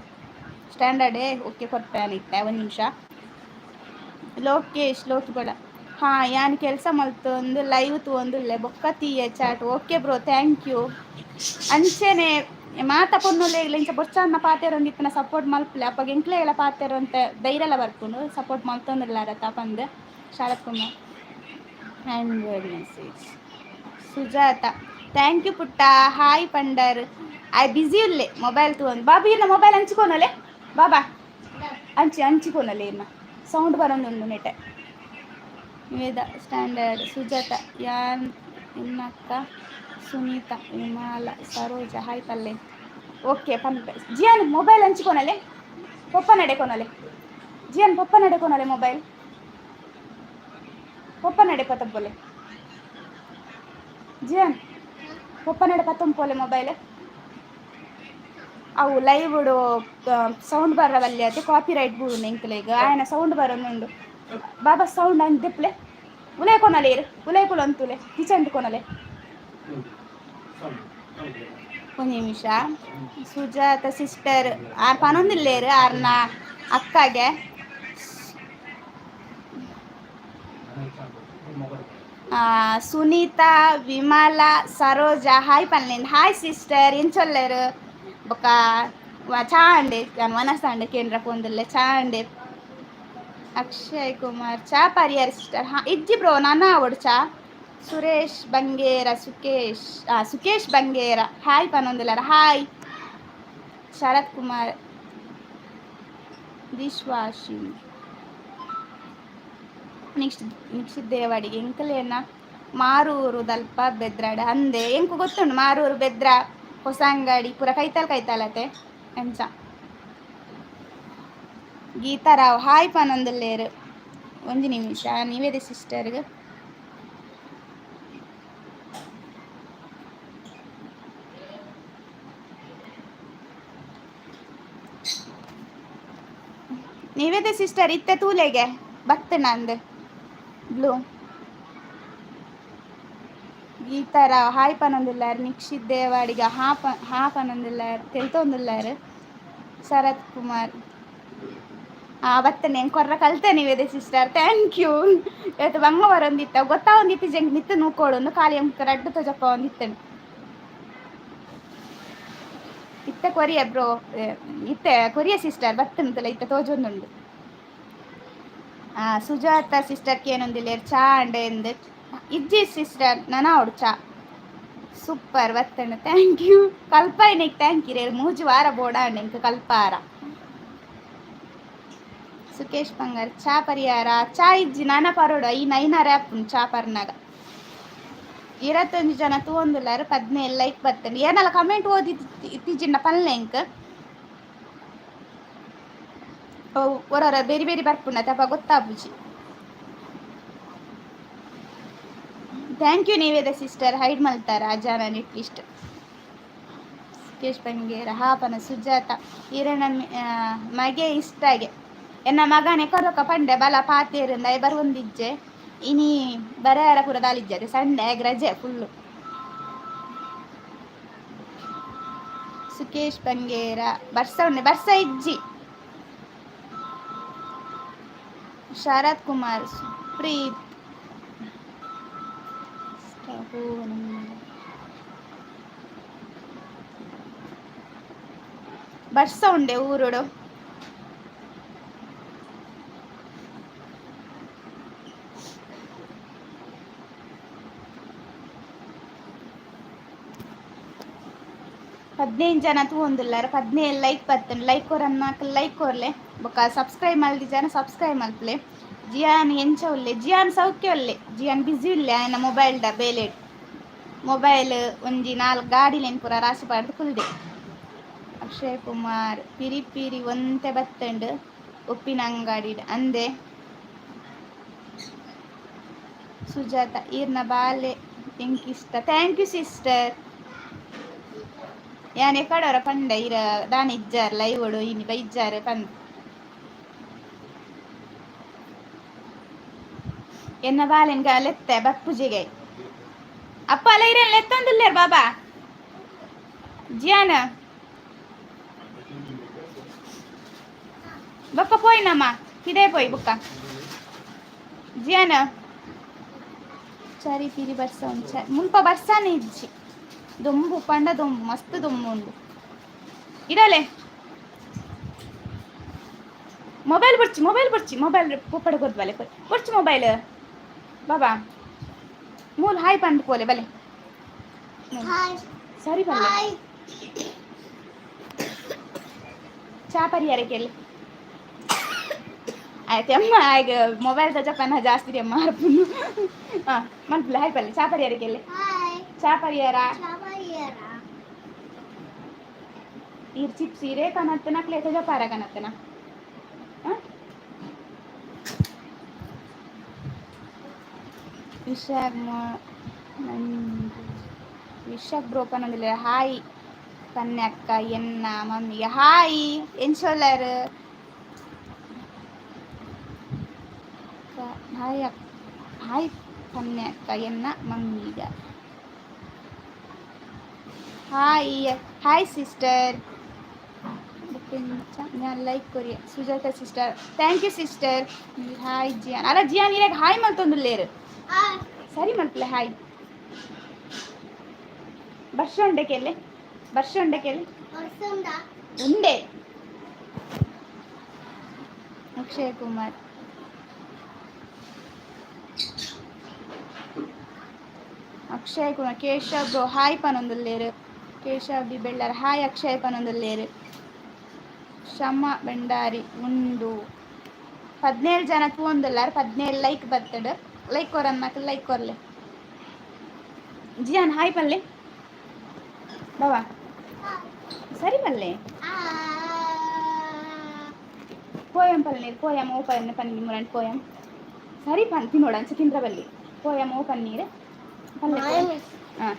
ಸ್ಟ್ಯಾಂಡರ್ಡೇ ಓಕೆ ಕೊಡ್ಪೇನಿತ್ತೆ ಒಂದು ನಿಮಿಷ ಲೋಕೇಶ್ ಲೋಕಿಪಡ ಹಾಂ ಯಾನ್ ಕೆಲಸ ಮಲ್ತೊಂದು ಲೈವ್ ತೂಂದುಲ್ಲೆ ಬೊಕ್ಕ ತೀಯೆ chat okay bro thank you ಅಂಚೆನೆ ಮಾತ ಪೊನ್ನುಲೆ ಇಂಚ ಬೊಚ್ಚನ್ನ ಪಾತೆರೊಂದಿತ್ತಿನ ಸಪೋರ್ಟ್ ಮಲ್ಪಲೆ ಅಪ್ಪಗೆ ಎಂಕ್ಲೆಗಳ ಪಾತೆರು ಅಂತ ಧೈರ್ಯಲ ಬರ್ಪುಂಡು ಸಪೋರ್ಟ್ ಮಲ್ತೊಂದುಲ್ಲಾರತ್ತ ಪಂದು Sharath Kumar and message Sujatha thank you ಪುಟ್ಟ ಹಾಯ್ ಪಂಡರ್ ಐ ಬಿಸಿ ಉಲ್ಲೆ ಮೊಬೈಲ್ ತೂಂದು ಬಾಬು ಇನ್ನ ಮೊಬೈಲ್ ಹಂಚಿಕೊನಲೆ ಬಾಬಾ ಹಂಚಿಕೊನಲೆ ಇನ್ನ ಸೌಂಡ್ ಬರೋದು ನೆಟೆ ವೇದ ಸ್ಟ್ಯಾಂಡರ್ಡ್ ಸುಜಾತ ಯಾನ್ ಇನ್ನಕ್ಕ ಸುನೀತಾ ವಿಮಾಲ ಸರೋಜ ಹಾಯ್ ಪಲ್ಲೆ ಓಕೆ ಪಲ್ಲೆ ಜಿಯಾನ್ ಮೊಬೈಲ್ ಹಂಚಿಕೊನಲೆ ಪಪ್ಪ ನಡೆಕೊನಲೆ ಜಿಯಾನ್ ಪಪ್ಪ ನಡೆಕೊನಲೆ ಮೊಬೈಲ್ ಪಪ್ಪ ನಡೆ ಪತ್ತಪ್ಪೊಲೆ ಜಿಯಾನ್ ಪಪ್ಪ ನಡೆ ಪತ್ತಂಪೋಲೆ ಮೊಬೈಲ್ ಅವು ಲೈವ್ ಸೌಂಡ್ ಬರವಲ್ಲಿ ಅದು ಕಾಪಿ ರೈಟ್ ಬೂಡು ಎಂಕ್ಲೆಗ್ ఆయన ಸೌಂಡ್ ಬರೋನುಂಡು ಬಾಬಾ ಸೌಂಡ್ ಅಂದಿಪ್ಲೆ ಉಲೈ ಕೊನಲೆ ಇರು ಉಲೈ ಕುಲು ಅಂತುಲೆ ಕಿಚನ್ ಕೊನಲೆ ಒಂದು ನಿಮಿಷ ಸುಜಾತ ಸಿಸ್ಟರ್ ಆರು ಪನೊಂದಿಲ್ಲೇರು ಆರ್ನ ಅಕ್ಕಗೆ ಸುನೀತಾ ವಿಮಲಾ ಸರೋಜಾ ಹಾಯ್ ಪನ್ಲೆಂದು ಹಾಯ್ ಸಿಸ್ಟರ್ ಎಂಚೊಲ್ಲೆರು ಬೊಕ ಚಾಂಡೆ ನಾನು ವನಸಾಂಡೆ ಕೇಂದ್ರ ಪೊಂದುಲ್ಲೆ ಚಾಂಡೆ ಅಕ್ಷಯ್ ಕುಮಾರ್ ಚಾ ಪರಿಹಾರ ಸಿಸ್ಟರ್ ಹಾಂ ಇಜ್ಜಿ ಬ್ರೋ ನಾನು ಅವಡು ಚಾ ಸುರೇಶ್ ಬಂಗೇರ ಸುಕೇಶ್ ಬಂಗೇರ ಹಾಯ್ ಪನೊಂದುಲ್ಲರ ಹಾಯ್ ಶರತ್ ಕುಮಾರ್ ವಿಶ್ವಾಸಿ ನೆಕ್ಸ್ಟ್ ದೇವಾಡಿಗೆ ಎಂಕಲೇನ ಮಾರೂರು ದಲ್ಪ ಬೆದ್ರಾಡ ಅಂದೆ ಎಂಕು ಗೊತ್ತುಂಡು ಮಾರೂರು ಬೆದ್ರ ಹೊಸ ಅಂಗಡಿ ಪೂರ ಕೈತಾಲತೆ ಎಂಚ ಗೀತಾರಾವ್ ಹಾಯ್ ಪನೊಂದುಲ್ಲೇರು ಒಂದು ನಿಮಿಷ ನೀವೇದೆ ಸಿಸ್ಟರ್ಗೆ ನೀವೇದೆ ಸಿಸ್ಟರ್ ಇತ್ತೆ ತೂಲೆಗೆ ಬತ್ತೆ ನಂದು ಬ್ಲೂ ಗೀತಾರಾವ್ ಹಾಯ್ ಪನೊಂದುಲ್ಲಾರು ನಿಕ್ಷಿತ್ ದೇವಾಡಿಗ ಹಾ ಪನೊಂದುಲ್ಲಾರು ತೆಲ್ತೊಂದುಲ್ಲಾರು ಶರತ್ ಕುಮಾರ್ ಬತ್ತನೆ ಕೊರ್ರ ಕಲ್ತೆ ನೀವೇದೆ ಸಿಸ್ಟರ್ ಥ್ಯಾಂಕ್ ಯು ಇವತ್ತು ಬಂಗ ಬರೊಂದಿತ್ತ ಗೊತ್ತಾ ಒಂದಿತ್ತು ಜಂಗ್ ನಿತ್ತು ನೂಕೋಡು ಖಾಲಿ ಅಂಕ ರಡ್ಡು ತೊಜಪ್ಪ ಒಂದಿತ್ತೇನೆ ಇತ್ತೆ ಕೊರಿಯ ಬ್ರೋ ಇತ್ತೆ ಕೊರಿಯ ಸಿಸ್ಟರ್ ಬತ್ತಂತಲ್ಲ ಇತ್ತೆ ತೋಜೊಂದುಂಡು ಸುಜಾತ ಸಿಸ್ಟರ್ಗೆ ಏನೊಂದಿಲ್ಲ ಚಾ ಅಂಡೆ ಎಂದು ಇಜ್ಜಿ ಸಿಸ್ಟರ್ ನಾನು ಅವಡು ಚಾ ಸೂಪರ್ ಬತ್ತಣ್ಣ ಥ್ಯಾಂಕ್ ಯು ಕಲ್ಪಾಯಿನಿಗೆ ಥ್ಯಾಂಕ್ ಯು ಮೂಜು ವಾರ ಬೋಡ ಅಂಡೆ ಇಂಕ ಕಲ್ಪಾರ ಸುಕೇಶ್ ಬಂಗಾರ್ ಚಾ ಪರಿಹಾರ ಚಾ ಇಜ್ಜಿ ನಾನ ಪರೋಡು ಈ ನೈನಾರ ಆಪುಂಡು ಚಾ ಪರ್ನಾಗ 21 ಜನ ತೂಂದುಲ್ಲಾರು 17 ಲೈಕ್ ಬತ್ತಂಡು ಏನಲ್ಲ ಕಮೆಂಟ್ ಓದಿ ಇತ್ತಿಜಿನ್ನ ಪಲ್ಲೆ ಇಂಕ ಒರೊರ ಬೇರೆ ಬೇರೆ ಬರ್ಪುಂಡ ತಪ್ಪ ಗೊತ್ತಾಪುಜಿ thank you Niveda sister hide ಮಲ್ತಾರ ಅಜಾನ ನೆಟ್ ಸುಕೇಶ್ ಬಂಗೇರ ಹಾಪನ ಸುಜಾತ ಈರಣ್ಣ ಮಗೆ ಇಷ್ಟಾಗೆ ಎನ್ನ ಮಗನೇ ಕೊರಕ ಪಂಡೆ ಬಲ ಪಾತೇರಿಂದ ಬರುವಂದಿಜ್ಜೆ ಇನಿ ಬರೆಯರ ಪೂರ ದಾಲಿಜ್ಜದೆ ಸಂಡೆ ರಜೆ ಫುಲ್ಲು ಸುಕೇಶ್ ಬಂಗೇರ ಬರ್ಸ ಉಂಡೆ ಬರ್ಸ ಇಜ್ಜಿ ಶರತ್ ಕುಮಾರ್ ಸುಪ್ರೀತ್ ಬರ್ಸ ಉಂಡೆ ಊರುಡು 15 ಜನ ತೂಂದುಲ್ಲಾರ 17 ಲೈಕ್ ಬತ್ತುಂಡು ಲೈಕ್ ಕೊರನ್ನ ಲೈಕ್ ಕೊರ್ಲೆ ಬೊಕ ಸಬ್ಸ್ಕ್ರೈಬ್ ಮಲ್ದಿ ಜನ ಸಬ್ಸ್ಕ್ರೈಬ್ ಮಲ್ಪಲೆ ಜಿಯಾನ್ ಎಂಚ ಉಲ್ಲೆ ಜಿಯಾನ್ ಸೌಖ್ಯ ಉಲ್ಲೆ ಜಿಯಾನ್ ಬಿಸಿ ಉಲ್ಲೆ ಆಯನ ಮೊಬೈಲ್ದ ಬೇಲೆಡ್ ಮೊಬೈಲ್ ಒಂಜಿ 4 ಗಾಡಿಲೇನು ಪೂರ ರಾಶಿ ಪಾಡ್ದು ಕುಲ್ದೆ ಅಕ್ಷಯ್ ಕುಮಾರ್ ಪಿರಿ ಪಿರಿ ಒಂತೆ ಬತ್ತಂಡು ಉಪ್ಪಿನ ಅಂಗಡಿ ಅಂದೆ ಸುಜಾತ ಈರ್ನ ಬಾಲೆ ಎಂಕಿಷ್ಟ. Thank you sister. ಯಾನ್ ಎಕಡವರ ಪಂಡ ಇರ ದಾನ ಇಜ್ಜಾರ್ ಲೈವ್ ಒಡು ಇನಿ ಬೈಜ್ಜಾರು ಪಂದ್ ಎನ್ನ ಬಾಲೆನ್ಗ ಲೆತ್ತೆ ಬಪ್ಪುಜಿಗೆ ಅಪ್ಪ ಅಲ್ಲ ಇರ ಲೆತ್ತೊಂದುಲ್ಲೇರ್ ಬಾಬಾ ಜಿಯಾನ ಬೊಕ್ಕ ಪೋಯ್ನಮ್ಮ ಇದೇ ಪೋಯ್ ಬುಕ್ಕ ಜಿಯಾನ ಚರಿ ತಿರಿ ಬರ್ಸ ಉಂಚ ಮುಲ್ಪ ಬರ್ಸಾನೆ ಇಜ್ಜಿ ದೊಂಬು ಪಂಡ ದೊಂಬು ಮಸ್ತ್ ದೊಂಬು ಉಂಡು ಇಡಲೆ ಮೊಬೈಲ್ ಬುಡ್ಚಿ ಮೊಬೈಲ್ ಪುಪ್ಪಡ ಗೊದ್ಬಲೆ ಬುಡ್ಚಿ ಮೊಬೈಲ್ ಬಾಬಾ ಮೂಲ್ ಹಾಯ್ ಪಂಡ್ ಪೋಲೆ ಬಲೆ ಸರಿ ಬಲೆ ಚಾ ಪರಿಹಾರಕ್ಕೆ ಆಯ್ತು ಅಮ್ಮ ಈಗ ಮೊಬೈಲ್ ಜಪನ ಜಾಸ್ತಿ ಅಮ್ಮ ಹರ್ಪುನು ಹಾಂ ಮನ್ಪುಲ್ಲ ಹಾಯ್ ಪಲ್ಲೆ ಚಾ ಪರಿಹಾರಕ್ಕೆ ಚಾ ಪರಿಹಾರ ಈರ್ ಚಿಪ್ಸ್ ಇರೇ ಕನತ್ತನ ಕ್ಲೇತ ಜಪಾರ ಕನತ್ತನ ವಿಶಾಖ್ ಬ್ರೋಪನ್ ಅಂದಿಲ್ಲ ಹಾಯ್ ಕನ್ಯಕ್ಕ ಎನ್ನ ಮಮ್ಮಿಗೆ ಹಾಯ್ ಎನ್ಸೋಲರ್ ಹಾಯ್ ಹಾಯ್ ಕನ್ಯಕ್ಕ ಎನ್ನ ಮಮ್ಮಿಗ ಹಾಯ್ ಸಿಸ್ಟರ್ ഞാൻ ലൈക്ക് കൊറിയ Sujatha sister thank you sister hi ಜಿಯಾನ್ ಅಲ್ಲ ಜಿಯಾನ್ ಇರಾಗ ಹಾಯ್ ಮಲ್ತೊಂದುಲ್ಲೇರು ಸರಿ ಮಲ್ಪಲೆ ಹಾಯ್ ಬರ್ಷ ಉಂಡೆ ಉಂಡೆ ಅಕ್ಷಯ್ ಕುಮಾರ್ ಕೇಶವ್ ಬ್ರೋ ಹಾಯ್ ಪನೊಂದುಲ್ಲೇರು ಕೇಶವ್ ಬಿ ಬೆಳ್ಳರ್ ಹಾಯ್ ಅಕ್ಷಯ್ ಪನೊಂದುಲ್ಲೇರು ಶಮ ಬೆಂಡಾರಿ ಉಂಡು 17 ಜನ ತೂಂದುಲ್ಲಾರ 17 ಲೈಕ್ ಬರ್ತಡ ಲೈಕ್ ಕೊರನ್ನಕ್ಕೆ ಲೈಕ್ ಕೊರ್ಲೆ ಜಿಯಾನ್ ಹಾಯ್ ಪಲ್ಲೆ ಬಾವಾ ಸರಿ ಪಲ್ಲೆ ಪೋಯಂ ಪಲ್ಲೆ ಪೋಯಂ ಓ ಪನ್ನೀರ್ ಮುರಂಟ್ ಪೋಯಂ ಸರಿ ಪನ್ ತಿನ್ನೋಡ ಅನ್ಸ ತಿಂದ್ರ ಬಲ್ಲಿ ಪೋಯಂ ಓ ಪನ್ನೀರ್ ಪಲ್ಲೆ ಹಾಂ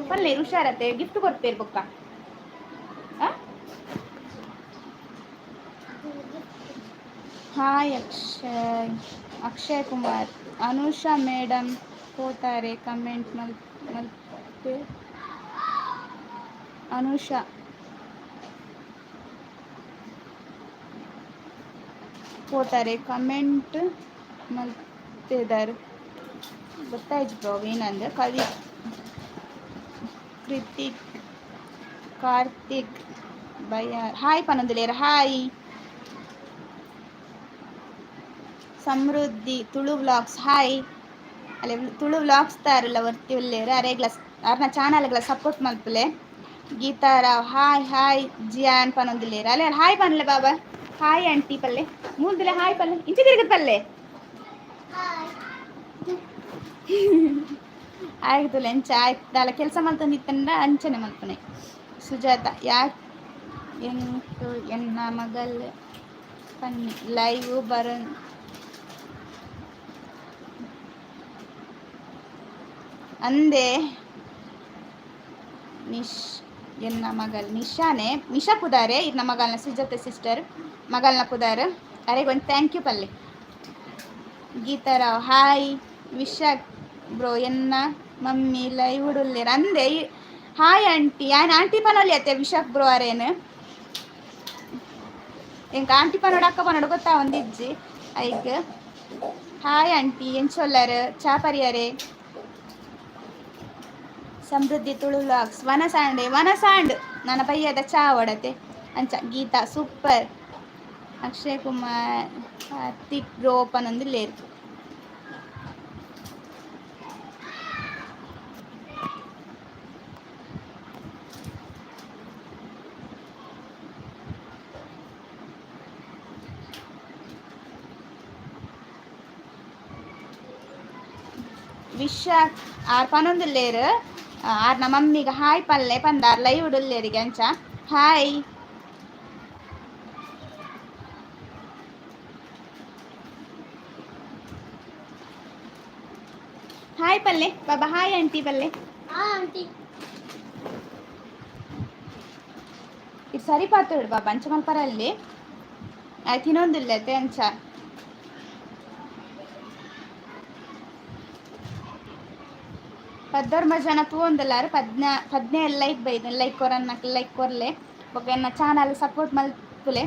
ಪಲ್ಲೆ ಹುಷಾರತ್ತೆ ಗಿಫ್ಟ್ ಕೊಡ್ತೇರು ಬೊಕ್ಕ ಹಾಯ್ ಅಕ್ಷಯ್ ಕುಮಾರ್ ಅನುಷಾ ಮೇಡಮ್ ಹೋತಾರೆ ಕಮೆಂಟ್ ಮಲ್ಪೆ ಅನುಷಾ ಹೋತಾರೆ ಕಮೆಂಟ್ ಮಲ್ತಿದ್ದಾರೆ ಗೊತ್ತಾಯ್ತು ಬ್ರೋ ಏನಂದ್ರೆ ಕವಿ ಕೃತಿಕ್ ಕಾರ್ತಿಕ್ ಬಯ ಹಾಯ್ ಪನೊಂದುಲೇರ hi Samruddhi Tulu vlogs hi ಅಲ್ಲೇ ತುಳು ವ್ಲಾಗ್ಸ್ ತಾರಲ್ಲ ವರ್ತಿ ಉಲ್ಲೇರು ಅರೆಗ್ಲ ಅವ್ರನ್ನ ಚಾನಲ್ಗಳ ಸಪೋರ್ಟ್ ಮಲ್ಪಲೆ ಗೀತಾರಾವ್ ಹಾಯ್ ಜಿಯಾನ್ ಪನೊಂದುಲ್ಲೇರು ಅಲ್ಲೇ ಹಾಯ್ ಪನ್ಲೆ ಬಾಬಾ ಹಾಯ್ ಆಂಟಿ ಪಲ್ಲೆ ಮೂಲ್ದಿಲ್ಲ ಹಾಯ್ ಪಲ್ಲೆ ಇಂಚೆ ತಿರುಗದ ಪಲ್ಲೆ ಆಯ್ತುಲ್ಲ ಎಂಚ ಆಯ್ತಲ್ಲ ಕೆಲಸ ಮಲ್ತಂದಿತ್ತಂದ ಅಂಚನೆ ಮಲ್ಪನೆ ಸುಜಾತ ಯಾಕೆ ಎಂಟು ಎನ್ನ ಮಗಲ್ ಪನ್ನಿ ಲೈವ್ ಬರ ಅಂದೆ ಎನ್ನ ಮಗಲ್ ನಿಶಾ ಪುದಾರೆ ಇದು ನಮ್ಮ ಮಗಲ್ನ ಸುಜಾತ ಸಿಸ್ಟರ್ ಮಗಲ್ನ ಪುದಾರ್ ಅರೆಗೆ ಒಂದು ಥ್ಯಾಂಕ್ ಯು ಪಲ್ಲೆ ಗೀತಾರಾವ್ ಹಾಯ್ ವಿಶಾಖ್ ಬ್ರೋ ಎನ್ನ ಮಮ್ಮಿ ಲೈವ್ ಉಡುಲ್ಲೇರು ಅಂದೆ ಹಾಯ್ ಆಂಟಿ ಆಂಟಿ ಪನೊಲಿ ಅತ್ತೆ ವಿಶಾಖ್ ಬ್ರೋ ಅರೇನು ಎಂಕ ಆಂಟಿ ಪನೋಡು ಅಕ್ಕ ಪನೋಡು ಗೊತ್ತಾ ಒಂದಿಜ್ಜಿ ಐಕ್ ಹಾಯ್ ಆಂಟಿ ಎಂಚೊಲ್ಲರು ಚಾ ಪರಿಯಾರೆ ಸಮೃದ್ಧಿ ತುಳು ವ್ಲಾಗ್ಸ್ ವನಸಾಂಡ್ ನನ್ನ ಪಯ್ಯದ ಚಾ ಒಡತೆ ಅಂಚ ಗೀತಾ ಸೂಪರ್ ಅಕ್ಷಯ್ ಕುಮಾರ್ ಕಾರ್ತಿಕ್ ಬ್ರೋ ಪನೊಂದು ಲೇರು ವಿಶಾಖ್ ಆರ್ ಪನೊಂದುಲ್ಲೇರು ಆರ್ ನಮ್ಮ ಮಮ್ಮಿಗೆ ಹಾಯ್ ಪಲ್ಲೆ ಪಂದಾರ್ ಲೈವ್ ಉಡುಲ್ಲೇರಿಗೆ ಅಂಚ ಹಾಯ್ ಹಾಯ್ ಪಲ್ಲೆ ಬಾಬಾ, ಹಾಯ್ ಆಂಟಿ ಪಲ್ಲೆ. ಆಂಟಿ ಇದು ಸರಿ ಪಾತು ಬಾಬಾ ಅಂಚ ಮಲ್ಪರಲ್ಲಿ ಆಯ್ತು ಇನ್ನೊಂದಿಲ್ಲ ಅಂಚ ಪದ್ದೋರ್ ಮಜಾನ ತೂಂದಲ್ಲಾರು ಪದ್ನೆ ಲೈಕ್ ಬೈದು ಲೈಕ್ ಕೊರನ್ನ ಲೈಕ್ ಕೊರ್ಲೆ ಬೊಕ ಎನ್ನ ಚಾನಲ್ ಸಪೋರ್ಟ್ ಮಲ್ಪುಲೆ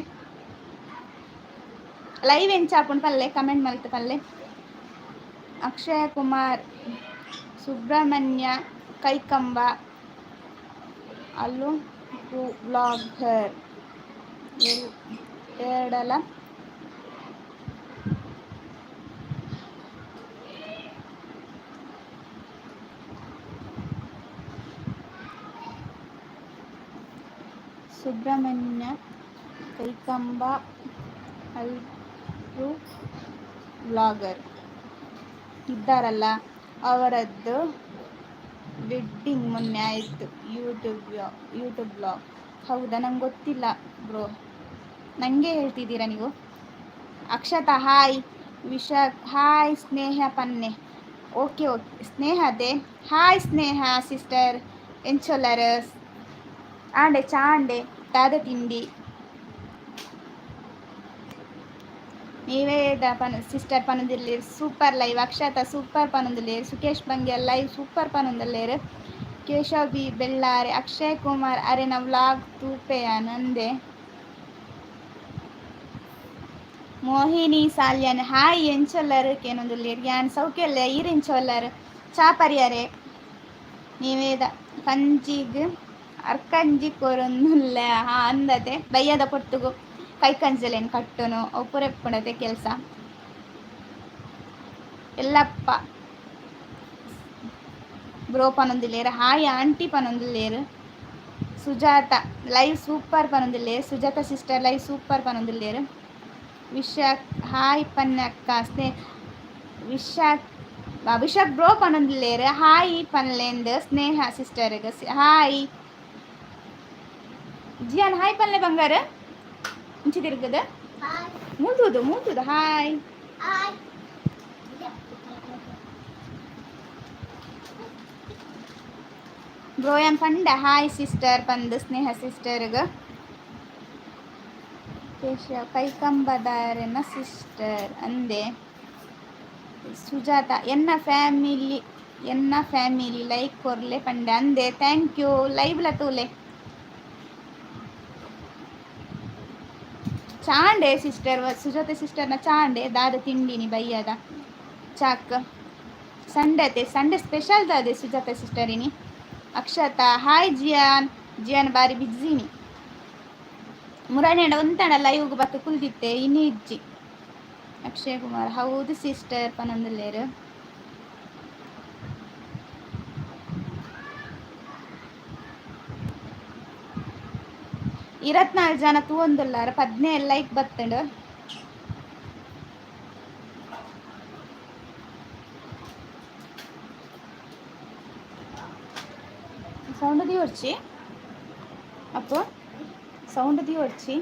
ಲೈವ್ ಎಂಚಾಪುಂಡು ಪಲ್ಲೆ ಕಮೆಂಟ್ ಮಲ್ತು ಪಲ್ಲೆ. ಅಕ್ಷಯ ಕುಮಾರ್, ಸುಬ್ರಹ್ಮಣ್ಯ ಕೈಕಂಬ, ಅಲ್ಲು ಬ್ಲಾಗರ್ ಎರಡಲ ಸುಬ್ರಹ್ಮಣ್ಯ ಕೈಕಂಬ ಅಲ್ಲು ಬ್ಲಾಗರ್ ಇದ್ದಾರಲ್ಲ, ಅವರದ್ದು ವೆಡ್ಡಿಂಗ್ ಮೊನ್ನೆ ಆಯಿತು. YouTube blog. ಹೌದಾ, ನಂಗೆ ಗೊತ್ತಿಲ್ಲ ಬ್ರೋ, ನನಗೆ ಹೇಳ್ತಿದ್ದೀರಾ ನೀವು. ಅಕ್ಷತಾ ಹಾಯ್, ವಿಶಾಖ್ ಹಾಯ್, ಸ್ನೇಹ ಪನ್ನೆ ಓಕೆ ಸ್ನೇಹದೆ ಹಾಯ್ ಸ್ನೇಹ ಸಿಸ್ಟರ್ ಎಂಚೊಲ್ಲರಸ್ ಆಂಡೆ ಚಾಂಡೆ ದಾದ ತಿಂಡಿ ನೀವೇದ ಸಿಸ್ಟರ್ ಪನೊಂದಿರ್ಲೇರು ಸೂಪರ್ ಲೈವ್. ಅಕ್ಷತಾ ಸೂಪರ್ ಪನೊಂದಿಲ್ಲೇರು. ಸುಕೇಶ್ ಬಂಗೆ ಲೈವ್ ಸೂಪರ್ ಪನೊಂದಿಲ್ಲೇರು. ಕೇಶವ್ ಬಿ ಬೆಳ್ಳಾರೆ. ಅಕ್ಷಯ್ ಕುಮಾರ್ ಅರೆನ ವ್ಲಾಗ್ ತೂಪೆಯ ನಂದೆ. ಮೋಹಿನಿ ಸಾಲ್ಯನ್ ಹಾಯ್ ಎಂಚೊಲ್ಲರು ಕೇನೊಂದುಲ್ಲೇರು ಯಾನ್ ಸೌಖ್ಯಲ್ಲ ಈರೆಂಚೊಲ್ಲರು ಚಾಪರಿಯರೆ ನೀವೇದ ಕಂಜಿಗ್ ಅರ್ಕಂಜಿ ಕೊರೊಂದುಲ್ಲ ಅಂದತೆ ಬಯ್ಯದ ಪೊರ್ತುಗು ಕೈಕಂಜಲೇನು ಕಟ್ಟುನು ಒಪ್ಪುರೆಪ್ಪುಂಡತೆ ಕೆಲಸ ಎಲ್ಲಪ್ಪ ಬ್ರೋ ಪನೊಂದಿಲ್ಲೇರು. ಹಾಯ್ ಆಂಟಿ ಪನೊಂದಿಲ್ಲೇರು. ಸುಜಾತ ಲೈವ್ ಸೂಪರ್ ಪನೊಂದಿಲ್ಲೇರು. ಸುಜಾತ ಸಿಸ್ಟರ್ ಲೈವ್ ಸೂಪರ್ ಪನೊಂದಿಲ್ಲೇರು. ವಿಶಾಖ್ ಹಾಯ್ ಪನ್ನಕ್ಕ ವಿಶಾಖ್ ಬ್ರೋ ಪನೊಂದಿಲ್ಲೇರು. ಹಾಯ್ ಪನ್ಲೆಂದು ಸ್ನೇಹ ಸಿಸ್ಟರ್ಗೆ ಹಾಯ್. ಜಿಯಾನ್ ಹಾಯ್ ಪನ್ಲೆ ಬಂಗಾರ ಇಂಚಿ ತಿರುಗದು ಮೂತುದು ಹಾಯ್. ಬ್ರೋ ಎಂ ಪಂಡ ಹಾಯ್ ಸಿಸ್ಟರ್ ಪಂದು ಸ್ನೇಹ ಸಿಸ್ಟರ್ಗೆ. ಕೇಶವ ಕೈಕಂಬದಾರನ ಸಿಸ್ಟರ್ ಅಂದೆ. ಸುಜಾತ ಎನ್ನ ಫ್ಯಾಮಿಲಿ ಲೈಕ್ ಕೊರ್ಲೆ ಪಂಡೆ ಅಂದೆ. ಥ್ಯಾಂಕ್ ಯು ಲೈವ್ಲ ತೂಲೆ ಚಾಂಡೆ ಸಿಸ್ಟರ್ ಸುಜಾತ ಸಿಸ್ಟರ್ನ ಚಾಂಡೆ ದಾದ ತಿಂಡಿನಿ ಬಯ್ಯದ ಚಾಕ್ ಸಂಡೆ ಸ್ಪೆಷಲ್ ದಾದೆ ಸುಜಾತ ಸಿಸ್ಟರಿನಿ. ಅಕ್ಷತಾ ಹಾಯ್ ಜಿಯಾನ್ ಬಾರಿ ಬಿಜ್ಜಿನಿ ಮುರಾಣೆಂಡ ಒಂತಣ ಲೈವ್ಗೆ ಬತ್ತು ಕುಲ್ದಿತ್ತೆ ಇನ್ನಿ ಇಜ್ಜಿ. ಅಕ್ಷಯ್ ಕುಮಾರ್ ಹೌದು ಸಿಸ್ಟರ್ ಪನೊಂದುಲ್ಲೇರು. ಇರತ್ನಾಲ್ ಜನ ತೂವೊಂದುಲ್ಲಾರ 17 ಲೈಕ್ ಬತ್ತಂಡು. ಸೌಂಡ್ ದಿವರ್ಚಿ ಅಪ್ಪು ಸೌಂಡ್ ದಿವರ್ಚಿ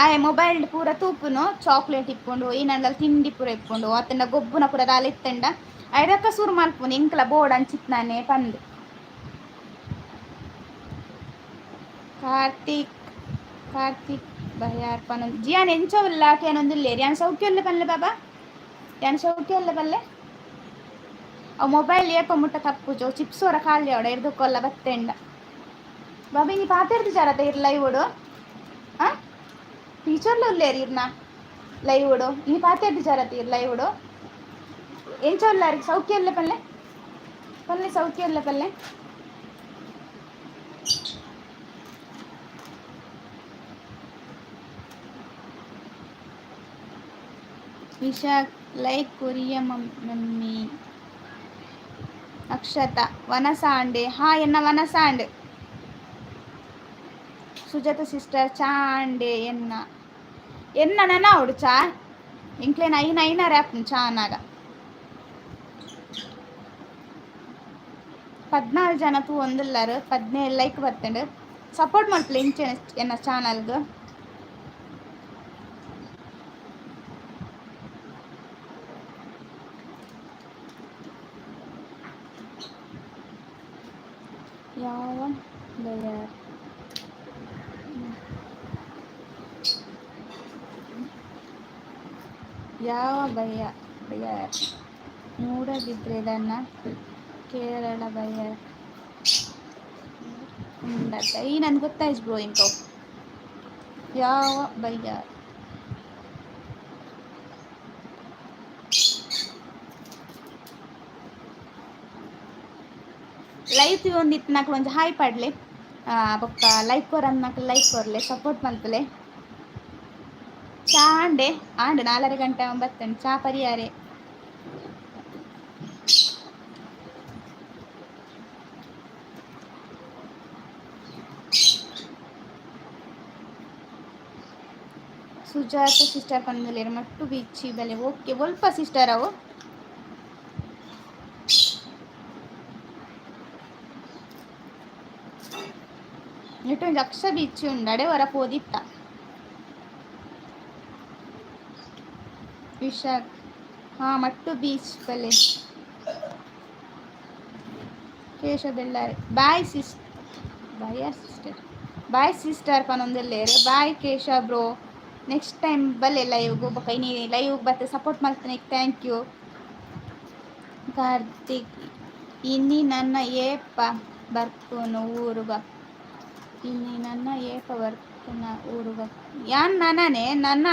ಆಯೆ ಮೊಬೈಲ್ ಪೂರ ತೂಪುನು ಚಾಕ್ಲೇಟ್ ಇಪ್ಪುಂಡು ಈನಂಡಲ ತಿಂಡಿ ಪೂರ ಇಪ್ಪುಂಡು ಅತ್ತಂಡ ಗೊಬ್ಬುನ ಪೂರ ದಾಲ ಇತ್ತಂಡ ಐರಕ್ಕ ಸುರು ಮಲ್ಪುನು ಇಂಕ್ಲ ಬೋರ್ಡ್ ಅಂಚಿತ್ನಾನೆ ಪಂದು. ಕಾರ್ತಿಕ್ ಬಯಾರ್ ಪನೊಂದು ಜಿಯಾನ್ ಎಂಚವಲ್ಲ ಕೇನೊಂದುಲ್ಲೇರು ಯಾನ್ ಸೌಖ್ಯಲ್ಲ ಪನ್ಲೆ ಬಾಬಾ ಯಾನ್ ಸೌಖ್ಯಲ್ಲ ಪಲ್ಲೆ ಅವು ಮೊಬೈಲ್ ಏಪ ಮುಟ್ಟ ತಪ್ಪುಜು ಚಿಪ್ಸ್ ಹೊರ ಖಾಲಿ ಅವಡ ಎರ್ದುಕೊಲ್ಲ ಬತ್ತೆಂಡ ಬಾಬಿ ನೀ ಪಾತೆರ್ದು ಜರತ ಇರ್ ಲೈವ್ ಓಡು ಟೀಚರ್ಲು ಉಲ್ಲೇರು ಇರ್ನ ಲೈವ್ ಓಡು ನೀ ಪಾತೆರ್ದು ಜರತ ಇರ್ ಲೈವ್ ಓಡು ಎಂಚವಲ್ಲಾರಿಗೆ ಸೌಖ್ಯ ಇಲ್ಲ ಪಲ್ಲೆ ಸೌಖ್ಯ ಇಲ್ಲ ಪಲ್ಲೆ. ವಿಶಾಖ್ ಲೈಕ್ ಕೊರಿಯ ಮಮ್ಮಿ. ಅಕ್ಷತಾ ವನಸಾಂಡೆ ಹಾಯ್ ಎನ್ನ ವನಸಾಂಡ್. ಸುಜಾತ ಸಿಸ್ಟರ್ ಚಾಂಡೆ ಎನ್ನ ನನ ಅವಡು ಚಾ ಇಂಕ್ಲೇನ ಐನಾರ ಆ್ಯಪ್ನು ಚಾನಾಗ 14 ಜನ ತೂವೊಂದುಲ್ಲಾರು 17 ಲೈಕ್ ಬತ್ತಂಡು ಸಪೋರ್ಟ್ ಮಲ್ಪಲೆ ಇಂಚೆ ಎನ್ನ ಚಾನಲ್ಗೆ. ಯಾವ ಬಯ್ಯಾರ್ ಯಾವ ಬಯ್ಯಾರ್ ನೋಡದಿದ್ರೆ ಇದನ್ನು ಕೇರಳ ಬಯ್ಯಾರ್ ಉಂಡತ್ತ ಈ ನನ್ಗೆ ಗೊತ್ತಾಯ್ತು ಬ್ರೋ ಇಂಕೋ ಯಾವ ಬಯ್ಯಾರ್ ಲೈಫ್ ಒಂದಿತ್ತು నాకు కొంచెం ಹಾಯ್ ಪಾಡ್ಲೆ ಬೊಕ್ಕ ಲೈಕ್ ಕೊರನ್ నాకు ಲೈಕ್ ಕೊರ್ಲೆ ಸಪೋರ್ಟ್ ಮಲ್ಪಲೆ ಚಾ ಆಂಡೆ 4:30 ಗಂಟೆ 9 ಚಾ ಪರಿಯಾರೆ ಸುಜಾತ ಸಿಸ್ಟರ್ ಪಂದಲೇರು ಮಟ್ಟು ಬೀಚಿ ಬಲೆ ಓಕೆ ಒಲ್ಪ ಸಿಸ್ಟರ್ ಅವು ಇಟ್ಟು ಲಕ್ಷ ಬೀಚ್ ಉಂಡಡೆ ಹೊರ ಪೋದಿತ್ತ ವಿಶಾಖ್ ಮಟ್ಟು ಬೀಚ್ ಬಲೆ Kesha Bellare bye sister bye sister ಪನೊಂದಲ್ಲೇರು bye Kesha bro next time ಬಲ್ಲೆ ಲೈವ್ ಗೋಬಕೈ ನೀ ಲೈವ್ ಬತ್ತೆ ಸಪೋರ್ಟ್ ಮಾಡ್ತಾನೆ ಥ್ಯಾಂಕ್ ಯು ಕಾರ್ತಿಕ್ ಇನ್ನಿ ನನ್ನ ಏಪ ಬರ್ಪುನು ಊರುಗ ಇನ್ನಿ ನನ್ನ ಏಪ ಬರ್ಪುನ ಊರುಗ ಯಾನ್ ನನನೆ ನನ್ನ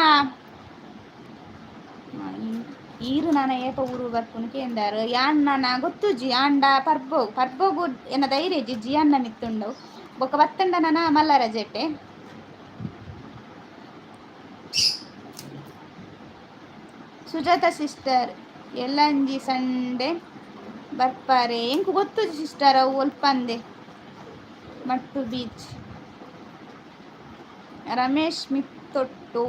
ಈರು ನನ್ನ ಏಪ ಊರು ಬರ್ಪುನು ಕೇಂದಾರು ಯಾನ್ ನನ್ನ ಗೊತ್ತುಜಿ ಆಂಡ ಪರ್ಬೋಗು ಎನ್ನ ಧೈರ್ಯ ಜಿ ಅನ್ನ ಮಿತ್ತುಂಡು ಬೊಕ್ಕ ಬತ್ತಂಡ ನನ್ನ ಮಲ್ಲರ ಜೆಟ್ಟೆ ಸುಜಾತ ಸಿಸ್ಟರ್ ಎಲ್ಲಂಜಿ ಸಂಡೆ ಬರ್ಪಾರೆ ಎಂಕು ಗೊತ್ತು ಸಿಸ್ಟರ್ ಅವು ಒಲ್ಪಂದೆ ಮಟ್ಟು ಬೀಚ್ ರಮೇಶ್ ಮಿತ್ತೊಟ್ಟು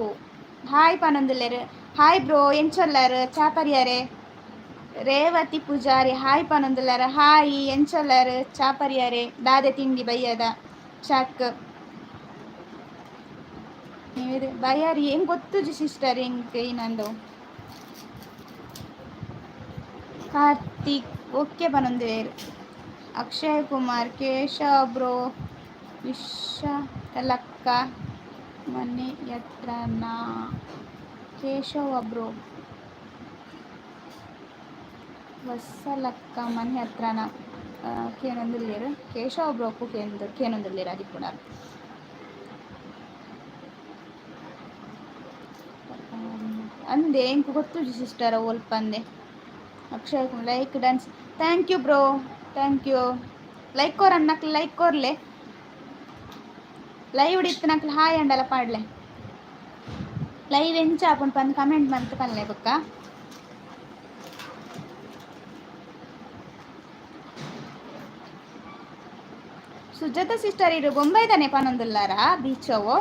ಹಾಯ್ ಪನೊಂದುಲ್ಲೇರು ಹಾಯ್ ಬ್ರೋ ಎಂಚೊಲ್ಲರು ಚಾಪರಿಯಾರೆ ರೇವತಿ ಪೂಜಾರಿ ಹಾಯ್ ಪನೊಂದುಲ್ಲರ ಹಾಯ್ ಎಂಚೊಲ್ಲರು ಚಾಪರಿಯಾರೆ ದಾದೆ ತಿಂಡಿ ಬಯ್ಯದ ಚಾಕ್ ಬಯ್ಯಾರಿ ಹೆಂಗ್ ಗೊತ್ತುಜಿ ಸಿಸ್ಟರ್ ಹೆಂಗ್ ನಂದು ಕಾರ್ತಿಕ್ ಓಕೆ ಪನೊಂದುವೇರು ಅಕ್ಷಯ್ ಕುಮಾರ್ ಕೇಶವ್ ಬ್ರೋ ವಿಶಾಲಕ್ಕ ಮನೆ ಹತ್ರನಾ ಕೇಶವ ಬ್ರೋ ವಸಲಕ್ಕ ಮನೆ ಹತ್ರನ ಕೇನೊಂದುಲ್ಲೇರು ಕೇಶವ ಬ್ರೋಕು ಕೇನೊಂದುಲ್ಲೇರು ಅದು ಕೂಡ ಅಂದೆ ಎಂಕು ಗೊತ್ತು ಸಿಸ್ಟರ್ ಒಲ್ಪ ಅಂದೆ Akshay like dance thank you bro thank you like ಕೋರ್ ಅನ್ನಕ್ಲು ಲೈಕ್ ಕೋರ್ಲೆ ಲೈವ್ ಹಿಡಿತ್ತು ನಕ್ಲು ಹಾಯ್ ಅಂಡಲ ಪಾಡ್ಲೆ ಲೈವ್ ಎಂಚ ಆಪುಂಡು ಪಂದು ಕಮೆಂಟ್ ಮಂತ್ ಪನ್ಲೆ ಬೊಕ್ಕ ಸುಜಾತ ಸಿಸ್ಟರ್ ಇರು ಬೊಂಬೈದಾನೆ ಪನೊಂದುಲ್ಲಾರ ಬೀಚ್ ಅವು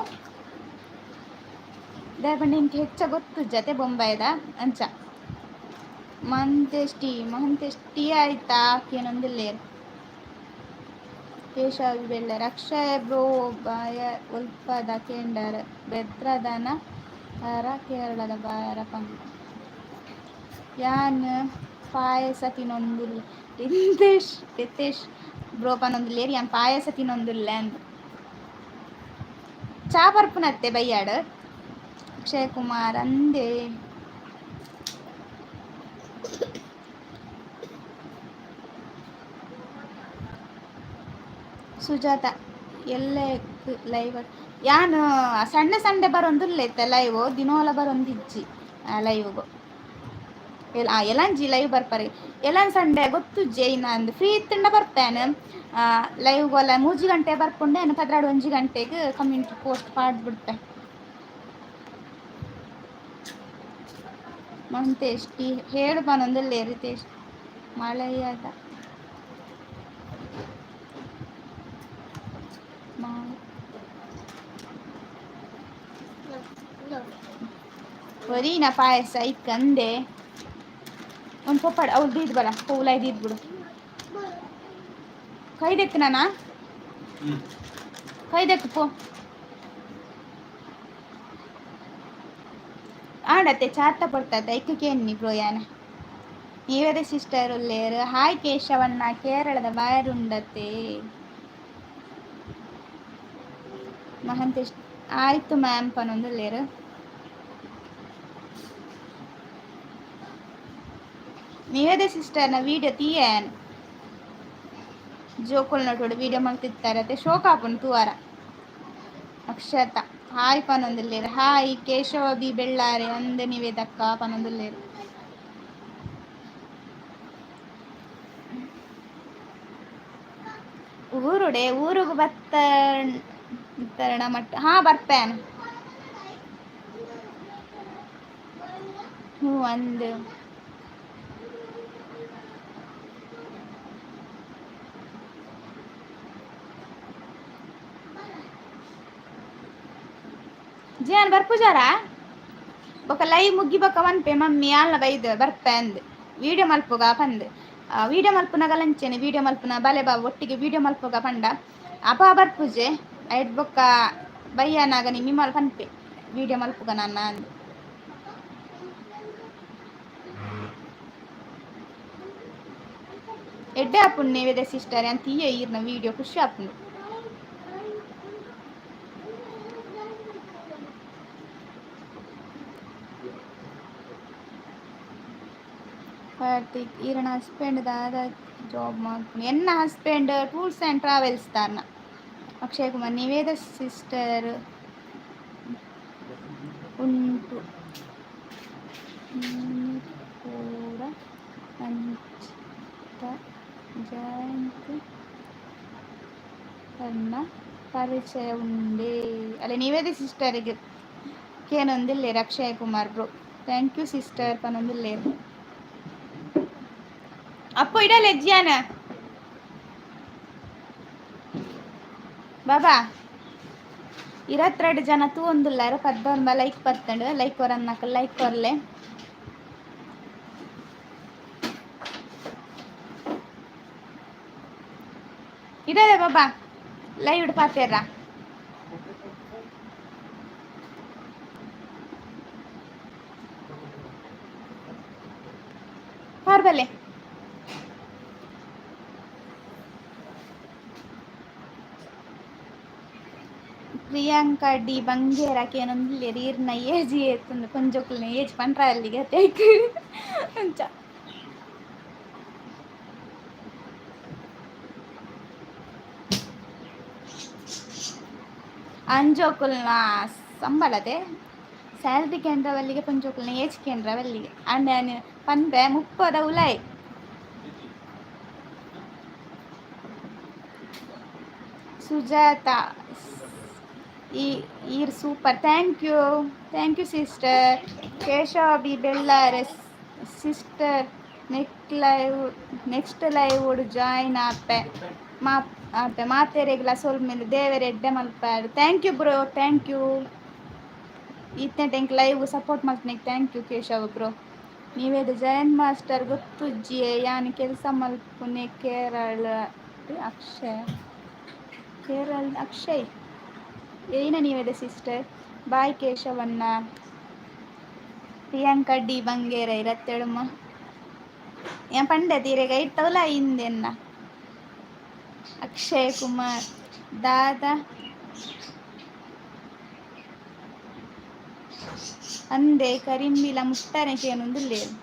ದಯಪಂಡು ಇಂಕ ಹೆಚ್ಚ ಗೊತ್ತು ಜತೆ ಬೊಂಬೈದ ಅಂಚ ಮಹಂತೇಶ್ ಆಯ್ತಾ ಏನೊಂದಿಲ್ಲೇರು ಕೇಶವ್ ಬೆಳ್ಳರ್ ಅಕ್ಷಯ ಬ್ರೋ ಬಾಯ ಉಲ್ಪದ ಕೇಂಡರ್ ಬೆದ್ರದನ ಕೇರಳದ ಬಾಯರ ಪಂಗ ಯಾನ್ ಪಾಯಸ ತಿನ್ನೊಂದುಲ್ಲ ರಿತೇಶ್ ಬ್ರೋ ಪನೊಂದುಲ್ಲೇರು ಯಾನ್ ಪಾಯಸ ತಿನ್ನೊಂದುಲ್ಲ ಅಂದ್ ಚಾ ಬರ್ಪುನತ್ತೆ ಬಯ್ಯಾಡು ಅಕ್ಷಯ್ ಕುಮಾರ್ ಅಂದೆ ಸುಜಾತ ಎಲ್ಲೇ ಲೈವ್ ಯಾನು ಸಂಡೆ ಬರೊಂದುಲ್ಲ ಇತ್ತ ಲೈವ್ ದಿನೋಲ ಬರೊಂದಿಜ್ಜಿ ಲೈವ್ಗು ಎಲಂಜಿ ಲೈವ್ ಬರ್ಪಾರೆ ಎಲನ್ ಸಂಡೆ ಗೊತ್ತುಜ್ಜಿ ನಂದು ಫ್ರೀ ಇತ್ತಂಡ ಬರ್ಪೇನು ಲೈವ್ಗೆಲ್ಲ 3 ಗಂಟೆ ಬರ್ಪುಂಡೆ ಏನು 11 ಗಂಟೆಗೆ ಕಮ್ಯುನಿಟಿ ಪೋಸ್ಟ್ ಪಾಡ್ಬಿಡ್ತೆ ಮಂತೇಶ್ ಹೇಳು ಪನೊಂದುಲ್ಲೇ ರಿತೇಶ್ ಮಳೆಯದ ವರೀನ ಪಾಯಸ ಇಕ್ಕಂದೆ ಒಂದು ಪಪ್ಪಾಡ ಅವ್ಳು ದೀದ್ ಬಲ ಪೌಲ ದೀದ್ ಬಿಡು ಕೈದೆಕ್ಕು ನಾನಾ ಕೈದೆಕ್ಕು ಪೋ ಆಡತ್ತೆ ಚಾತ ಪಡ್ತದೆ ಐಕ್ಕೇನಿ ಬ್ರೋ ಯಾನ ನೀವದೇ ಸಿಸ್ಟರ್ ಉಲ್ಲೇರು ಹಾಯ್ ಕೇಶವಣ್ಣ ಕೇರಳದ ಬಾಯರುಂಡತ್ತೆ ಮಹಂತೇಶ್ ಆಯ್ತು ಮ್ಯಾಮ್ ಪನೊಂದು ಲೇರು ನೀವೇದೇ ಸಿಸ್ಟರ್ನ ವೀಡಿಯೋ ತೀಯನ್ ಜೋಕುಲ್ ನೋಟೋಡು ವೀಡಿಯೋ ಮಾಡ್ತಿರ್ತಾರೆ ಶೋಕ ಹಾಪುಂಡು ತೂವಾರ ಅಕ್ಷತಾ ಹಾಯ್ ಪನೊಂದುಲ್ಲೇರು ಹಾಯ್ ಕೇಶವ ಬಿ ಬೆಳ್ಳಾರೆ ಅಂದೆ ನಿವೇದಕ್ಕ ಪನೊಂದುಲ್ಲೇರು ಊರುಡೆ ಊರುಗು ಬತ್ತರಣ ಮಟ್ಟ ಹಾ ಬರ್ಪೇನ್ ಹ್ಞೂ ಅಂದು ಜಿಯಾನ್ ಬರ್ಪುಜಾರ ಬೊಕ ಲೈವ್ ಮುಗ್ಗಿ ಬೊಕ ಮನ್ಪೆ ಮಮ್ಮಿ ಆಲ್ನ ಬೈದು ಬರ್ಪೆ ಅಂದು ವೀಡಿಯೋ ಮಲ್ಪುಗ ಪಂದು ವೀಡಿಯೋ ಮಲ್ಪುನಗ ಲಂಚೇನೆ ವೀಡಿಯೋ ಮಲ್ಪುನ ಬಲೆ ಬಾ ಒಟ್ಟಿಗೆ ವೀಡಿಯೋ ಮಲ್ಪುಗ ಪಂಡ ಅಪ ಬರ್ಪುಜೆ ಐಟ್ ಬೊಕ್ಕ ಬಯ್ಯನಾಗ ನಿಮ್ಮಿಮಲ್ ಪನ್ಪೆ ವೀಡಿಯೋ ಮಲ್ಪುಗ ನನ್ನ ಅಂದು ಎಡ್ಡೆ ಆಪುಂಡು ನೀವೇದೆ ಸಿಸ್ಟರ್ ಅಂತ ತೀಯ ಈರ್ನ ವೀಡಿಯೋ ಖುಷಿ ಆಪುಂಡು ಕಾರ್ತಿಕ್ ಈರಣ ಹಸ್ಬೆಂಡ್ ದಾದ ಜಾಬ್ ಮಾಡ್ಕೊಂಡು ಎನ್ನ ಹಸ್ಬೆಂಡ್ ಟೂರ್ಸ್ ಆ್ಯಂಡ್ ಟ್ರಾವೆಲ್ಸ್ ತಾರ್ನ ಅಕ್ಷಯ್ ಕುಮಾರ್ ನಿವೇದ ಸಿಸ್ಟರ್ ಉಂಟು ಕೂಡ ಅಂಚ ಜಯಂತಿ ಅನ್ನ ಪರಿಚಯ ಉಂಡೆ ಅಲ್ಲ ನೀವೇದೇ ಸಿಸ್ಟರಿಗೆ ಕೇನೊಂದಿಲ್ಲೇರು Akshay Kumar bro thank you sister ಪನೊಂದಿಲ್ಲೇರು ಅಪ್ಪು ಇಡಲ್ಲ ಎಜ್ಜಿಯಾನ ಬಾಬಾ 22 ಜನ ತೂವೊಂದುಲ್ಲಾರು 14 ಲೈಕ್ ಪತ್ತಂಡು ಲೈಕ್ ಕೊರನ್ನಕ ಲೈಕ್ ಕೊರ್ಲೆ ಇಡದೆ ಬಾಬಾ ಲೈವ್ ಇಡು ಪಾತೇರ ಪಾರ್ಬಲೆ ಪ್ರಿಯಾಂಕಾ ಡಿ ಬಂಗೇರಕ್ಕೆ ಏನೊಂದಿಲ್ಲ ಈರ್ನ ಏಜ್ ಏತಂದು ಕೊಂಜೊಕ್ಕಲ್ನ ಏಜ್ ಪಂಡ್ರ ಅಲ್ಲಿಗೆ ತೇಕ್ ಅಂಚ ಅಂಜೋಕುಲ್ನ ಸಂಬಳದೆ ಸ್ಯಾಲ್ರಿ ಕೇಂದ್ರವಲ್ಲಿಗೆ ಪಂಜೋಕುಲ್ನ ಏಜ್ ಕೇಂದ್ರವಲ್ಲಿಗೆ ಅಂಡ್ ಪಂದೆ 30 ಉಲಾಯ್ ಸುಜಾತ ಈರ್ super thank you sister Keshava B Bellare sister next live ಓಡು ಜಾಯಿನ್ ಆಪೆ ಮಾತೆರೆಗ್ಲ ಸೊಲ್ ಮೇಲೆ ದೇವರ ಎಡ್ಡೆ ಮಲ್ಪಾರು thank you bro thank you ಇತ್ತನೆ ಟೆಂಕ್ ಲೈವ್ ಸಪೋರ್ಟ್ ಮಾಡ್ತೀನಿ ಥ್ಯಾಂಕ್ ಯು ಕೇಶವ ಬ್ರೋ ನೀವೇದು ಜಯನ್ ಮಾಸ್ಟರ್ ಗೊತ್ತುಜ್ಜಿಯೇ ಯಾನು ಕೆಲಸ ಮಲ್ಪುನೆ ಅಕ್ಷಯ್ ಏನ ನೀವೇದೆ ಸಿಸ್ಟರ್ ಬಾಯ್ ಕೇಶವಣ್ಣ ಪ್ರಿಯಾಂಕಾ ಡಿ ಬಂಗೇರ 27 ഞാൻ പണ്ട് തീരെ ഇട്ടവല്ല ഇന്ത്യന്ന ಅಕ್ಷಯ್ ಕುಮಾರ್ ದಾದಾ ಅಂದೆ ಕರಿಂಬಿಲ ಮುಟ್ಟನಕ್ಕೆ ಏನೊಂದಿಲ್ಲೇರು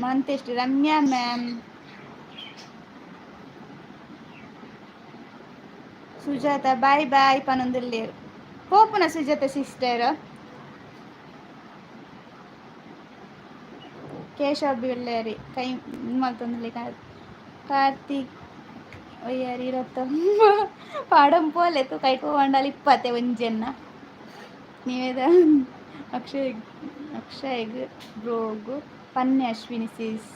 ಮಂತೆಷ್ಟು ರಮ್ಯಾ ಮ್ಯಾಮ್ ಸುಜಾತ ಬಾಯ್ ಬಾಯ್ ಪನೊಂದಿಲ್ಲೇರು ಪೋಪುನ ಸುಜಾತ ಸಿಸ್ಟರ್ ಕೇಶವ ಬಿಳ್ಳೇರಿ ಕೈ ಮಲ್ತೊಂದಿಲ್ಲ ಕಾರ್ತಿಕ್ ಒಯ್ಯಾರಿ 29 ಪಾಡಂ ಪೋಲೆ ತು ಕೈಕೋ వండాలి 20 ಒಂಜೆನ್ನ ನೀವೇದ ಅಕ್ಷಯ್ ಬ್ರೋಗು ಪನ್ನೆ ಅಶ್ವಿನಿ ಸಿಸ್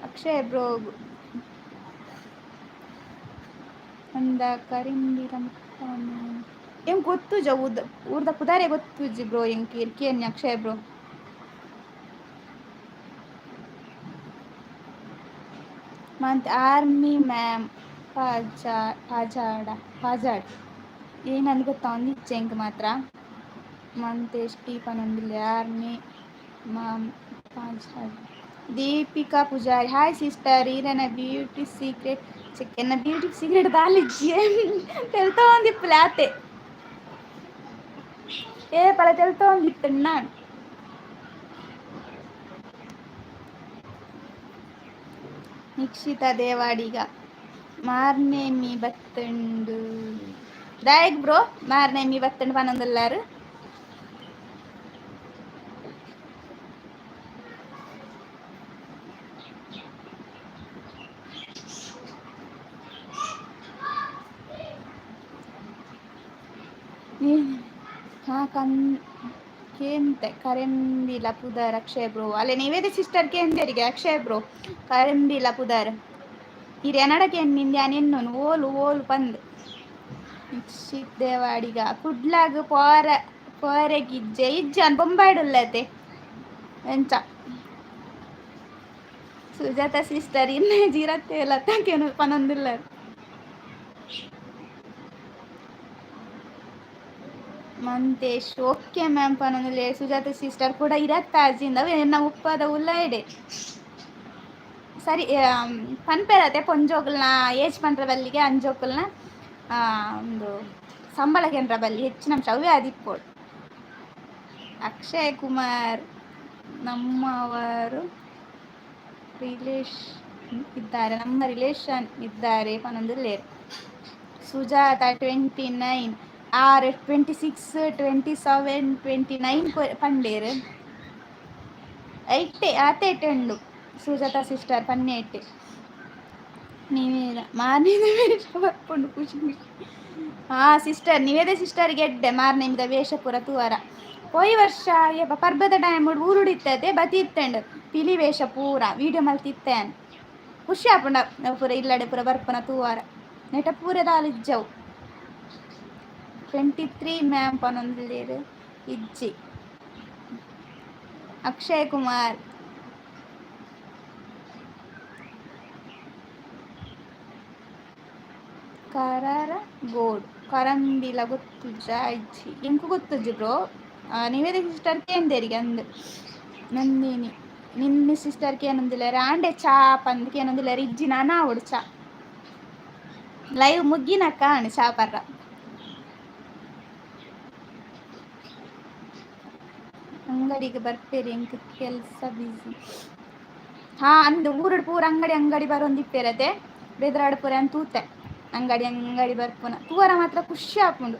ಅಕ್ಷಯ್ ಬ್ರೋಗು ಅಂದ ಕರಿಂಬಿರ ಏನ್ ಗೊತ್ತುಜ ಊರ್ದ ಕುದಾರೆ ಗೊತ್ತುಜ್ಜಿ ಬ್ರೋ ಎಂಕ್ ಇರ್ಕೇನ್ ಅಕ್ಷಯ್ ಬ್ರೋ ಮಂತ್ ಆರ್ಮಿ ಮ್ಯಾಮ್ ಪಾಜಾಡ್ ಏನಂದು ಗೊತ್ತಾ ಒಂದಿಚ್ಚೆ ಎಂಕ್ ಮಾತ್ರ ಮಂತ್ ಸ್ಟೀಫನ್ ಒಂದಿಲ್ಲ ಆರ್ಮಿ ಮ್ಯಾಮ್ ಪಾಜಾಡ್ ದೀಪಿಕಾ ಪೂಜಾರಿ ಹಾಯ್ ಸಿಸ್ಟರ್ ಈರನ beauty secret chicken beauty cigarette తాలిచ్చి తెలుతోంది ప్లాతే ఏ పల తెలుతోంది తిన్నాను ನಿಕ್ಷಿತ ದೇವಾಡಿಗ ಮಾರ್ನೇಮಿ ಬತ್ತಂಡು ದಾಯಕ್ ಬ್ರೋ ಮಾರ್ನೇಮಿ ಬತ್ತಂಡು ಪನೊಂದುಲ್ಲಾರು ಹಾ ಕೇಂತೆ ಕರೆಂಬಿಲ ಪುದರ್ ಅಕ್ಷಯ್ ಬ್ರೋ ಅಲ್ಲೇ ನೀವೇದೇ ಸಿಸ್ಟರ್ ಕೇಂದ್ರಿಗೆ ಅಕ್ಷಯ್ ಬ್ರೋ ಕರೆಂಬಿಲ ಪುದರ್ ಇರು ಎನಡಕ್ಕೆ ನಿಂದ್ಯಾನೆನ್ನೋನು ಓಲು ಓಲು ಪಂದ್ ನಿಕ್ಷಿತ್ ದೇವಾಡಿಗ ಕುಡ್ಲಾಗ್ ಪೋರೆಗಿಜ್ಜೆ ಇಜ್ಜಾನ್ ಬೊಂಬಾಡುಲ್ಲತೆ ಎಂಚ ಸುಜಾತ ಸಿಸ್ಟರ್ ಇನ್ನೇ ಜೀರತ್ತೆ ಲತಾಕೇನು ಪನೊಂದುಲ್ಲರು ಮಂತೇಶ್ ಓಕೆ ಮ್ಯಾಮ್ ಪನೊಂದುಲ್ಲೆ ಸುಜಾತ ಸಿಸ್ಟರ್ ಕೂಡ ಇರತ್ತಾಜಿಂದ ಎನ್ನ ಉಪ್ಪದ ಉಲ್ಲಾಯ್ಡೆ ಸರಿ ಪನ್ಪೆರತೆ ಪೊಂಜೋಕುಲ್ನ ಏಜ್ ಪಂಡ್ರ ಬಲ್ಲಿಗೆ ಅಂಜೋಕುಲ್ನ ಒಂದು ಸಂಬಳ ಕೇಂದ್ರ ಬಲ್ಲಿ ಹೆಚ್ಚಿನ ಅಂಶ ಅವೇ ಆದಿಪ್ಪೋಡು ಅಕ್ಷಯ್ ಕುಮಾರ್ ನಮ್ಮವರು ಇದ್ದಾರೆ ನಮ್ಮ ರಿಲೇಷನ್ ಇದ್ದಾರೆ ಪನೊಂದುಲ್ಲೇರು ಸುಜಾತ 29 ಆರ್ 26 27 29 ಪಂಡೇರು ಐಟೆ ಆತೆ ಟೆಂಡು ಸುಜಾತ ಸಿಸ್ಟರ್ ಪನ್ನೆಟ್ಟೆ ನೀವೇದ ಮಾರ್ನಿಂದ ವೇಷ ಬರ್ಕೊಂಡು ಖುಷಿ ಖುಷಿ ಹಾ ಸಿಸ್ಟರ್ ನೀವೇದೇ ಸಿಸ್ಟರ್ ಗೆಡ್ಡೆ ಮಾರ್ನಿಂದ ವೇಷ ಪೂರ ತೂವರ ಪೋಯಿ ವರ್ಷ ಪರ್ಬದ ಟೈಮ್ ಊರುಡಿತ್ತತೆ ಬತ್ತಿತ್ತಂಡು ಪಿಲಿ ವೇಷ ಪೂರ ವೀಡಿಯೋ ಮಲ್ತಿತ್ತೇನ್ ಖುಷಿ ಆಪುಂಡ ಪೂರ ಇಲ್ಲಡೆ ಪೂರ ಬರ್ಪನ ತೂವರ ನೆಟ ಪೂರ ದಾಲಿಜ್ಜವು 23 ಮ್ಯಾಮ್ ಪನೊಂದುಲ್ಲೇರು ಇಜ್ಜಿ ಅಕ್ಷಯ್ ಕುಮಾರ್ ಕರಾರ ಗೋಡ್ ಕರಂಬಿಲ ಗೊತ್ತುಜ್ಜ ಇಜ್ಜಿ ಎಂಕು ಗೊತ್ತುಜ್ಜಿ ಬ್ರೋ ನೀವೇದೇ ಸಿಸ್ಟರ್ ಕೇಂದೇರಿಗೆ ಅಂದು ನಂದಿನಿ ನಿನ್ನ ಸಿಸ್ಟರ್ ಕೇನೊಂದಿಲ್ಲ ಆಂಡೆ ಚಾ ಪಂದ್ ಕೇನೊಂದಿಲ್ಲ ಇಜ್ಜಿ ನಾನಾ ಅವಡು ಚಾ ಲೈವ್ ಮುಗ್ಗಿನ ಕಾಣ್ ಚಾ ಪರ್ರ ಅಂಗಡಿಗೆ ಬರ್ತೀರಿ ಎಂಕ್ ಕೆಲಸ ಬಿಸಿ ಹಾ ಅಂದು ಊರಡು ಪೂರ ಅಂಗಡಿ ಬರೋಂದಿಪ್ಪೇರತೆ ಬೆದ್ರಾಡು ಪೂರ ಅಂತ ತೂತೆ ಅಂಗಡಿ ಬರ್ಪುನ ತೂವರ ಮಾತ್ರ ಖುಷಿ ಆಪುಂಡು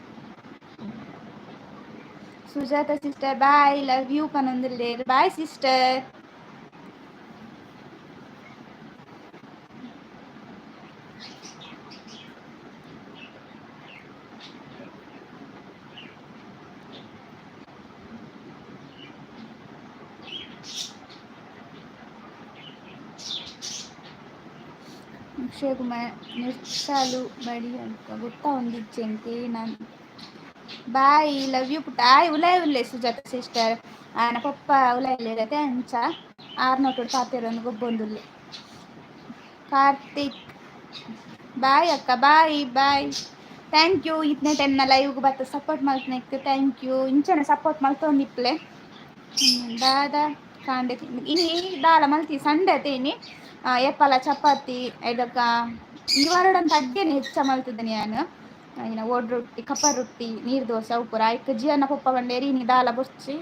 Sujatha sister bye love you ಪನೊಂದುಲ್ಲೇರು ಬಾಯ್ ಸಿಸ್ಟರ್ ಅಕ್ಷಯ್ ಕುಮಾರ್ ನಿರ್ಚಾಲು ಬಡಿ ಅಂತ ಗೊತ್ತಾ ಒಂದಿಜ್ಜೆಂಕೆ ನಾನು ಬಾಯ್ ಲವ್ ಯು ಪುಟ್ಟ ಆಯ್ ಉಲೇ ಸುಜಾತ ಸಿಸ್ಟರ್ ಆನ ಪಪ್ಪ ಉಲಾಯಿರತ್ತೆ ಅಂಚ ಆರ್ನೋಟೋಡು ಪಾತೆರೊಂದು ಗೊಬ್ಬೊಂದುಲ್ಲೆ ಕಾರ್ತಿಕ್ ಬಾಯ್ ಅಕ್ಕ ಬಾಯ್ ಥ್ಯಾಂಕ್ ಯು ಇತ್ನೆ ಟೆನ್ನ ಲೈವ್ಗೆ ಬತ್ತ ಸಪೋರ್ಟ್ ಮಲ್ತನೆಕ್ ಥ್ಯಾಂಕ್ ಯು ಇಂಚನೆ ಸಪೋರ್ಟ್ ಮಲ್ತೊಂದಿಪ್ಪಲೆ ದಾದ ಕಾಂಡೆ ಇನಿ ದಾಲ ಮಲ್ತಿ ಸಂಡೆ ತೇನಿ ಎಪ್ಪಲ ಚಪಾತಿ ಇದಕ್ಕ ಈ ವಾರಡಂತ ಅಡ್ಗೆನೆ ಹೆಚ್ಚ ಮಲ್ತಿದ್ದೇನೆ ನಾನು ಇನ್ನು ಓಡ್ ರೊಟ್ಟಿ ಕಪ್ಪರ್ ರೊಟ್ಟಿ ನೀರು ದೋಸೆ ಉಪ್ಪುರ ಆಯ್ಕೆ ಜಿಯನ್ನ ಪಪ್ಪ ಬಂಡೇರಿ ನೀ ದಾಲ ಬೊರ್ಚಿ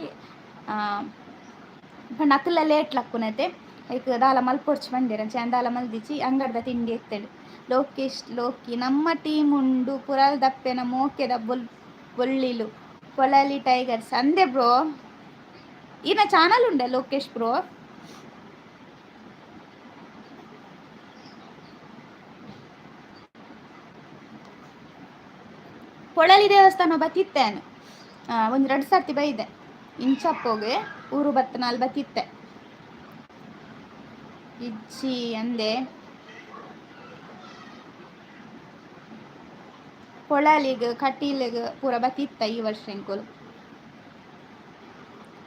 ನಕ್ಕಲ ಲೇಟ್ ಲಕ್ಕುನೈತೆ ಐಕ್ ದಾಲ ಮಲ್ಪೊಡ್ಚಿ ಬಂಡೇರ ಚಾನ್ ದಾಲ ಮಲ್ದಿಚ್ಚಿ ಅಂಗಡ್ದ ತಿಂಡಿ ಎತ್ತೇಡು ಲೋಕಿ ನಮ್ಮ ಟೀಮ್ ಉಂಡು ಪುರಾಲ್ ದಪ್ಪೆನ ಮೋಕೆದ ಬೊಳ್ಳಿಲು ಪೊಳಲಿ ಟೈಗರ್ಸ್ ಅಂದೆ ಬ್ರೋ ಈನ ಚಾನಲ್ ಉಂಡೆ ಲೋಕೇಶ್ ಬ್ರೋ ಪೊಳಲಿ ದೇವಸ್ಥಾನ ಬತ್ತಿತ್ತೇನು ಒಂದು 2 ಸರ್ತಿ ಬೈದೆ ಇಂಚಪ್ಪೋಗೆ ಊರು ಬತ್ತನಲ್ಲಿ ಬತ್ತಿತ್ತೆ ಇಜ್ಜಿ ಅಂದೆ ಪೊಳಲಿಗೆ ಕಟೀಲಿಗೆ ಪೂರ ಬತ್ತಿತ್ತ ಈ ವರ್ಷ ಎಂಕುಲು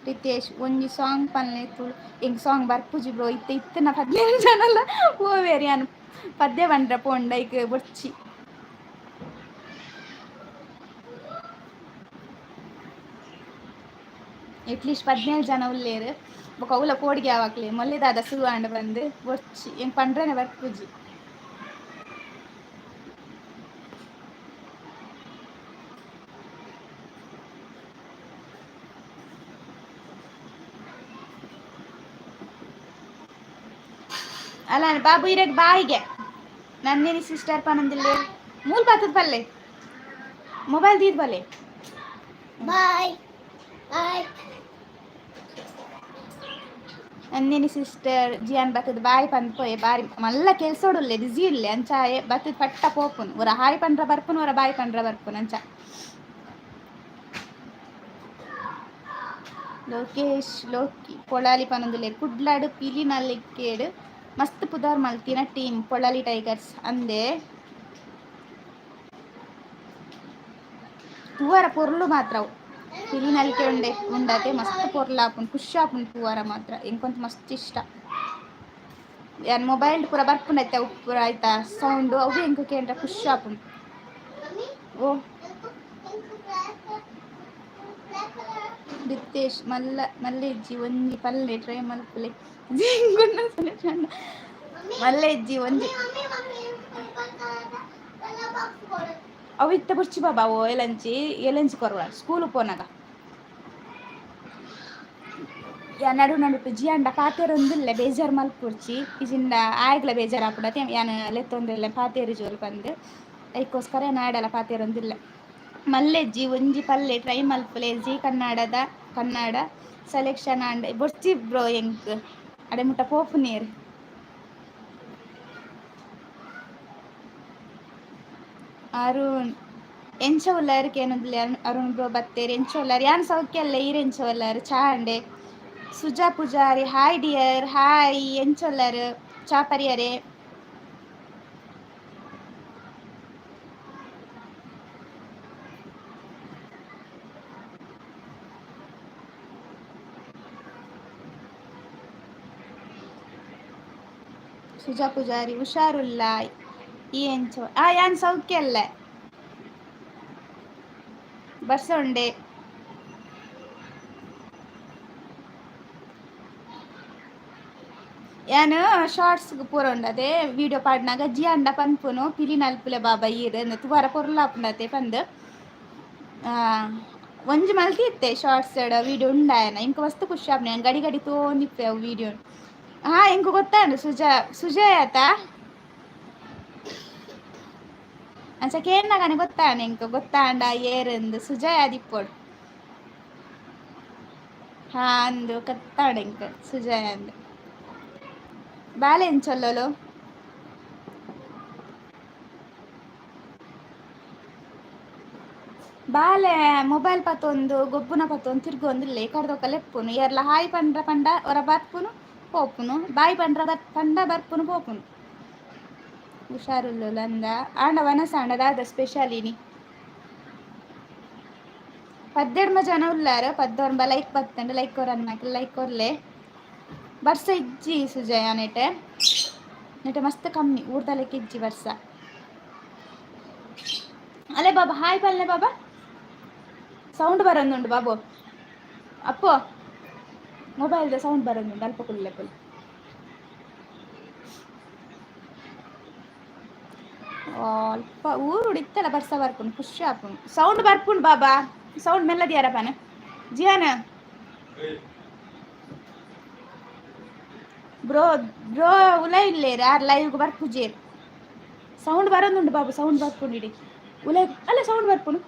ರಿತೇಶ್ ಒಂಜಿ ಸಾಂಗ್ ಪನ್ಲೆ ತುಳು ಎಂಕ್ ಸಾಂಗ್ ಬರ್ಪುಜಿ ಬ್ರೋ ಇತ್ತನ 15 ಜನಲ್ಲ ಓವೇರಿ ಅನ್ ಪದ್ಯ ಬಂಡ್ರ ಪೋಂಡ ಐಕ್ ಬೊಚ್ಚಿ ಎಟ್ಲೀಸ್ಟ್ 17 ಜನ ಉಲ್ಲೇರು ಬೊಕ ಅವಲ ಕೋಡಿಗೆ ಆವಾಕ್ಲೆ ಮೊಲ್ಲೆದಾದ ಸುರುವಾಂಡ ಬಂದು ಬೊಚ್ಚಿ ಎಂಕ್ ಪಂಡ್ರನೆ ಬರ್ಪುಜಿ ಅಲ್ಲ ಬಾಬು ಇರಕ್ಕೆ ಬಾಯಿಗೆ ನಂದಿನಿ ಸಿಸ್ಟರ್ ಪನಂದಿಲ್ಲ ಮೂಲ್ ಬಾತದ ಬಲ್ಲೆ ಮೊಬೈಲ್ ದೀದ್ ಬಲ್ಲೆ ಬಾಯ್ ಬಾಯ್ ನಂದಿನಿ ಸಿಸ್ಟರ್ ಜಿಯಾನ್ ಬತ್ತದ ಬಾಯ್ ಪಂದ್ ಪೋಯೆ ಬಾರಿ ಮಲ್ಲ ಕೆಲ್ಸೋಡುಲ್ಲೆ ಬಿಸಿ ಇಲ್ಲೆ ಅಂಚ ಬತ್ತದ ಪಟ್ಟ ಪೋಪುನ್ ಒರ ಹಾಯ್ ಪಂಡ್ರ ಬರ್ಪುನ್ ಒರ ಬಾಯ್ ಪಂಡ್ರ ಬರ್ಪುನ್ ಅಂಚ ಲೋಕೇಶ್ ಲೋಕಿ ಪೊಳಾಲಿ ಪನಂದುಲೆ ಕುಡ್ಲಾಡು ಪಿಲಿ ನಲ್ಲಿಕ್ಕೇಡು ಮಸ್ತ್ ಪುದಾರ್ ಮಲ್ತಿನ ಟೀಮ್ ಪೊಳಾಲಿ ಟೈಗರ್ಸ್ ಅಂದೆ ತೂವರ ಪೊರ್ಲು ಮಾತ್ರ ಪಿಲಿ ನಲ್ಲಿಕೆ ಉಂಡೆ ಉಂಡತೆ ಮಸ್ತ್ ಪೊರ್ಲಾಪುನ್ ಖುಷಿ ಆಪುನ್ ತೂವರ ಮಾತ್ರ ಎಂಕೊಂತ ಮಸ್ತ್ ಇಷ್ಟ ಯಾನ್ ಮೊಬೈಲ್ ಪೂರ ಬರ್ಪುನೈತೆ ಅವು ಪೂರ ಆಯ್ತಾ ಸೌಂಡು ಅವು ಎಂಕು ಕೇಂದ್ರ ಖುಷಿ ಆಪುನ್ ಓ ರಿತೇಶ್ ಮಲ್ಲ ಇಜ್ಜಿ ಒಂಜಿ ಪಲ್ಲೆ ಟ್ರೈ ಮಲ್ಪಲೆ ಮಲ್ಲ ಇಜ್ಜಿ ಒಂಜಿ ಅವು ಇತ್ತ ಬುರ್ಚಿ ಬಾಬಾ ಓ ಎಲಂಚಿ ಕೊರವ ಸ್ಕೂಲ್ ಪೋನಾಗ ನಡು ನಡುಟು ಜಿಯಾಂಡ ಪಾತೆರೊಂದುಲ್ಲೆ ಬೇಜಾರು ಮಲ್ಪುರ್ಚಿ ಇಜಿಂದ ಆಯ್ಗ್ಲ ಬೇಜಾರು ಹಾಪುಡತೆ ಯಾನ್ ಲೆತ್ತೊಂದುಲ್ಲೆ ಪಾತೇರಿ ಜೋರು ಬಂದು ಅದಕ್ಕೋಸ್ಕರ ನಾಡಲ್ಲ ಪಾತೆರೊಂದುಲ್ಲೆ ಮಲ್ಲೆಜ್ಜಿ ಒಂಜಿ ಪಲ್ಲೆ ಟ್ರೈ ಮಲ್ಪಲೆ ಜಿ ಕನ್ನಡ ಸೆಲೆಕ್ಷನ್ ಆಂಡ್ ಬೊರ್ಚಿ ಬ್ರೋ ಎಂಕ್ ಅಡೆ ಮುಟ್ಟ ಪೋಪು ನೀರು ಅರುಣ್ ಎಂಚ ಉಳ್ಳಾರು ಕೇನುದಿಲ್ಲ ಅರುಣ್ ಬ್ರೋ ಬತ್ತೇರಿ ಎಂಚ ಉಳ್ಳಾರು ಯಾನ್ ಸೌಖ್ಯ ಅಲ್ಲ ಈರೆಂಚ ಉಳ್ಳಾರು ಚಾ ಅಂಡೆ Suja Poojari hi dear hi ಎಂಚ ಉಳ್ಳಾರು ಚಾ ಪರಿಯರೆ ಸುಜಾ ಪೂಜಾರಿ ಹುಷಾರುಲ್ಲ ಈ ಎಂಚ ಯಾನ್ ಸೌಖ್ಯ ಅಲ್ಲ ಬರ್ಸೊಂಡೆ ಯಾನು ಶಾರ್ಟ್ಸ್ ಪೂರ ಉಂಡದೆ ವಿಡಿಯೋ ಪಾಡ್ನಾಗ ಜಿ ಅಂಡ ಪನ್ಪುನು ಪಿಲಿ ನಲ್ಪುಲೆ ಬಾಬಾ ಈರ್ ತುವಾರ ಪೊರ್ಲಾಪುಂಡತೆ ಪಂದ್ ಒಂಜಿ ಮಲ್ತಿ ಇತ್ತೆ ಶಾರ್ಟ್ಸ್ ವಿಡಿಯೋ ಉಂಡಾಯನ ಇಂಕ ಮಸ್ತ್ ಖುಷಿ ಆಪ್ನೆ ಗಡಿ ಗಡಿ ತೋಂದಿಪ್ಪೆ ಅವು ವಿಡಿಯೋ ಇಂಕ ಗೊತ್ತಾಂಡು ಸುಜಾ ಆತ ಅಂಚ ಕೇರ್ನಾಗನೆ ಗೊತ್ತಾಂಡು ಇಂಕ ಗೊತ್ತಾಂಡ ಏರಂದು ಸುಜಾ ಆದಿಪ್ಪೋಡು ಅಂದು ಕತ್ತಾಂಡು ಇಂಕ ಸುಜಾ ಅಂದು ಬಾಲೆ ಎಂಚೊಲ್ಲಲು ಬಾಲೆ ಮೊಬೈಲ್ ಪತ್ತೊಂದು ಗೊಬ್ಬುನ ಪತ್ತೊಂದು ತಿರ್ಗೊಂದಿಲ್ಲ ಕಡ್ದೊಕ್ಕ ಲೆಪ್ಪುನು ಎರ್ಲ ಹಾಯ್ ಪಂಡ ಒರ ಬರ್ಪುನು ಪೋಪುನು ಬಾಯ್ ಪಂಡ ಬರ್ಪುನು ಪೋಪುನು ಹುಷಾರುಲ್ಲ ಅಂದ ಆಂಡ ವನಸಾಂಡ ದಾದ ಸ್ಪೆಷಲ್ ಇನಿ 17 ಜನ ಉಲ್ಲಾರ 14 ಲೈಕ್ ಬತ್ತಂಡು ಲೈಕ್ ಕೊರನ್ನ ಲೈಕ್ ಕೊರ್ಲೆ ಬರ್ಸ ಇಜ್ಜಿ ಸುಜಯ ನೆಟೆ ಮಸ್ತ್ ಕಮ್ಮಿ ಊರ್ದಲೆಕ್ಕೆ ಇಜ್ಜಿ ಬರ್ಸ ಅಲ್ಲೇ ಬಾಬಾ ಹಾಯ್ ಪಲ್ಲೆ ಬಾಬಾ ಸೌಂಡ್ ಬರೋದುಂಡು ಬಾಬು ಅಪ್ಪೋ ಮೊಬೈಲ್ದ ಸೌಂಡ್ ಬರೋದುಂಡು ಅಲ್ಪ ಕುಲ್ಲೆ ಪುಲ್ ಅಲ್ಪ ಊರು ಉಡಿತ್ತಲ್ಲ ಬರ್ಸ ಬರ್ಪುಂಡು ಖುಷಿ ಆಪುಂಡು ಸೌಂಡ್ ಬರ್ಪುಂಡು ಬಾಬಾ ಸೌಂಡ್ ಮೆಲ್ಲದಿಯಾರಪ್ಪನ ಜಿಯಾನ ಬ್ರೋ ಉಲ ಇಲ್ಲೇರು ಯಾರು ಲೈವ್ಗೆ ಬರ್ಪುಜೇರು ಸೌಂಡ್ ಬರೋದುಂಡು ಬಾಬು ಸೌಂಡ್ ಬರ್ಪುಂಡು ಇಡಿ ಉಲೈ ಅಲ್ಲ ಸೌಂಡ್ ಬರ್ಪುನು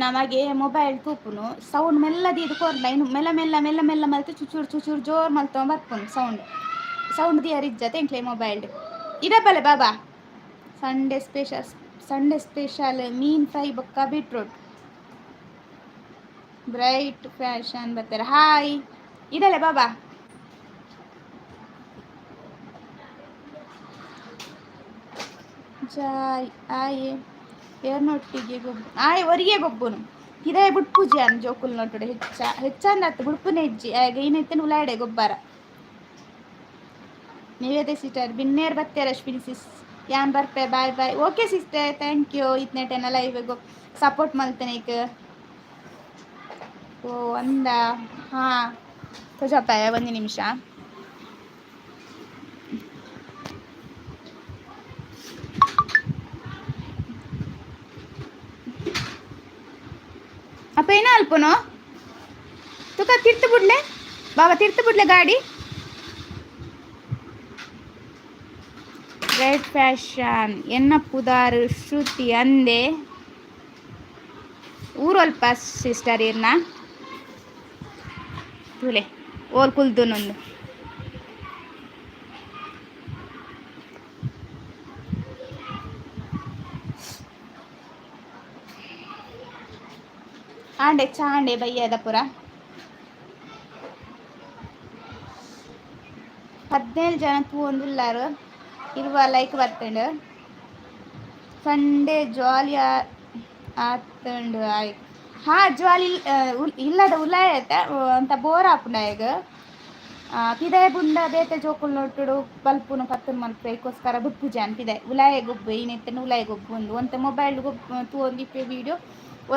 ನಮಗೆ ಮೊಬೈಲ್ ತೂಪುನು ಸೌಂಡ್ ಮೆಲ್ಲದಿ ಇದು ಕೊರ್ಲ ಇನ್ನು ಮೆಲ್ಲ ಮಲ್ತು ಚುಚೂರು ಜೋರು ಮಲ್ತವ ಬರ್ಪುನು ಸೌಂಡ್ ದಿಯರ್ ಇಜ್ಜತೆ ಎಂಕ್ಲೆ ಮೊಬೈಲ್ ಇದಪ್ಪಲೆ ಬಾಬಾ ಸಂಡೇ ಸ್ಪೆಷಲ್ ಮೀನ್ ಫ್ರೈ ಬೊಕ್ಕ ಬೀಟ್ರೂಟ್ ಬ್ರೈಟ್ ಫ್ಯಾಷನ್ ಬರ್ತಾರೆ ಹಾಯ್ ಇದಲ್ಲ ಬಾಬಾ ಜಾಯ್ ಆಯೆ ಏರ್ನೊಟ್ಟಿಗೆ ಗೊಬ್ಬು ಒರಿಗೆ ಗೊಬ್ಬುನು ಇದೇ ಬುಡ್ಪೂಜೆ ಅನ್ ಜೋಕುಲ್ ನೋಟುಡೆ ಹೆಚ್ಚಂದತ್ತು ಬುಡ್ಪುನೆ ಹೆಜ್ಜಿ ಏನೈತೆ ಉಲಾಡೆ ಗೊಬ್ಬರ ನೀವೇದೇ ಸಿಸ್ಟರ್ ಬಿನ್ನೇರ್ ಬತ್ತೇರ ಅಶ್ವಿನಿ ಸಿಸ್ ಯಾನ್ ಬರ್ಪೆ bye okay sister thank you ಇತ್ನೆಟೆನ ಲೈವ್ಗೂ ಸಪೋರ್ಟ್ ಮಲ್ತೇನೆ ಈಗ ಓ ಅಂದ ತೋಜಪ್ಪ ಒಂದು ನಿಮಿಷ ಅಪ್ಪ ಏನೋ ಅಲ್ಪನು ತುಕ ತಿರ್ತು ಬಿಡ್ಲೆ ಬಾಬಾ ತಿರ್ತು ಬಿಡ್ಲೆ ಗಾಡಿ ಬ್ರೈಟ್ ಫ್ಯಾಷನ್ ಎನ್ನ ಪುದಾರು ಶ್ರುತಿ ಅಂದೆ ಊರೊಲ್ಪ ಸಿಸ್ಟರ್ ಇರ್ನ ತುಲೆ ಓಲ್ ಕುಲ್ದುನೊಂದು ಆಂಡೆ ಚಾಂಡೆ ಬಯ್ಯದ ಪುರ 17 ಜನ ತೂವೊಂದುಲ್ಲಾರು 20 ಲೈಕ್ ಬರ್ತಂಡು ಸಂಡೇ ಜಾಲಿ ಆತಂಡು ಆಯ್ ಹಾ ಜಾಲಿ ಇಲ್ಲದ ಉಲಾಯತ ಅಂತ ಬೋರ್ ಆಪುಂಡಾಯಗ ಪಿದಾಯ ಬುಂದ ಬೇತೆ ಜೋಕುಲ್ ನೋಟುಡು ಬಲ್ಪುನು ಪತ್ತುನು ಮಲ್ಪೆಗೋಸ್ಕರ ಬುಪ್ಪುಜಾನ್ ಪಿದಾಯ ಉಲಾಯ ಗೊಬ್ಬು ಈನೆತ್ತನ ಉಲಾಯ ಗೊಬ್ಬು ಒಂದು ಒಂತೆ ಮೊಬೈಲ್ ಗೊಬ್ಬು ತೂವೊಂದಿಪ್ಪೆ ವೀಡಿಯೋ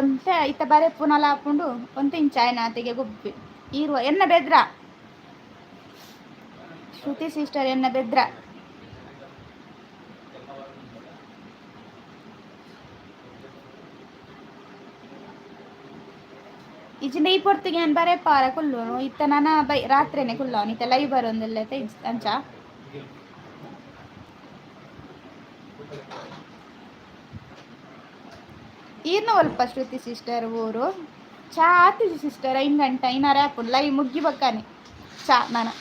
ಒಂತೆ ಇತ್ತ ಬರೆ ಪುನಲ ಆಪುಂಡು ಒಂತೆ ಇಂಚಾಯನ ಆತೆಗೆ ಗೊಬ್ಬು ಈರುವ ಎನ್ನ ಬೆದ್ರ ಶ್ರುತಿ ಸಿಸ್ಟರ್ ಎನ್ನ ಬೆದ್ರ ಇಜಿಂದ ಈ ಪೊರ್ತಿಗೆ ನಾನು ಬರೇ ಪಾರ ಕುಲ್ಲೋನು ಇತ್ತ ನಾನು ರಾತ್ರಿನೇ ಕುಲ್ಲೋನು ಇತ್ತ ಲೈವ್ ಬರೋಂದಿಲ್ಲ ಅಂಚ ಈರ್ನ ಒಲ್ಪ ಶ್ರುತಿ ಸಿಸ್ಟರ್ ಊರು ಚಾ ಆತಿಜಿ ಸಿಸ್ಟರ್ 5 ಗಂಟೆ ಇನ್ನಾರ ಆಪುಂಡು ಲೈವ್ ಮುಗ್ಗಿ ಬಕ್ಕಾನೆ ಚಾ ನಾನು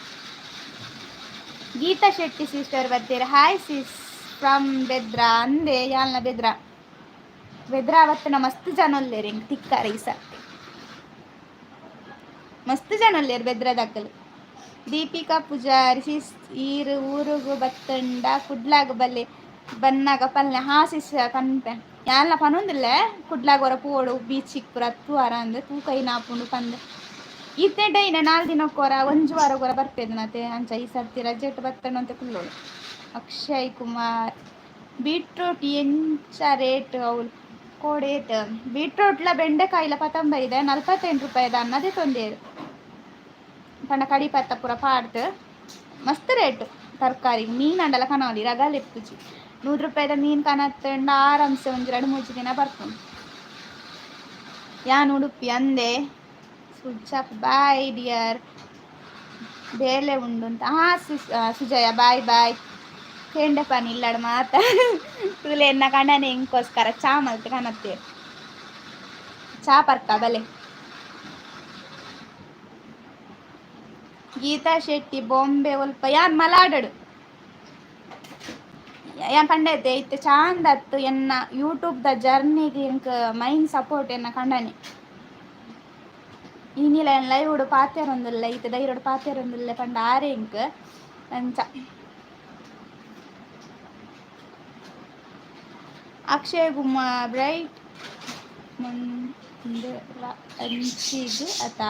ಗೀತಾ ಶೆಟ್ಟಿ ಸಿಸ್ಟರ್ ಬರ್ತೀರ ಹಾಯ್ ಸಿಸ್ ಫ್ರಮ್ ಬೆದ್ರಾ ಅಂದೆ ಯಾಲ್ನ ಬೆದ್ರಾ ಅವತ್ತಿನ ಮಸ್ತ್ ಜನ ಒಲ್ಲೇರಿ ಹಿಂಗೆ ತಿಕ್ಕಾರ ಈ ಸರ್ತಿ ಮಸ್ತ್ ಜನ ಒಲ್ಲೇರು ಬೆದ್ರದಕ್ಕಲು ದೀಪಿಕಾ ಪೂಜಾರಿ ಸಿಸ್ ಈರು ಊರುಗು ಬತ್ತಂಡ ಕುಡ್ಲಾಗ ಬಲ್ಲೆ ಬನ್ನಾಗ ಪಲ್ಲೆ ಹಾ ಸಿಸ್ ಕನ್ಪೆ ಯಾಲ್ನ ಪನೊಂದಿಲ್ಲ ಕುಡ್ಲಾಗ ಹೊರ ಪೋಡು ಬೀಚಿಗೆ ಪುರ ಹತ್ತು ವಾರ ಅಂದು ತೂ ಕೈ ನಾಪುಂಡು ಪಂದೆ ಇತ್ತೆ ಡೈನ 4 ದಿನಕ್ಕೊರ 1 ವಾರಗೊರ ಬರ್ಪೇದು ನತೆ ಅಂಚ ಈ ಸರ್ತಿ ರಜೆಟ್ ಬತ್ತಂಡು ಅಂತ ಕುಲ್ಲೋಳು ಅಕ್ಷಯ್ ಕುಮಾರ್ ಬೀಟ್ರೂಟ್ ಎಂಚ ರೇಟ್ ಅವಳು ಕೋಡೇಟ್ ಬೀಟ್ರೂಟ್ಲ ಬೆಂಡೆಕಾಯಿಲ 19 48 ರೂಪಾಯಿದ ಅನ್ನದೇ ತೊಂದೇರು ಪಂಡ ಕಡಿ ಪತ್ತ ಪೂರ ಪಾಡ್ದು ಮಸ್ತ್ ರೇಟ್ ತರಕಾರಿ ಮೀನು ಅಂಡಲ ಕನಾಲಿ ರಗಲ್ ಎಪ್ಪುಜಿ 100 ರೂಪಾಯಿದ ಮೀನು ಕನತ್ತಂಡ ಆರಾಮ್ಸೆ ಒಂದು 2-3 ದಿನ ಬರ್ಕೊಂಡು ಯಾನ್ ಉಡುಪಿ ಅಂದೆ ಸ್ವಿಚ್ ಆಫ್ ಬಾಯ್ ಡಿಯರ್ ಬೇಲೆ ಉಂಡು ಅಂತ ಸುಜಯ ಬಾಯ್ ಕೆಂಡೆ ಪಾನಿ ಇಲ್ಲಡ ಮಾತ ತುಲೆ ಎನ್ನ ಕಣ್ಣನೆ ಇಂಕೋಸ್ಕರ ಚಾ ಮಲ್ತೆ ಕನತ್ತೇವೆ ಚಾ ಪರ್ಕ ಬಲೆ ಗೀತಾ ಶೆಟ್ಟಿ ಬಾಂಬೆ ಒಲ್ಪ ಯಾನ್ ಮಲಾಡಡು ಯಾನ್ ಪಂಡೈತೆ ಇತ್ತೆ ಚಾಂದತ್ತು ಎನ್ನ ಯೂಟ್ಯೂಬ್ದ ಜರ್ನಿಗೆ ಇಂಕ ಮೈನ್ ಸಪೋರ್ಟ್ ಎನ್ನ ಕಂಡನೆ ಈನಿಲ ಏನು ಲೈವ್ ಉಡು ಪಾತ್ಯಾರೊಂದಿಲ್ಲ ಇತ್ತೆ ದೈರೋಡು ಪಾತ್ಯಾರೊಂದಿಲ್ಲ ಪಂಡ ಆರೆ ಇಂಕ ಅಂಚ ಅಕ್ಷಯ್ ಕುಮಾರ್ ಬ್ರೈಟ್ ಮುಂದೆ ಅಂಚಿದು ಅತ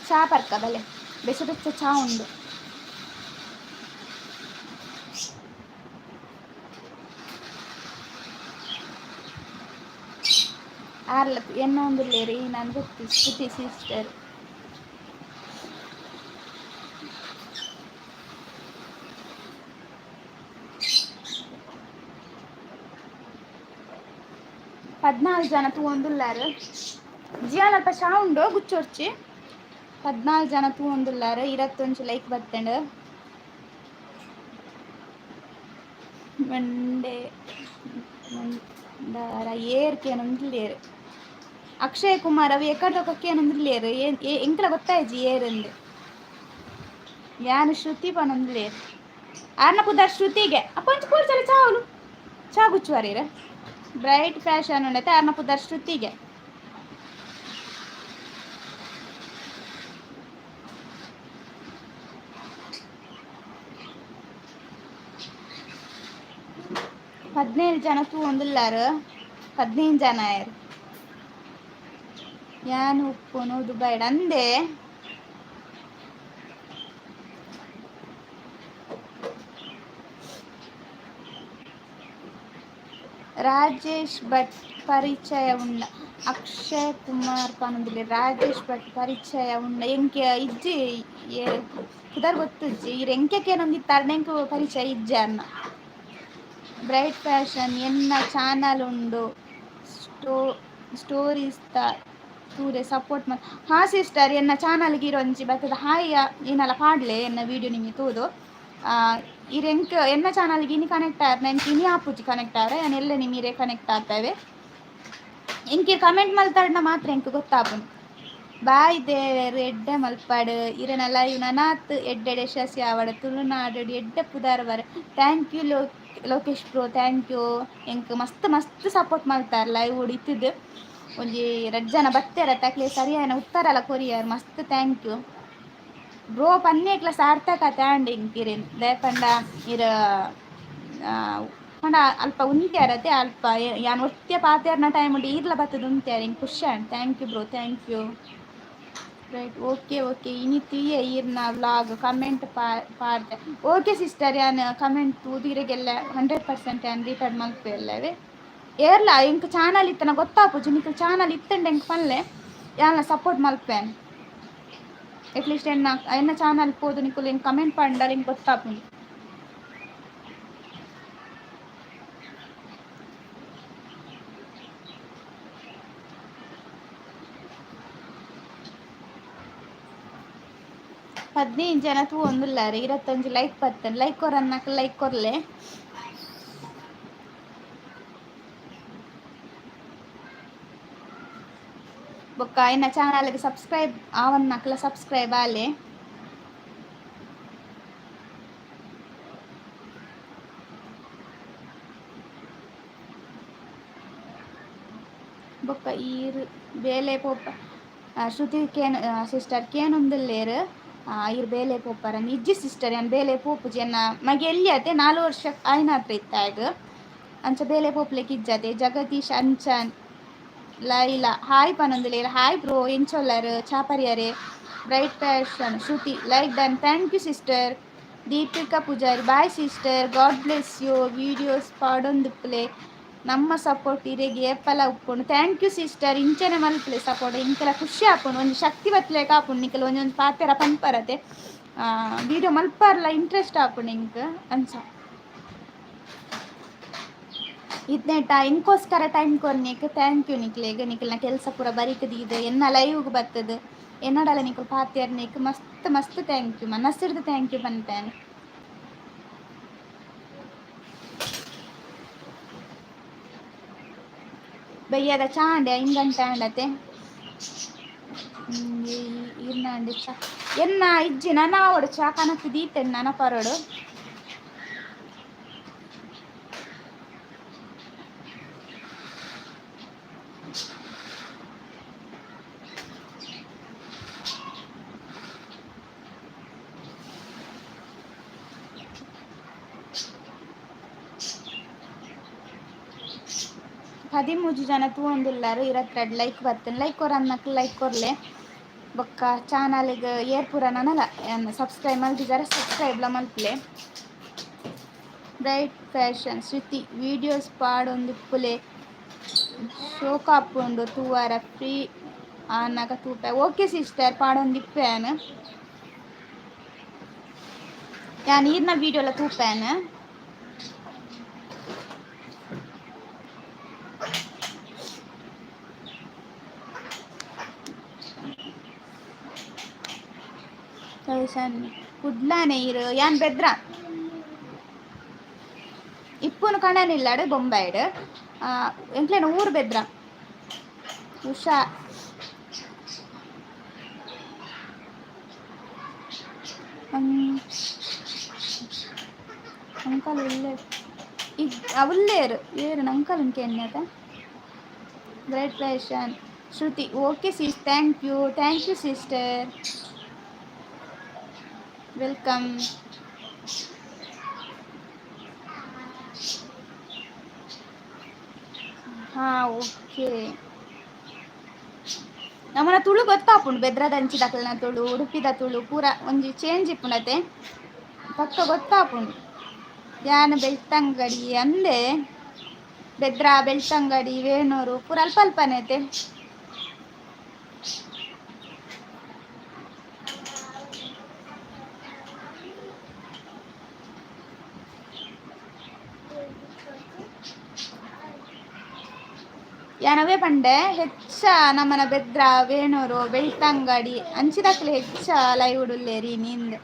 ಚಾ ಪರ್ಕ ಬಲೆ ಬೆಚ್ಚ ಚಾ ಉಂಡು ಆರ್ಲ ಎನ್ನ ಒಂದು ಲೇರಿ ನಾನು ಗೊತ್ತು ಶ್ರುತಿ ಸಿಸ್ಟರ್ ಪದ್ನಾಲ್ಕು ಜನ ತೂವೊಂದುಲ್ಲಾರು ಜಿಯಾನಲ್ಪ ಚಾ ಉಂಡು ಗುಚ್ಚೊರ್ಚಿ 14 ಜನ ತೂವೊಂದುಲ್ಲಾರು 21 ಲೈಕ್ ಬತ್ತಂಡು ಮಂಡೆ ಮಂದಾರ ಏರ್ಕೇನೊಂದುಲ್ಲೇರು ಅಕ್ಷಯ್ ಕುಮಾರ್ ಅವು ಎಕ್ಕಡೊಕ್ಕೇನೊಂದುಲ್ಲೇರು ಎಂಕಲ ಗೊತ್ತಾಯ್ಜಿ ಏರಂದು ಯಾನು ಶ್ರುತಿ ಪನೊಂದುಲ್ಲೇರು ಆರ್ನ ಪುದರ್ ಶ್ರುತಿಗೆ ಅಪ್ಪಂಚ ಕೂರ್ಚಲ ಚಾವಲು ಚಾ ಗುಚ್ಚುವಾರೀರ ಬ್ರೈಟ್ ಫ್ಯಾಷನ್ ಉಂಡತೆ ಆರ್ನ ಪುದರ್ ಶ್ರುತಿಗೆ ಹದಿನೇಳು ಜನ ತೂವೊಂದುಲ್ಲಾರು 15 ಜನ ಆಯರು ಯಾನ್ ಉಪ್ಪುನು ದುಬೈಡ್ ಅಂದೆ ರಾಜೇಶ್ ಭಟ್ ಪರಿಚಯ ಉಂಡ ಅಕ್ಷಯ್ ಕುಮಾರ್ ಪನೊಂದಿಲ್ಲ ರಾಜೇಶ್ ಭಟ್ ಪರಿಚಯ ಉಂಡ ಎಂಕೆ ಇಜ್ಜಿ ಕುದರ್ ಗೊತ್ತಿಜ್ಜಿ ಈ ಎಂಕೆನೊಂದಿತ್ತಾರೆ ನೆಂಕು ಪರಿಚಯ ಇಜ್ಜೆ ಅನ್ನ ಬ್ರೈಟ್ ಫ್ಯಾಷನ್ ಎನ್ನ ಚಾನಲ್ ಉಂಡು ಸ್ಟೋರೀಸ್ ತೂರೆ ಸಪೋರ್ಟ್ ಮಾಡಿ. ಹಾಂ ಸಿಸ್ಟರ್, ಎನ್ನ ಚಾನಲ್ಗೆ ಇರೊಂಜಿ ಬರ್ತದ ಹಾಯ್ ಏನಲ್ಲ ಪಾಡ್ಲೆ ಎನ್ನ ವೀಡಿಯೋ ನಿಮಗೆ ತೂದು ಇರೆಂಕ್ ಎನ್ನ ಚಾನಲ್ಗೆ ಇನಿ ಕನೆಕ್ಟ್ ಆಯ್ರು ನನಗೆ ಇನಿ ಆಪುಜಿ ಕನೆಕ್ಟ್ ಆದ್ರೆ ನಾನು ಎಲ್ಲ ನಿಮೀರೆ ಕನೆಕ್ಟ್ ಆಗ್ತೇವೆ. ಇಂಕೆ ಕಮೆಂಟ್ ಮಲ್ತಾಡ್ನ ಮಾತ್ರ ಎಂಕ್ ಗೊತ್ತಾಪುಂಡು. ಬಾಯ್ ದೇವೇರು ಎಡ್ಡೆ ಮಲ್ಪಾಡು ಇರನೆಲ್ಲ ಇವನಾತ್ ಎಡ್ಡೆಡೆ ಶಸಿ ಆವಡ ತುಳುನಾಡು ಎಡ್ಡೆ ಪುದಾರ ಬರ. Thank you Lokesh bro, thank you. ಎಂಕ್ ಮಸ್ತ್ ಮಸ್ತ್ ಸಪೋರ್ಟ್ ಮಾಡ್ತಾರೆ ಲೈವ್ ಹೊಡಿತಿದ್ದು. ಒಂಜಿ 2 ಜನ ಬತ್ತಾರ ತಕ್ಲೆ ಸರಿಯಾನ ಉತ್ತರಲ್ಲ ಕೊರಿಯರ್. ಮಸ್ತ್ ಥ್ಯಾಂಕ್ ಯು ಬ್ರೋ. ಪನ್ನೇಕ್ಲ ಸಾರ್ಥಕತೆ ಆಂಡ್ ಇಂಕಿರೇನು ದೇಪಂಡ ಇರ ಪಂಡ ಅಲ್ಪ ಉಂತ್ಯಾರತೆ ಅಲ್ಪ ಯಾನ್ ಒಟ್ಟೆ ಪಾತೆರ್ನ ಟೈಮ್ ಉಂಟು ಈರ್ಲ ಬತ್ತದ ಉಂತ್ಯಾರ ಹಿಂಗೆ ಖುಷಿ ಆಂಡ್. Thank you bro, thank you. Right, okay okay. ಇನಿತೀಯ ಈರ್ನ ವ್ಲಾಗ್ ಕಮೆಂಟ್ ಪಾಡ್ದೆ. ಓಕೆ ಸಿಸ್ಟರ್, ಯಾನ್ ಕಮೆಂಟ್ ತೂದಿರೆಗೆಲ್ಲ 100% ಯಾನ್ ರಿಟರ್ನ್ ಮಲ್ಪೆ ಎಲ್ಲವೇ ಏರ್ಲ. ಇಂಕ ಚಾನಲ್ ಇತ್ತನ ಗೊತ್ತಾಪುಜಿ ನಿಕ್ಲು ಚಾನಲ್ ಇತ್ತಂಡೆ ಎಂಕ್ ಪನ್ಲೆ ಯಾನ ಸಪೋರ್ಟ್ ಮಲ್ಪೇನ್. ಅಟ್ಲೀಸ್ಟ್ ಎನ್ನ ಚಾನಲ್ ಪೋದು ನಿಕ್ಲು ಹಿಂಗೆ ಕಮೆಂಟ್ ಪಂಡಾರ ಹಿಂಗೆ ಗೊತ್ತಾಪುಂಡು. ಹದಿನೈದು ಜನ ತೂ ಒಂದುಲ್ಲಾರೆ 25 ಲೈಕ್ ಬರ್ತೇನೆ. ಲೈಕ್ ಕೊರನ್ನಕ್ಕೆ ಲೈಕ್ ಕೊರ್ಲೆ. ಬೊಕ್ಕ ಇನ್ನ ಚಾನಲ್ಗೆ ಸಬ್ಸ್ಕ್ರೈಬ್ ಆವನ್ನಕ್ಲ ಸಬ್ಸ್ಕ್ರೈಬ್ ಆಲೆ. ಬೊಕ್ಕ ಈರು ಬೇಲೆ ಪೋಪ ಶ್ರುತಿ ಕೇನ್ ಸಿಸ್ಟರ್ ಕೇನೊಂದುಲ್ಲೇರು ಇರು ಬೇಲೆ ಪೋಪರ ನಿಜ್ಜಿ ಸಿಸ್ಟರ್ ಯಾನ್ ಬೇಲೆ ಪೋಪುಜಿ ಎನ್ನ ಮಗೆ ಎಲ್ಲಿ ಆತೆ 4 ವರ್ಷ ಆಯ್ನ ಹತ್ರ ಇತ್ತಾಗ ಅಂಚ ಬೇಲೆ ಪೋಪ್ಲೆಕ್ ಇಜ್ಜತೆ. ಜಗದೀಶ್ ಅಂಚನ್ ಲೈಲಾ ಹಾಯ್ ಪನೊಂದುಲೇರು. ಹಾಯ್ ಬ್ರೋ, ಎಂಚೊಲ್ಲರು ಚಾಪರಿಯರೆ. Bright passion Shruti like done. Thank you sister. Deepika Poojari bye sister, God bless you. Videos ಪಾಡೊಂದುಪ್ಲೆ ನಮ್ಮ ಸಪೋರ್ಟ್ ಇರೆಗೆ ಏಪಲ ಉಪ್ಪುಂಡು. Thank you sister. ಇಂಚನೆ ಮಲ್ಪಲೆ ಸಪೋರ್ಟ್ ಇಂಕೆಲ್ಲ ಖುಷಿ ಆಪುಂಡು. ಒಂದು ಶಕ್ತಿ ಬತ್ತಲೇಕ ಆಪುಂಡು ನಿಕ್ಕಲು ಒಂದೊಂದು ಪಾತೆರ ಪನ್ಪರತೆ ವೀಡಿಯೋ ಮಲ್ಪಾರ್ಲ ಇಂಟ್ರೆಸ್ಟ್ ಆಪುಂಡು ಇಂಕ್ ಅಂಚ. ಇದ್ನೇಟ ಇಂಕೋಸ್ಕರ ಟೈಮ್ ಕೊರ್ನಿಕ್ ಥ್ಯಾಂಕ್ ಯು ನಿಕ್ಲೆಗ್. ನಿಕ್ಲನ ಕೆಲಸ ಪೂರ ಬರಿಕದಿದೆ ಎನ್ನ ಲೈವ್ಗೆ ಬರ್ತದೆ ಎನ್ನಡಲ್ಲ ನಿಕ್ಲು ಪಾತೆರ್ನಿಕ್ ಮಸ್ತ್ ಮಸ್ತ್ ಥ್ಯಾಂಕ್ ಯು. ಮನಸ್ಸಿರ್ದು ಥ್ಯಾಂಕ್ ಯು ಪನ್ಪೇನೆ. ಬಯ್ಯದ ಚಾಂಡೆ 5 ಗಂಟೆ ಆಂಡತೆ ಇರ್ನಾಂಡೆ ಚಾ ಎನ್ನ ಇಜ್ಜಿ ನನಾವಡು ಚಾ ಕನಕ್ಕು ದೀತೆನ್ ನನ್ನ ಪರೋಡು. ಹದಿಮೂಜು ಜನ ತೂವೊಂದುಲ್ಲಾರು 22 ಲೈಕ್ ಬರ್ತೇನೆ. ಲೈಕ್ ಕೊರನ್ನಕ್ಕೆ ಲೈಕ್ ಕೊರ್ಲೆ. ಬೊಕ್ಕ ಚಾನಲ್ಗೆ ಏರ್ಪುರ ನನಲ ಸಬ್ಸ್ಕ್ರೈಬ್ ಮಲ್ತಿದ್ದಾರೆ ಸಬ್ಸ್ಕ್ರೈಬ್ಲ ಮಲ್ಪಲೆ. ಬ್ರೈಟ್ ಫ್ಯಾಷನ್ ಶ್ರುತಿ ವೀಡಿಯೋಸ್ ಪಾಡೊಂದುಪ್ಪುಲೆ ಶೋಕಾಪುಂಡು ತೂವರ ಫ್ರೀ ಅನ್ನಗ ತೂಪೆ. ಓಕೆ ಸಿಸ್ಟರ್, ಪಾಡೊಂದಿಪ್ಪೇನು ಯಾನ್ ಈರ್ನ ವೀಡಿಯೋಲ ತೂಪೇನು. ಕುಡ್ಲಾನೆ ಇರು ಯಾನ್ ಬೆದ್ರ ಇಪ್ಪುನು ಕಣನಿಲ್ಲಾಡು ಬೊಂಬಾಯ್ಡು ಎಂಕ್ಲೇನ ಊರು ಬೆದ್ರ ಉಷಾ. ಅಂಕಲ್ ಉಲ್ಲೇರು ಏರು ಅಂಕಲ್ ಇಂಕೆನ್ನದ. Great fashion Shruti okay sis, thank you sister, welcome. ಹಾಂ ಓಕೆ. ನಮ್ಮನ ತುಳು ಗೊತ್ತಾಪುಂಡು ಬೆದ್ರದ ಅಂಚಿದಕ್ಲನ ತುಳು ಉಡುಪಿದ ತುಳು ಪೂರ ಒಂಜಿ ಚೇಂಜ್ ಇಪ್ಪುಂಡತೆ ಪಕ್ಕ ಗೊತ್ತಾಪುಂಡು. ಯಾನ್ ಬೆಳ್ತಂಗಡಿ ಅಂದೆ ಬೆದ್ರ ಬೆಳ್ತಂಗಡಿ ವೇಣೂರು ಪೂರ ಅಲ್ಪ ಅಲ್ಪನೇತೆ. ಯಾನವೇ ಪಂಡೆ ಹೆಚ್ಚ ನಮ್ಮನ ಬೆದ್ರ ವೇಣೂರು ಬೆಳ್ತಂಗಡಿ ಅಂಚಿದಕ್ಲೆ ಹೆಚ್ಚ ಲೈವ್ ಉಡುಲ್ಲೇರಿ ನಿಂದ್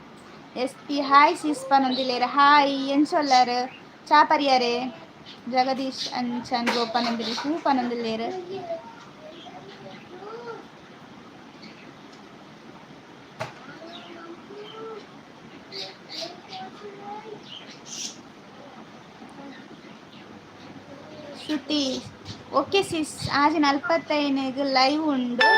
ಎಸ್ ಪಿ ಹಾಯ್ ಸಿಸ್ ಪನೊಂದಿಲ್ಲೇರು ಹಾಯ್ ಎಂಚೊಲ್ಲರು ಚಾಪರಿಯರೆ ಜಗದೀಶ್ ಅಂಚನ್ ಗೋಪನೊಂದಿರಿ ಹೂ ಪನೊಂದಿಲ್ಲೇರು ಶ್ರುತಿ ಓಕೆ ಸಿಸ್ ಆಜ್ 45 ಲೈವ್ ಉಂಡು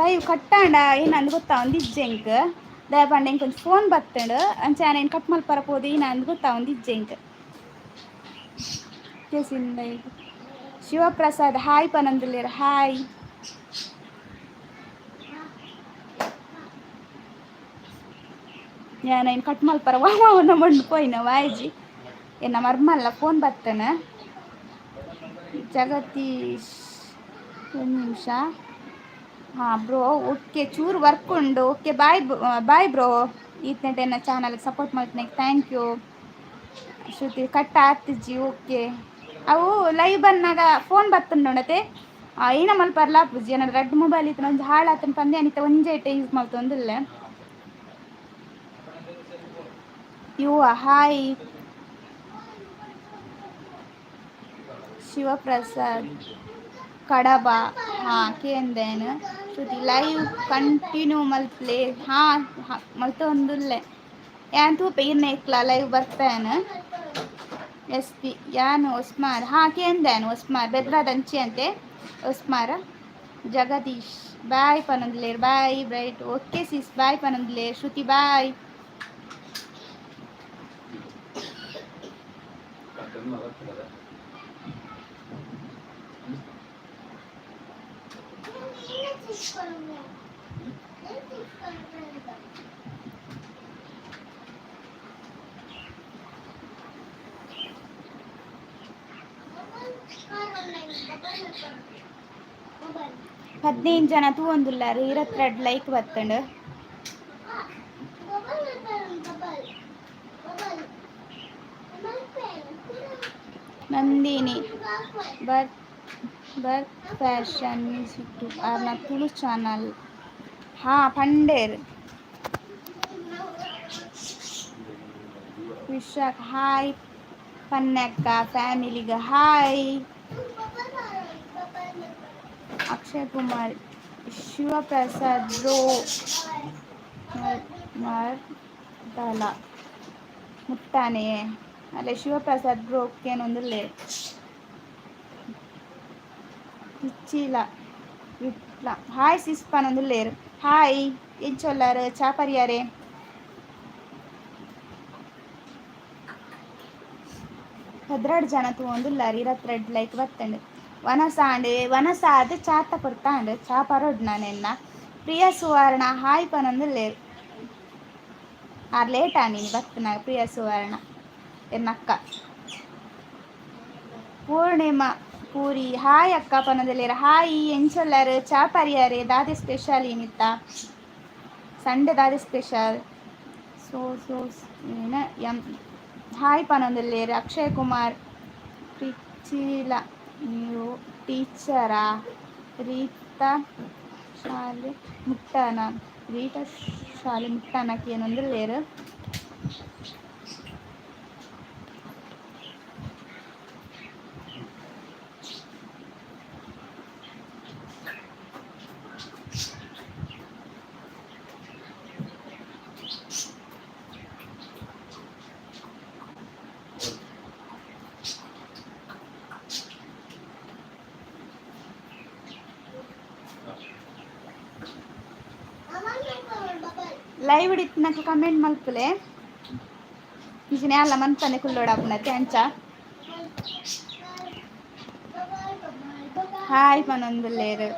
ಲೈವ್ ಕಟ್ಟಾಂಡ ಏನಂದು ಗೊತ್ತಾ ಒಂದಿಜ್ಜೆಂಕ್ ದಯಪಂಡ ಇಂಕ ಒಂದು ಫೋನ್ ಬತ್ತಂಡು ಅಂಚಾನ ಏನು ಕಟ್ ಮಲ್ಪರ ಪೋದು ಏನಂದು ಗೊತ್ತಾ ಒಂದಿಜ್ಜೆಂಕ್ ಕೇಸಿಂದ ಶಿವಪ್ರಸಾದ್ ಹಾಯ್ ಪನಂದುಲ್ಲೇರು ಹಾಯ್ ಏನು ಕಟ್ ಮಲ್ಪರ ವಾವನ ಮಣ್ಣು ಪೋಯ್ನ ವಾಯ್ಜಿ ಎನ್ನ ಮರ್ಮಲ್ಲ ಫೋನ್ ಬತ್ತನ ಜಗದೀಶ್ ಒಂದು ನಿಮಿಷ ಹಾಂ ಬ್ರೋ ಓಕೆ ಚೂರು ವರ್ಕ್ ಉಂಡು ಓಕೆ ಬಾಯ್ ಬ್ರೋ ಈತ್ನೆಟೆ ನನ್ನ ಚಾನಲ್ಗೆ ಸಪೋರ್ಟ್ ಮಾಡ್ತೀನಿ ಥ್ಯಾಂಕ್ ಯು ಶ್ರುತಿ ಕಟ್ ಆಗ್ತಿಜ್ಜಿ ಓಕೆ ಅವು ಲೈವ್ ಬಂದಾಗ ಫೋನ್ ಬತ್ತುಂಡು ನೋಡತೆ ಏನ ಮಲ್ಪರ್ಲ ಪೂಜಿ ಏನಾದ್ರು ರೆಡ್ ಮೊಬೈಲ್ ಇತ್ತು ಒಂದು ಹಾಳಾತನ ಪಂದೆ ಅನಿತ ಒಂಜೆ ಐಟೆ ಯೂಸ್ ಮಾಡ್ತೊಂದಿಲ್ಲ ಯುವ ಹಾಯ್ ಶಿವಪ್ರಸಾದ್ ಕಡಬ ಹಾಂ ಕೇಂದೇನು ಶ್ರುತಿ ಲೈವ್ ಕಂಟಿನ್ಯೂ ಮಲ್ಪ್ಲೆ ಹಾಂ ಮಲ್ತೊಂದುಲ್ಲೆ ಏನ್ ತೂಪೆ ಇರ್ನ ಇಕ್ಲ ಲೈವ್ ಬರ್ತೇನೆ ಎಸ್ ಪಿ ಯಾನು ಒಸ್ಮಾರ್ ಹಾಂ ಕೇಂದೇನು ಒಸ್ಮಾರ್ ಬೆದ್ರಾದಂಚಿ ಅಂತೆ ಒಸ್ಮಾರ ಜಗದೀಶ್ ಬಾಯ್ ಪನೊಂದಿಲೇರು bye bright okay sis bye ಪನೊಂದಿಲೇರು ಶ್ರುತಿ ಬಾಯ್ ಹದಿನೈದು ಜನ ತೂವೊಂದುಲ್ಲಾರು 22 ಲೈಕ್ ಬತ್ತಂಡು ನಂದಿನಿ ಬರ್ತ್ ಫ್ಯಾಷನ್ ಮ್ಯೂಸಿಕ್ ಆರ್ನ ತುಳು ಚಾನಲ್ ಹಾಂ ಪಂಡೇರ್ ವಿಶಾಖ್ ಹಾಯ್ ಪನ್ನಕ್ಕ ಫ್ಯಾಮಿಲಿಗೆ ಹಾಯ್ ಅಕ್ಷಯ್ ಕುಮಾರ್ ಶಿವಪ್ರಸಾದ್ ಬ್ರೋ ಮರ್ದಲ ಮುಟ್ಟಾನೆ ಅಲ್ಲೇ ಶಿವಪ್ರಸಾದ್ ಬ್ರೋ ಏನೊಂದಿಲ್ಲೇ ಇಚ್ಚಿಲ ವಿಟ್ಲ ಹಾಯ್ ಸಿಸ್ಪನೊಂದಿಲ್ಲೇರು ಹಾಯ್ ಎಂಚೊಲ್ಲಾರು ಚಾಪರಿಯಾರೆ ಹದ್ರಾಡು ಜನ ತೂವೊಂದುಲ್ಲಾರು 22 ಲೈಕ್ ಬತ್ತಂಡು ವನಸಾಂಡೆ ಚಾತ ಕೊಡ್ತಾಂಡು ಚಾಪರೋಡ್ ನಾನೆನ್ನ ಪ್ರಿಯ ಸುವರ್ಣ ಹಾಯ್ ಪನೊಂದುಲ್ಲೇರು ಆರ್ ಲೇಟಾ ನೀನು ಬತ್ತನ ಪ್ರಿಯ ಸುವರ್ಣ ಎನ್ನಕ್ಕ ಪೂರ್ಣಿಮಾ ಪೂರಿ ಹಾಯ್ ಅಕ್ಕ ಪನೊಂದುಲ್ಲೇರು ಹಾಯ್ ಎಂಚೊಲ್ಲಾರು ಚಾಪರಿಯಾರೆ ದಾದೆ ಸ್ಪೆಷಲ್ ಏನಿತ್ತ ಸಂಡೆ ದಾದೆ ಸ್ಪೆಷಲ್ ಏನ ಹಾಯ್ ಪನೊಂದುಲ್ಲೇರು ಅಕ್ಷಯ್ ಕುಮಾರ್ ಪ್ರಿಚಿಲ ನೀವು ಟೀಚರಾ ರೀತಾ ಶಾಲೆ ಮುಟ್ಟನಕ್ಕೆ ಏನೊಂದಿಲ್ಲೇರು ಲೈವ್ ಹಿಡಿತಿನಕ ಕಮೆಂಟ್ ಮಲ್ಪಲೆ ಇಜಿನೇ ಅಲ್ಲ ಮನ್ಪನೆ ಕುಲ್ಲೋಡಾಪುನತೆ ಅಂಚ ಹಾಯ್ ಪನೊಂದುಲ್ಲೇರು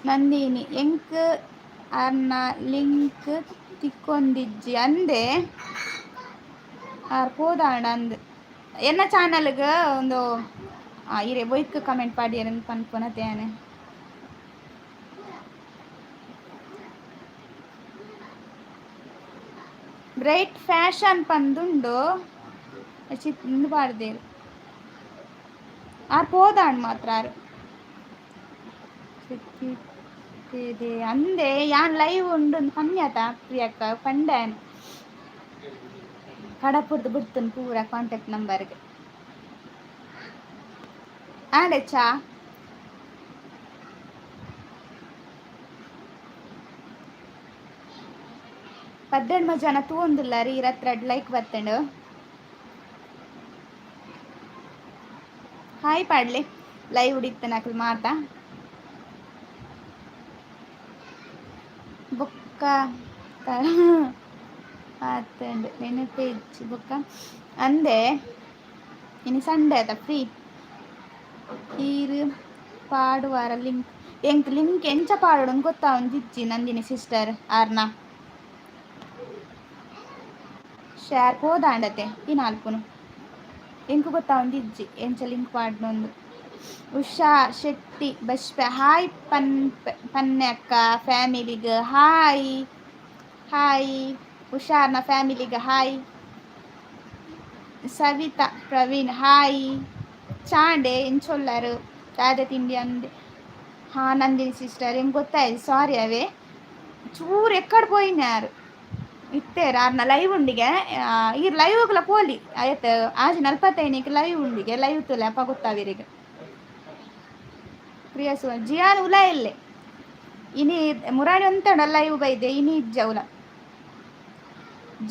ನಂದಿನಿ ಎಂಕ್ ಅರ್ನ ಲಿಂಕ್ ತಿಕ್ಕೊಂದಿಜ್ಜಿ ಅಂದೆ போதாண்ட ಅಂದ್ என்ன ಚಾನಲ್ಗೆ ಒಂದು ಇರೆ ಬೊಯ್ಕ್ ಕಮೆಂಟ್ ಪಾಡಿ ಪನ್ಪುನತೇನೆ ಬ್ರೈಟ್ ಫ್ಯಾಷನ್ ಪಂದುಂಡು ಇಂದು ಪಾಡ್ದೇರು போதாಂಡ್ ಮಾತ್ರ ಅಂದೆ ಯಾನ್ ಲೈವ್ ಉಂಡು ಪನ್ಯತ ಪ್ರಿಯಕ್ಕ ಪಂಡನ್ ಕಡಪುರ್ದು ಬಿಡ್ತನ್ ಪೂರ ಕಾಂಟ್ಯಾಕ್ಟ್ ನಂಬರ್ಗೆ ಆಂಡೆಚ್ಚಾ 18 ಜನ ತೂಂದಿಲ್ಲ ರೀ ಇರತ್ರೆಡ್ ಲೈಕ್ ಬತ್ತಂಡು ಹಾಯ್ ಪಾಡ್ಲಿ ಲೈವ್ ಉಡಿತ್ತೆ ನಕಲ್ ಮಾತ ಬೊಕ್ಕ ಆತಂಡು ನೆನಪೇಜ್ ಬೊಕ್ಕ ಅಂದೆ ಇನ್ನು ಸಂಡೇ ಆತ ಫ್ರೀ ಈರು ಪಾಡುವಾರ ಲಿಂಕ್ ಎಂಕ್ ಲಿಂಕ್ ಎಂಚ ಪಾಡೋಡು ಗೊತ್ತಾ ಒಂದಿಜ್ಜಿ ನಂದಿನಿ ಸಿಸ್ಟರ್ ಆರ್ನ ಶೇರ್ పోదాండತೆ ಈ ನಾಲ್ಕುನು ಎಂಕು ಗೊತ್ತಾ ಒಂದಿಜ್ಜಿ ಎಂಚ ಲಿಂಕ್ ಪಾಡ್ನೊಂದು ಉಷಾ ಶೆಟ್ಟಿ ಬಶ್ಪೆ ಹಾಯ್ ಪನ್ನೆಕ್ಕ ಫ್ಯಾಮಿಲಿಗೆ ಹಾಯ್ ಹಾಯ್ ಹುಷಾರ್ನ ಫ್ಯಾಮಿಲಿಗೆ ಹಾಯ್ ಸವಿತಾ ಪ್ರವೀಣ್ ಹಾಯ್ ಚಾಂಡೆ ಎಂಚೊಲ್ಲರು ತಾಜಾ ತಿಂಡಿ ಅಂದೆ ನಂದಿನಿ ಸಿಸ್ಟರ್ ಹೆಂಗೆ ಗೊತ್ತಾಯ್ತು ಸಾರಿ ಅವೇ ಚೂರು ಎಕ್ಕಡ್ ಪೋಯಿನಾರು ಇತ್ತೇರ ಆರ್ನ ಲೈವ್ ಉಂಡಿಗೆ ಈ ಲೈವ್ಗಳ ಪೋಲಿ ಆಯ್ತು ಆಜ್ 45 ಲೈವ್ ಉಂಡಿಗೆ ಲೈವ್ ತುಲೆ ಅಪ್ಪ ಗೊತ್ತಾವಿರಿಗೆ ಪ್ರಿಯ ಜಿಯಾನ್ ಉಲ ಇಲ್ಲೇ ಇನಿ ಮುರಾಣಿ ಒಂತಡ ಲೈವ್ ಬೈದೆ ಇನಿ ಇಜ್ಜ ಉಲ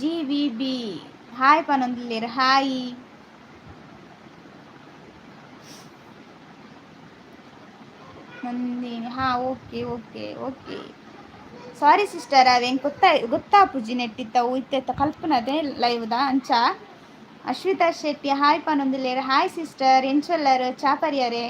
GVB ಹಾಯ್ ಪನೊಂದಿಲ್ಲೇರು hi Nandini okay okay okay sorry sister ಅವೇನು ಗೊತ್ತಾ ಪೂಜಿ ನೆಟ್ಟಿತ್ತವು ಇತ್ತೆತ್ತ ಕಲ್ಪನದೆ ಲೈವ್ದ ಅಂಚ ಅಶ್ವಿತಾ ಶೆಟ್ಟಿ ಹಾಯ್ ಪನೊಂದಿಲ್ಲೇರು ಹಾಯ್ ಸಿಸ್ಟರ್ ಎಂಚೊಲ್ಲರು ಚಾಪರಿಯರೇ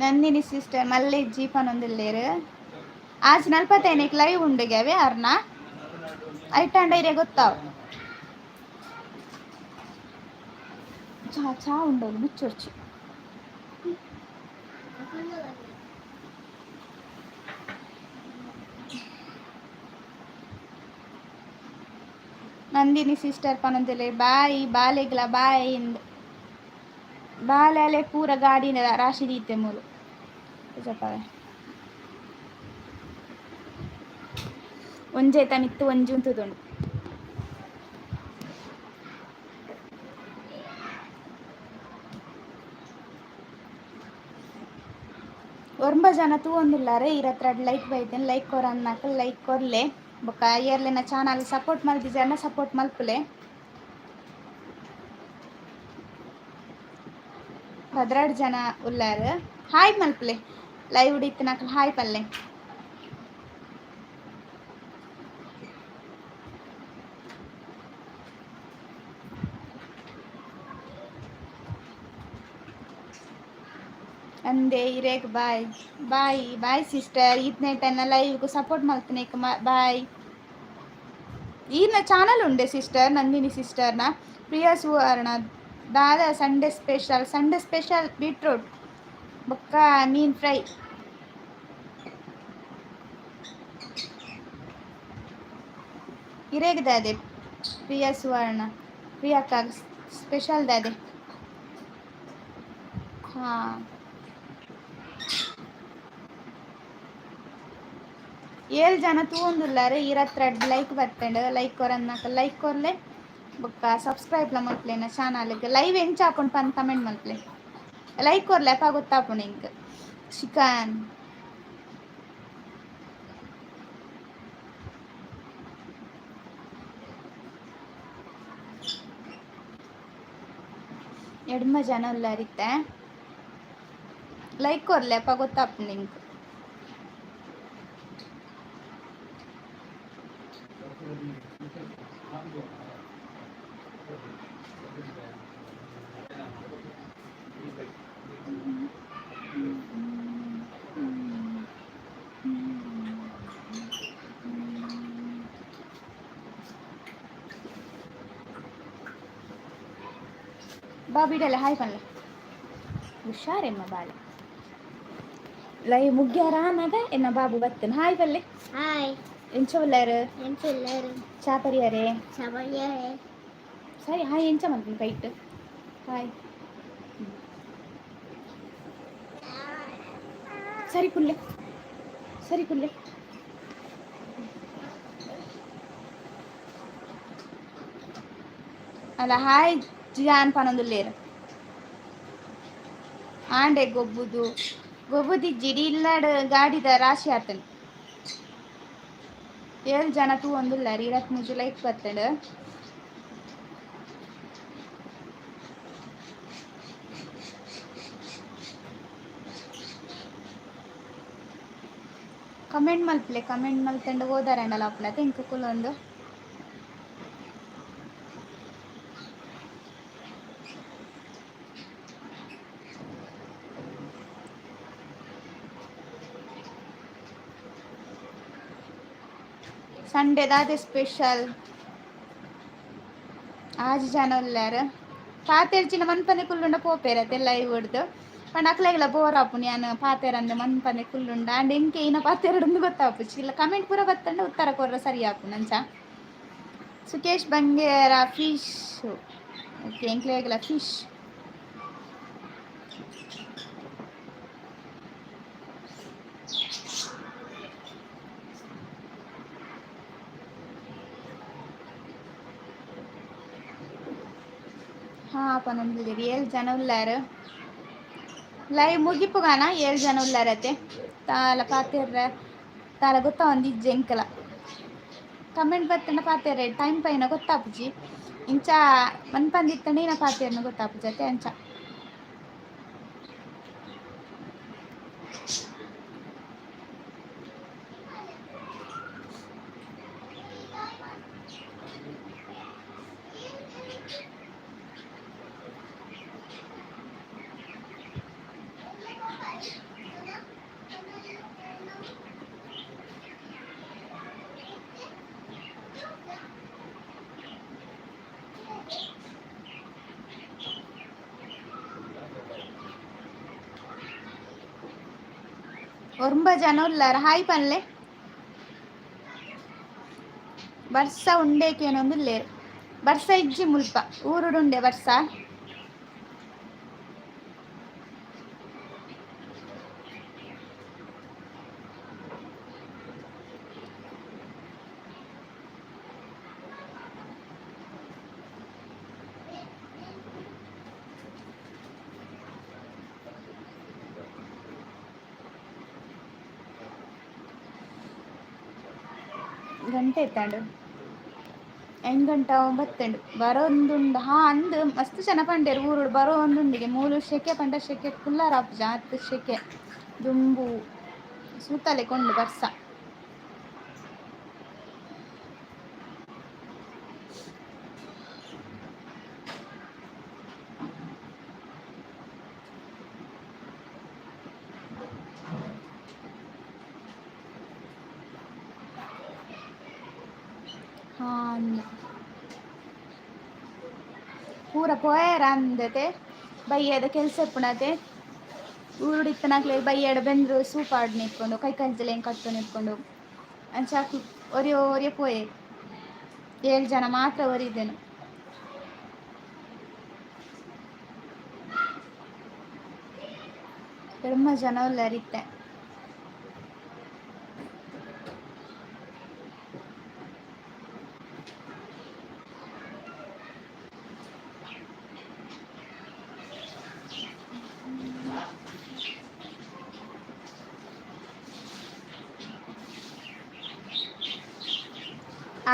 ನಂದಿನಿ ಸಿಸ್ಟರ್ ಮಲ್ಲೆ ಜೀಪನೊಂದಿಲ್ಲೇರು ಆಜ್ 45 ಲೈವ್ ಉಂಡುಗವೆ ಅರ್ನ ಐಟಂಡ ಗೊತ್ತಾವು ಚಾ ಉಂಡೋದು ಮುಚ್ಚೊರ್ಚಿ ನಂದಿನಿ ಸಿಸ್ಟರ್ ಪನಂತಲೆ ಬಾಯಿ ಬಾಲೆಗ್ಲ ಬಾಯಿ ಇಂದು ಬಾಲೆ ಪೂರ ಗಾಡಿನ ರಾಶಿ ದೀತೆ ಮೂರು ಒಂಜೇತ ಮಿತ್ತು ಒಂಜುಂತುದುಂಡು ಒರ್ಂಬ ಜನ ತೂವೊಂದುಲ್ಲಾರೆ ಇರತ್ರ ಲೈಕ್ ಬೈತೇನೆ ಲೈಕ್ ಕೊರ ಅನ್ನಕ ಲೈಕ್ ಕೊರ್ಲೆ ಬೊಕ್ಕ ಏರ್ಲೆನ ಚಾನಲ್ ಸಪೋರ್ಟ್ ಮಲ್ದಿಜಾರ್ನ ಸಪೋರ್ಟ್ ಮಲ್ಪುಲೆ 16 ಜನ ಉಲ್ಲಾರು ಹಾಯ್ ಮಲ್ಪುಲೆ ಲೈವ್ ಉಡಿತ್ತು ನಕಲ್ ಹಾಯ್ ಪಲ್ಲೆ ಅಂದೆ ಇರೇಗ್ ಬಾಯ್ ಬಾಯ್ ಬಾಯ್ ಸಿಸ್ಟರ್ ಈತ್ನೇಟನ್ನ ಲೈವ್ಗೂ ಸಪೋರ್ಟ್ ಮಾಡ್ತೀನಿ ಬಾಯ್ ಈನ ಚಾನಲ್ ಉಂಡೆ ಸಿಸ್ಟರ್ ನಂದಿನಿ ಸಿಸ್ಟರ್ನ ಪ್ರಿಯಾ ಸುವರ್ಣ ದಾದಾ ಸಂಡೇ ಸ್ಪೆಷಲ್ ಬೀಟ್ರೂಟ್ ಬೊಕ್ಕ ಮೀನ್ ಫ್ರೈ ಇರೇಗ್ ದಾದೆ ಪ್ರಿಯಾ ಸುವರ್ಣ ಪ್ರಿಯಾಕ್ಕ ಸ್ಪೆಷಲ್ ದಾದೆ ಹಾಂ 7 ಜನ ತೂವೊಂದುಲ್ಲಾರೆ ಇರತ್ರ ಲೈಕ್ ಬತ್ತಂಡು ಲೈಕ್ ಕೊರನ್ನಕ ಲೈಕ್ ಕೊರ್ಲೆ ಬೊಕ್ಕ ಸಬ್ಸ್ಕ್ರೈಬ್ ಮಲ್ಪಲೆನ ಚಾನಲ್ಗೆ ಲೈವ್ ಎಂಚ ಹಾಕೊಂಡು ಪಂದ್ ಕಮೆಂಟ್ ಮಲ್ಪಲೆ ಲೈಕ್ ಕೊರ್ಲೆ ಅಪ್ಪ ಗೊತ್ತಾಪುಂಡು ಇಂಕ್ ಚಿಕನ್ ಎಡ್ಮ ಜನ ಉಲ್ಲಾರಿತ್ತೆ ಲೈಕ್ ಕೊರ್ಲೆ ಅಪ್ಪ ಗೊತ್ತಾಪುಂಡು ಇಂಕ್ ಬಾಬಿಡಲ್ಲ ಹಾಯ್ ಪನ್ಲ ಹುಷಾರೆಮ್ಮ ಬಾಳ ಲೈ ಮುಗ್ಗ್ಯಾರ ಅನ್ನದ ಎನ್ನ ಬಾಬು ಬತ್ತನ ಹಾಯ್ ಪಲ್ಲೆ ಹಾಯ್ ಎಂಚ ಉಳ್ಳಾರು ಎಂಚುಳ್ಳಾರು ಚಾಪರಿಯಾರೆ ಚವಳಿಯಾರೆ ಸರಿ ಹಾಯ್ ಎಂಚ ಮಾಡ್ತೀನಿ ಕೈಟ್ ಹಾಯ್ ಸರಿ ಪುಲ್ಲೆ ಸರಿ ಪುಲ್ಲೆ ಅಲ್ಲ ಹಾಯ್ ಜಾನ್ ಪನೊಂದುಲ್ಲೇರು ಆಂಡೆ ಗೊಬ್ಬುದಿ ಜಿಡಿ ಇಲ್ಲಾಡು ಗಾಡಿದ ರಾಶಿ ಆತನು 7 ಜನ ತೂ ಒಂದಿಲ್ಲ 23 ಜುಲೈ 22 ಕಮೆಂಟ್ ಮಲ್ಪಲೆ ಕಮೆಂಟ್ ಮಲ್ತಂಡು ಓದಾರಂಡಲ್ಲ ಅಪ್ಲ ತೆಂಕು ಕುಲೊಂದು ಸಂಡೇ ದಾದೆ ಸ್ಪೆಷಲ್ ಆಜ್ ಜನ ಉಲ್ಲಾರ ಪಾತೆರ್ಚಿನ ಮನ್ಪನೆ ಕುಲ್ಲುಂಡ ಪೋಪೇರತ್ತೆಲ್ಲ ಇವ್ಡ್ದು ಪಂಡ ಅಕ್ಲೆಗ್ಲ ಬೋರ್ ಆಪು ನಾನು ಪಾತೆರಂದು ಮನ್ಪನೆ ಕುಲ್ಲುಂಡ ಅಂಡ್ ಎಂಕೆ ಇನ್ನ ಪಾತೆರಡೊಂದು ಗೊತ್ತಾಪುಚ್ಚಿ ಇಲ್ಲ ಕಮೆಂಟ್ ಪೂರ ಬತ್ತಂಡ ಉತ್ತರ ಕೊರ್ರ ಸರಿ ಆಪು ನಂಚ ಸುಕೇಶ್ ಬಂಗೇರ ಫಿಶ್ ಓಕೆ ಎಂಕ್ಲೆಗ್ಲ ಫಿಶ್ ಹಾಂ ಪನೊಂದಿದ್ದೀರಿ 7 ಜನ ಉಲ್ಲಾರು ಲೈವ್ ಮುಗಿಪುಗಾನ 7 ಜನ ಉಲ್ಲಾರತ್ತೆ ತಾಲ ಪಾತೆರ್ರ ತಾಲ ಗೊತ್ತ ಒಂದು ಇಜ್ಜೆಂಕಲ ಕಮೆಂಟ್ ಬತ್ತಂಡ ಪಾತೆರ್ರೆ ಟೈಮ್ ಪೈನ ಗೊತ್ತಾಪುಜಿ ಇಂಚ ಮನ್ಪಂದಿತ್ತಂಡ ಇನ್ನ ಪಾತೆರ್ನ ಗೊತ್ತಾಪುಜತೆ ಅಂಚ ಒರ್ಂಬ ಜನ ಉಲ್ಲಾರ ಹಾಯ್ ಪನ್ಲೆ ಬರ್ಸ ಉಂಡೇಕೇನೊಂದು ಲೇರು ಬರ್ಸ ಇಜ್ಜಿ ಮುಲ್ಪ ಊರುಡುಂಡೆ ಬರ್ಸ ಗಂಟೆ ಎತ್ತಾಂಡು 8 ಗಂಟೆ 9 ಬರೋಂದುಂಡು ಹಾ ಅಂದು ಮಸ್ತ್ ಜನ ಪಂಡೇರು ಊರುಡು ಬರೋ ಒಂದುಂಡಿಗೆ 3 ಶೆಕೆ ಪಂಡ ಶೆಕೆ ಕುಲ್ಲಾರ ಆಪುಜ 10 ಶೆಕೆ ದುಂಬು ಸೂತಲೆ ಕೊಂಡು ಬರ್ಸ ಹಾಂ ಪೂರ ಪೋಯರ ಅಂದತೆ ಬೈಯದ ಕೆಲಸ ಎಪ್ಪುಣತೆ ಊರುಡಿತ್ತನಾಗ್ಲೆ ಬೈಯಡ ಬೆಂದ್ರು ಸೂಪಾಡು ನಿಂತ್ಕೊಂಡು ಕೈ ಕಂಚಲೆ ಕಟ್ಟು ನಿಂತ್ಕೊಂಡು ಅಂಚಾಕು ಒರೆ ಪೋಯೆ 7 ಜನ ಮಾತ್ರ ಒರಿದ್ದೇನು ಕಡಿಮೆ ಜನ ಉಳ್ಳರಿತ್ತೆ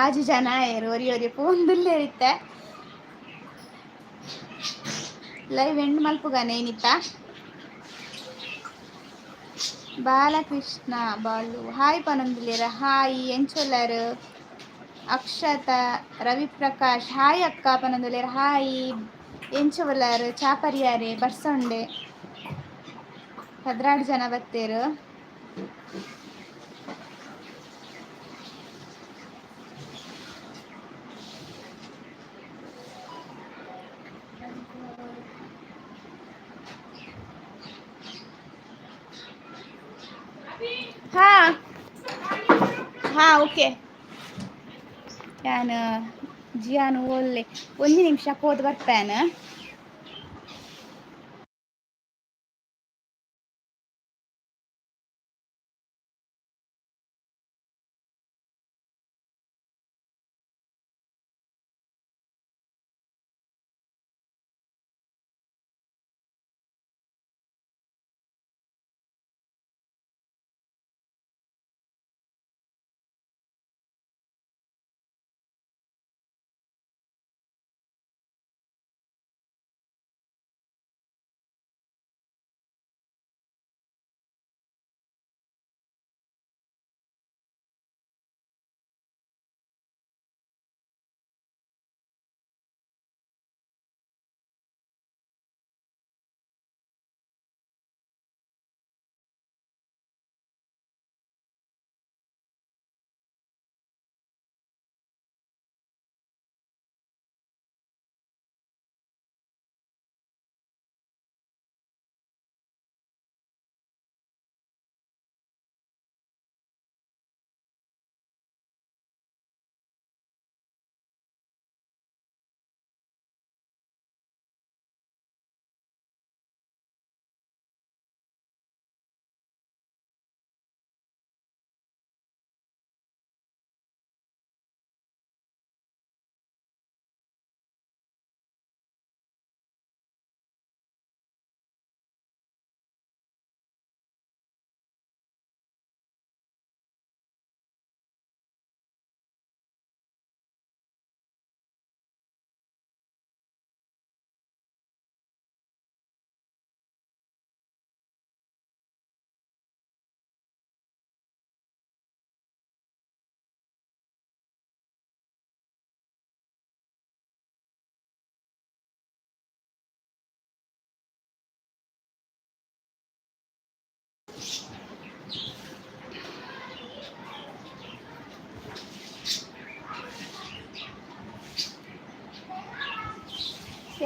ಆಜು ಜನ ಒರಿ ಪೋಂದುಲ್ಲೇ ಇತ್ತೆ ಲೈವ್ ಎಂಡ್ ಮಲ್ಪುಗಾನೆ ಏನಿತ್ತ ಬಾಲಕೃಷ್ಣ ಬಾಲು ಹಾಯ್ ಪನೊಂದುಲ್ಲೇರ ಹಾಯ್ ಎಂಚೊಲ್ಲಾರು ಅಕ್ಷತಾ ರವಿಪ್ರಕಾಶ್ ಹಾಯ್ ಅಕ್ಕ ಪನೊಂದುಲ್ಲೆರ್ ಹಾಯ್ ಎಂಚುವಲಾರ್ ಚಾಪರಿಯಾರೆ ಬರ್ಸೊಂಡೆ 16 ಜನ ಬತ್ತೇರು. ಹಾ ಹಾ ಓಕೆ ನಾನು ಜಿಯಾನು ಒಳ್ಳೆ 1 ನಿಮಿಷ ಹೋದ್ ಬರ್ಪೇನೆ.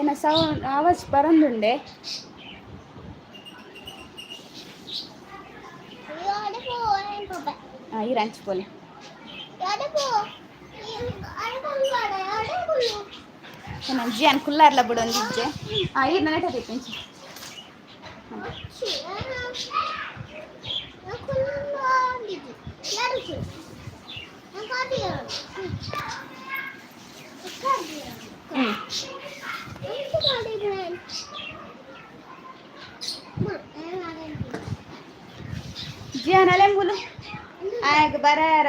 ಏನ ಸೌಂಡ್ ಆವಾಜ್ ಬರಂದುಂಡೆ. ಈ ರಂಚ್ಪೋಲೆ ಅಜ್ಜಿ ಅನ್ ಕುಲ್ಲಾರ್ಲ ಬಿಡೊಂದಿಜ್ಜೆ ಈ ನಟ ತೆಪ್ಪಂಚಿ ಜಿಯಾನಲೆಂಬುಲು ಆಗ ಬರಾರ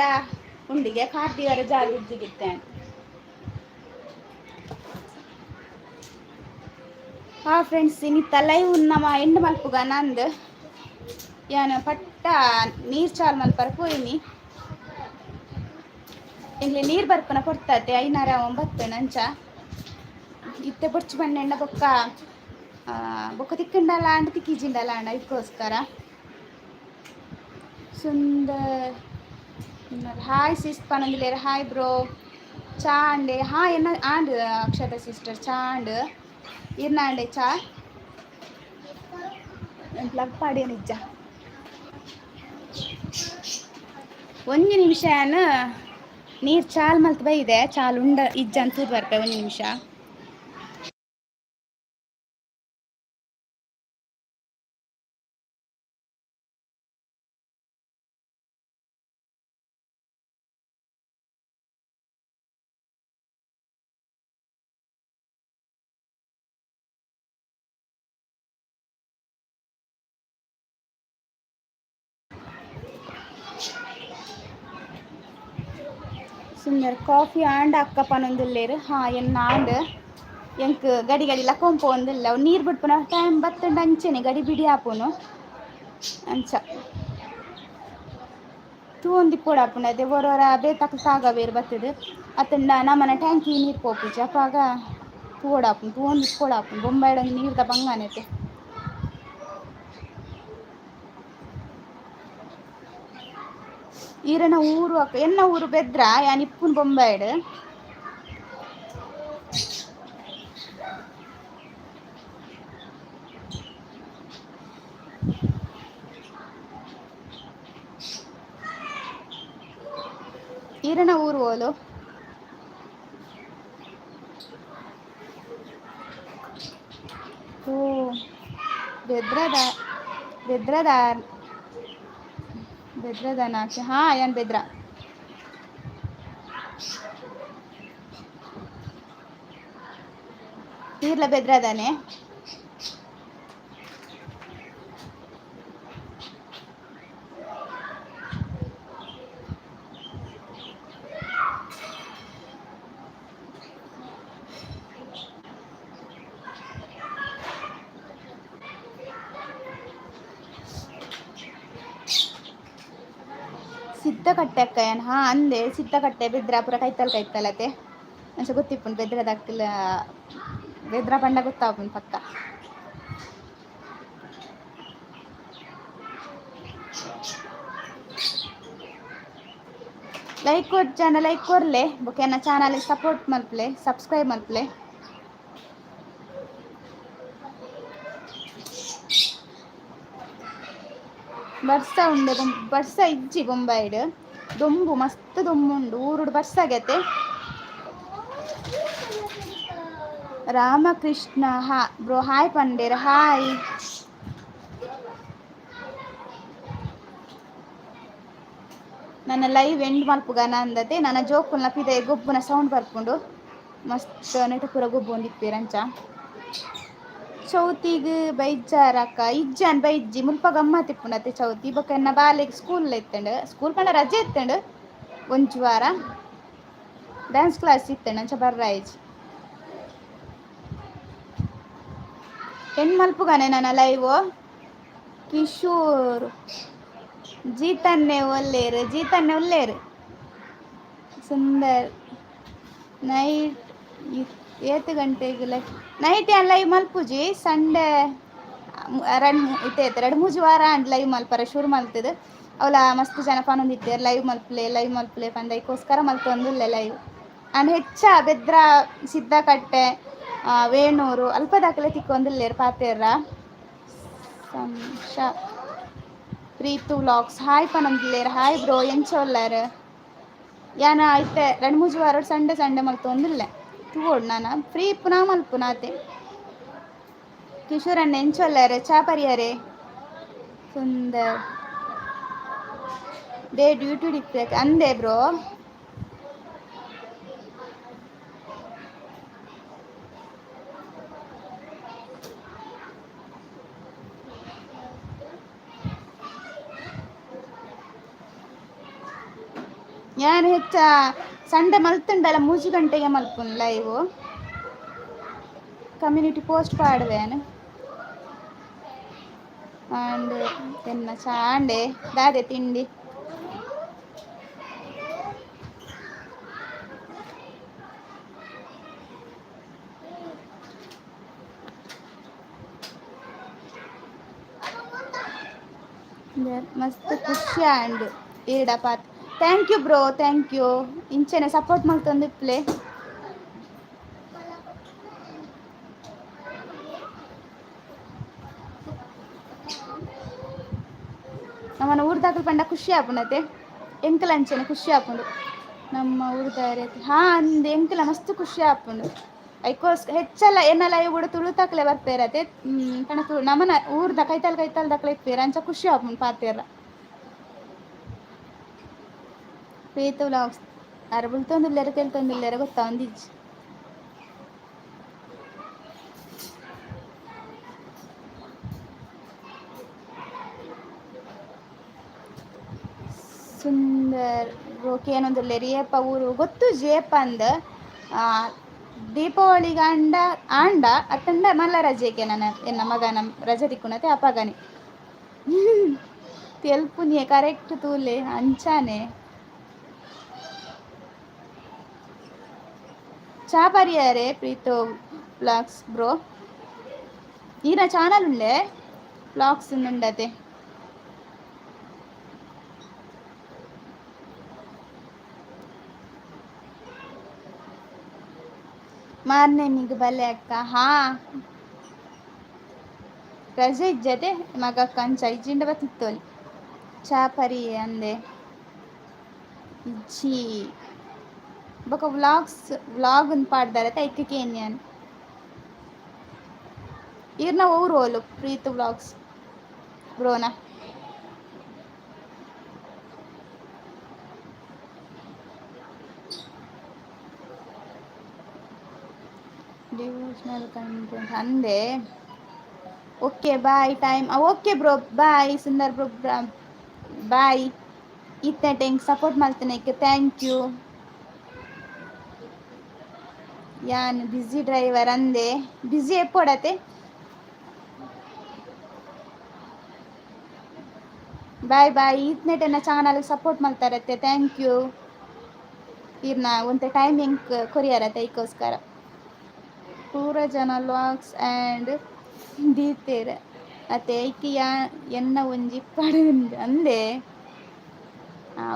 ಉಂಡಿಗೆ ಕಾರ್ತಿವಾರ ಜಾಗ ಇಜ್ಜಿಗಿತ್ತೆ. ಹಾ ಫ್ರೆಂಡ್ಸ್ ಇನ್ನಿತ್ತ ಲೈವ್ ನಮ್ಮ ಎಂಡ್ ಮಲ್ಪುಗ ನಂದು ಯಾನು ಪಟ್ಟ ನೀರು ಚಾಲ್ ಮಲ್ಪರ ಪೋಯಿನಿ ಇಲ್ಲಿ ನೀರು ಬರ್ಪನ ಕೊಡ್ತತೆ 5:09 ನಂಚ ಇತ್ತೆ ಬೊಚ್ಚು ಬಣ್ಣೆಂಡ ಬೊಕ್ಕ ಬೊಕ್ಕ ತಿಕ್ಕಂಡಲ್ಲ ಅಂಡ್ ತಿಕ್ಕಿಜಿಂಡಲ್ಲ ಅಂಡ ಇದಕ್ಕೋಸ್ಕರ ಸುಂದರ್ ಹಾಯ್ ಸಿಸ್ ಪನೊಂದುಲ್ಲೆರ್ ಹಾಯ್ ಬ್ರೋ ಚಾ ಅಂಡೆ ಹಾ ಎನ್ನ ಆಂಡ್ ಅಕ್ಷತಾ ಸಿಸ್ಟರ್ ಚಾ ಅಂಡ್ ಇರ್ನಾಂಡೆ ಚಾ ಪ್ಲಗ್ ಪಾಡಿಯ ನಿಜ 1 ನಿಮಿಷ ನೀರು ಚಾಲ್ ಮಲ್ತ್ ಬೈದೆ ಚಾಲ್ ಉಂಡ ಇಜ್ಜ ಅಂತೂರು ಬರ್ಪೆ 1 ನಿಮಿಷ. ಸುಂದರ್ ಕಾಫಿ ಆಂಡ್ ಅಕ್ಕ ಪನೊಂದುಲ್ಲೆರ್ ಹಾ ಎನ್ನ ಆಂಡ್ ಎಂಕ್ ಗಡಿ ಗಡಿ ಲಕೊಂಡ್ ಪೋಂದಿಲ್ಲ ನೀರು ಬಿಡ್ಪುನ ಟೈಮ್ ಬತ್ತಂಡ ಅಂಚೆನೆ ಗಡಿ ಬಿಡಿ ಆಪುನು ಅಂಚ ತೂಂದಿ ಪೋಡಾಪುಂಡು ಒರೊರ ಬೇತಾಕು ಸಾಗ ಬೇರು ಬರ್ತದೆ ಅತ್ತಂಡ ನಮ್ಮನ ಟ್ಯಾಂಕಿ ನೀರು ಪೋಪುಜಿ ಅಪಾಗ ತೂಡಾಪುಂಡು ತೂಂದಿ ಪೋಡಾಪುಂಡು ಬೊಂಬಾಯಿಡಂಗೆ ನೀರ್ದ ಬಂಗಾನೈತೆ. ಈರನ ಊರು ಎನ್ನ ಊರು ಬೆದ್ರ ಯಾನ್ ಇಪ್ಪುನ್ ಬೊಂಬಾಯಿಡ್. ಈರನ ಊರು ಓಲು ಓ ಬೆದ್ರದ ಬೆದ್ರದ ಬೆದ್ರದನಾಚೆ ಹಾ ಯಾನ್ ಬೆದ್ರ ಈರ್ಲ ಬೆದ್ರದಾನೆ. ಸಿದ್ದಕಟ್ಟೆ ಅಕ್ಕಯ್ಯನ ಹಾ ಅಂದೆ ಸಿದ್ದಕಟ್ಟೆ ಬೆದ್ರ ಪೂರ ಕೈತಲತೆ ಅಂಚ ಗೊತ್ತಿಪ್ಪುಂಡು ಬೆದ್ರದ ಅಕ್ಕಲ ಬೆದ್ರ ಪಂಡ ಗೊತ್ತಾಪುಂಡು ಪಕ್ಕ. ಲೈಕ್ ಕೊರ್ಜನ ಲೈಕ್ ಕೊರ್ಲೆ ಬೊಕ ಎನ್ನ ಚಾನಲ್ ಸಪೋರ್ಟ್ ಮಲ್ಪಲೆ ಸಬ್ಸ್ಕ್ರೈಬ್ ಮಲ್ಪಲೆ. ಬರ್ಸ ಉಂಡೆ ಬರ್ಸ ಇಜ್ಜಿ ಬೊಂಬಾಯಿಡ್ ದೊಂಬು ಮಸ್ತ್ ದೊಂಬುಂಡು ಊರುಡು ಬರ್ಸಾಗೈತೆ. ರಾಮಕೃಷ್ಣ ಹಾ ಬ್ರೋ ಹಾಯ್ ಪಂಡೇರ ಹಾಯ್. ನನ್ನ ಲೈವ್ ಎಂಡ್ ಮಲ್ಪುಗನ ಅಂದತೆ ನನ್ನ ಜೋಕುಲ್ನ ಪಿದೆ ಗೊಬ್ಬುನ ಸೌಂಡ್ ಬರ್ಪುಂಡು ಮಸ್ತ್ ನೆಟ ಪೂರ ಗೊಬ್ಬು ಒಂದಿಪ್ಪೇರಂಚ. ಚೌತಿಗ್ ಬೈಜಾರಕ್ಕ ಇಜ್ಜಾನ್ ಬೈಜ್ಜಿ ಮುಲ್ಪ ಗಮ್ಮತ್ ಇಪ್ಪುಂಡತೆ ಚೌತಿ ಬೊಕ ಎನ್ನ ಬಾಲೆಗ್ ಸ್ಕೂಲ್ ಇತ್ತಂಡು ಸ್ಕೂಲ್ ಪಂಡ ರಜೆ ಇತ್ತಂಡು ಒಂಜಿ ವಾರ ಡ್ಯಾನ್ಸ್ ಕ್ಲಾಸ್ ಇತ್ತಂಡು ಅಂಚ ಬರ್ರಾಯ್ಜಿ. ಎಂಡ್ ಮಲ್ಪುಗನೆ ನನ್ನ ಲೈವ್ ಕಿಶೋರ್ ಜೀತನ್ನೆ ಒಲ್ಲೇರು ಸುಂದರ್ ನೈಟ್ 7 ಗಂಟೆಗೆ ನೈಟ್ ಯಾನ್ ಲೈವ್ ಮಲ್ಪುಜಿ ಸಂಡೇ ಎರಡು ಮೂಜಿ ವಾರ ಅಂಡ್ ಲೈವ್ ಮಲ್ಪರ ಶುರು ಮಲ್ತದು ಅವಳ ಮಸ್ತ್ ಜನ ಪನೊಂದಿತ್ತೇರು ಲೈವ್ ಮಲ್ಪಲೆ ಪಂದೈಕೋಸ್ಕರ ಮಲ್ತೊಂದುಲ್ಲೆ ಲೈವ್. ಅಂಡ್ ಹೆಚ್ಚ ಬೆದ್ರ ಸಿದ್ದಕಟ್ಟೆ ವೇಣೂರು ಅಲ್ಪ ದಾಖಲೆ ತಿಕ್ಕೊಂದುಲ್ಲೇರು ಪಾತೆರ್ರ. ಸಂಶ ಪ್ರೀತು ವ್ಲಾಗ್ಸ್ ಹಾಯ್ ಪನೊಂದುಲ್ಲೇರು ಹಾಯ್ ಬ್ರೋ ಎಂಚ ಒಲ್ಲಾರು ಯಾನ ಐತೆ 2-3 ವಾರ ಸಂಡೆ ಮಲ್ತೊಂದುಲ್ಲೆ ತೂವೋಡು ನಾನು ಫ್ರೀ ಇಪ್ಪುನ ಮಲ್ಪುನಾತೆ. ಕಿಶೋರ್ ಅಣ್ಣ ಎಂಚ ಒಲ್ಲಾರು ಚಾ ಪರಿಯಾರೆ ಸುಂದರ್ ಡೇ ಡ್ಯೂಟಿ ಡಿಕ್ಬೇಕು ಅಂದೆ ಬ್ರೋ. ಯಾನ್ ಹೆಚ್ಚ ಸಂಡೆ ಮಲ್ತುಂಡಲ 3 ಗಂಟೆಗೆ ಮಲ್ಪುನ್ ಲೈವ್ ಕಮ್ಯುನಿಟಿ ಪೋಸ್ಟ್ ಪಾಡುವೆನು ಅಂಡ್ ಎನ್ನ ಚಾಂಡೆ ದಾದೆ ತಿಂಡಿ ಮಸ್ತ್ ಖುಷಿ ಅಂಡ್ ಈಡ ಪಾತ್. Thank you bro thank you ಇಂಚನೆ ಸಪೋರ್ಟ್ ಮಲ್ತೊಂದಿಪ್ಲೆ. ನಮ್ಮನ ಊರ್ದಾಕಲ್ ಪಂಡ ಖುಷಿ ಆಪುಂಡತೆ ಎಂಕಲ ಅಂಚನೆ ಖುಷಿ ಆಪುಂಡು ನಮ್ಮ ಊರ್ದಾರೆ ಹಾ ಅಂದ್ ಎಂಕಲ ಮಸ್ತ್ ಖುಷಿ ಆಪುಂಡು ಹೆಚ್ಚಲ್ಲ ಎನ್ನ ಲೈವ್ ಕೂಡ ತುಳುತಾಕಲೆ ಬರ್ಪೇರತೆ ಪಂಡ ನಮ್ಮನ ಊರ್ದ ಕೈತಲ್ ದಕ್ಲೆ ಇಪ್ಪೇರ ಅಂಚ ಖುಷಿ ಆಪುಂಡು ಪಾತೆರ್ರ. ಪ್ರೀತು ವ್ಲಾಗ್ಸ್ ಅರ ಬುಲ್ತೊಂದುಲ್ಲೆರ ಕೆಲ್ತೊಂದುಲ್ಲೆರ ಗೊತ್ತಾ ಒಂದಿಜ್ಜಿ ಸುಂದರ್ ಓಕೆ ಏನೊಂದುಲ್ಲೆರಿ ಏಪ ಊರು ಗೊತ್ತು ಜೇಪ ಅಂದ ದೀಪಾವಳಿಗೆ ಆಂಡ ಅತ್ತಂಡ ಮಲ್ಲ ರಜೆಗೆ ನನ್ನ ಎನ್ನ ಮಗನ ರಜೆ ತಿಕ್ಕುನತೆ ಅಪಗನೆ तेलपुनिये करेक्ट तूले अंचाने चापरियारे प्रीतो ब्लॉग्स ब्रो ఈయన ఛానల్ ఉండే బ్లాగ్స్ ఉండతే ಮಾರನೇ ನಿಗೆ ಬಲ್ಲೆ ಅಕ್ಕ ಹಾ ರಜೆ ಇಜ್ಜತೆ ಮಗ ಕಂಚ ಇಜ್ಜಿಂಡ ಬತ್ತಿತ್ತೋಲಿ ಚಾಪರಿ ಅಂದೆ ಇಜ್ಜಿ ಬೊಕ ವ್ಲಾಗ್ ಒಂದು ಪಾಡ್ದಾರತ ಐಕ್ಕೆ ಏನ್ಯಾನ್ ಇರ್ನ ಊರು ಹೋಲು ಪ್ರೀತು ವ್ಲಾಗ್ಸ್ ಬ್ರೋನಾ ಡಿವೋಷನಲ್ ಕಂಟೆಂಟ್ ಅಂದೆ okay bye time okay bro bye Sundar bro bye ಇತ್ತೆ ಟೆಂಗ್ ಸಪೋರ್ಟ್ ಮಾಡ್ತೇನೆ ಥ್ಯಾಂಕ್ ಯು ಯಾನ್ ಬಿಸಿ ಡ್ರೈವರ್ ಅಂದೆ ಬಿಸಿ ಎಪ್ಪೋಡತೆ ಬಾಯ್ ಬಾಯ್ ಇತ್ನೆಟ್ ನನ್ನ ಚಾನಲ್ಗೆ ಸಪೋರ್ಟ್ ಮಾಡ್ತಾರತ್ತೆ ಥ್ಯಾಂಕ್ ಯು ಇರ್ನ ಒಂತೆ ಟೈಮ್ ಹೆಂಗೆ ಕೊರಿಯರತ್ತೆ ಈಗೋಸ್ಕರ ಪೂರ ಜನ ಲಾಗ್ಸ್ ಆ್ಯಂಡ್ ದೀತೇರೆ ಅತ್ತೆ ಐಕಿ ಎನ್ನ ಒಂಜಿ ಪಡೆದ ಅಂದೆ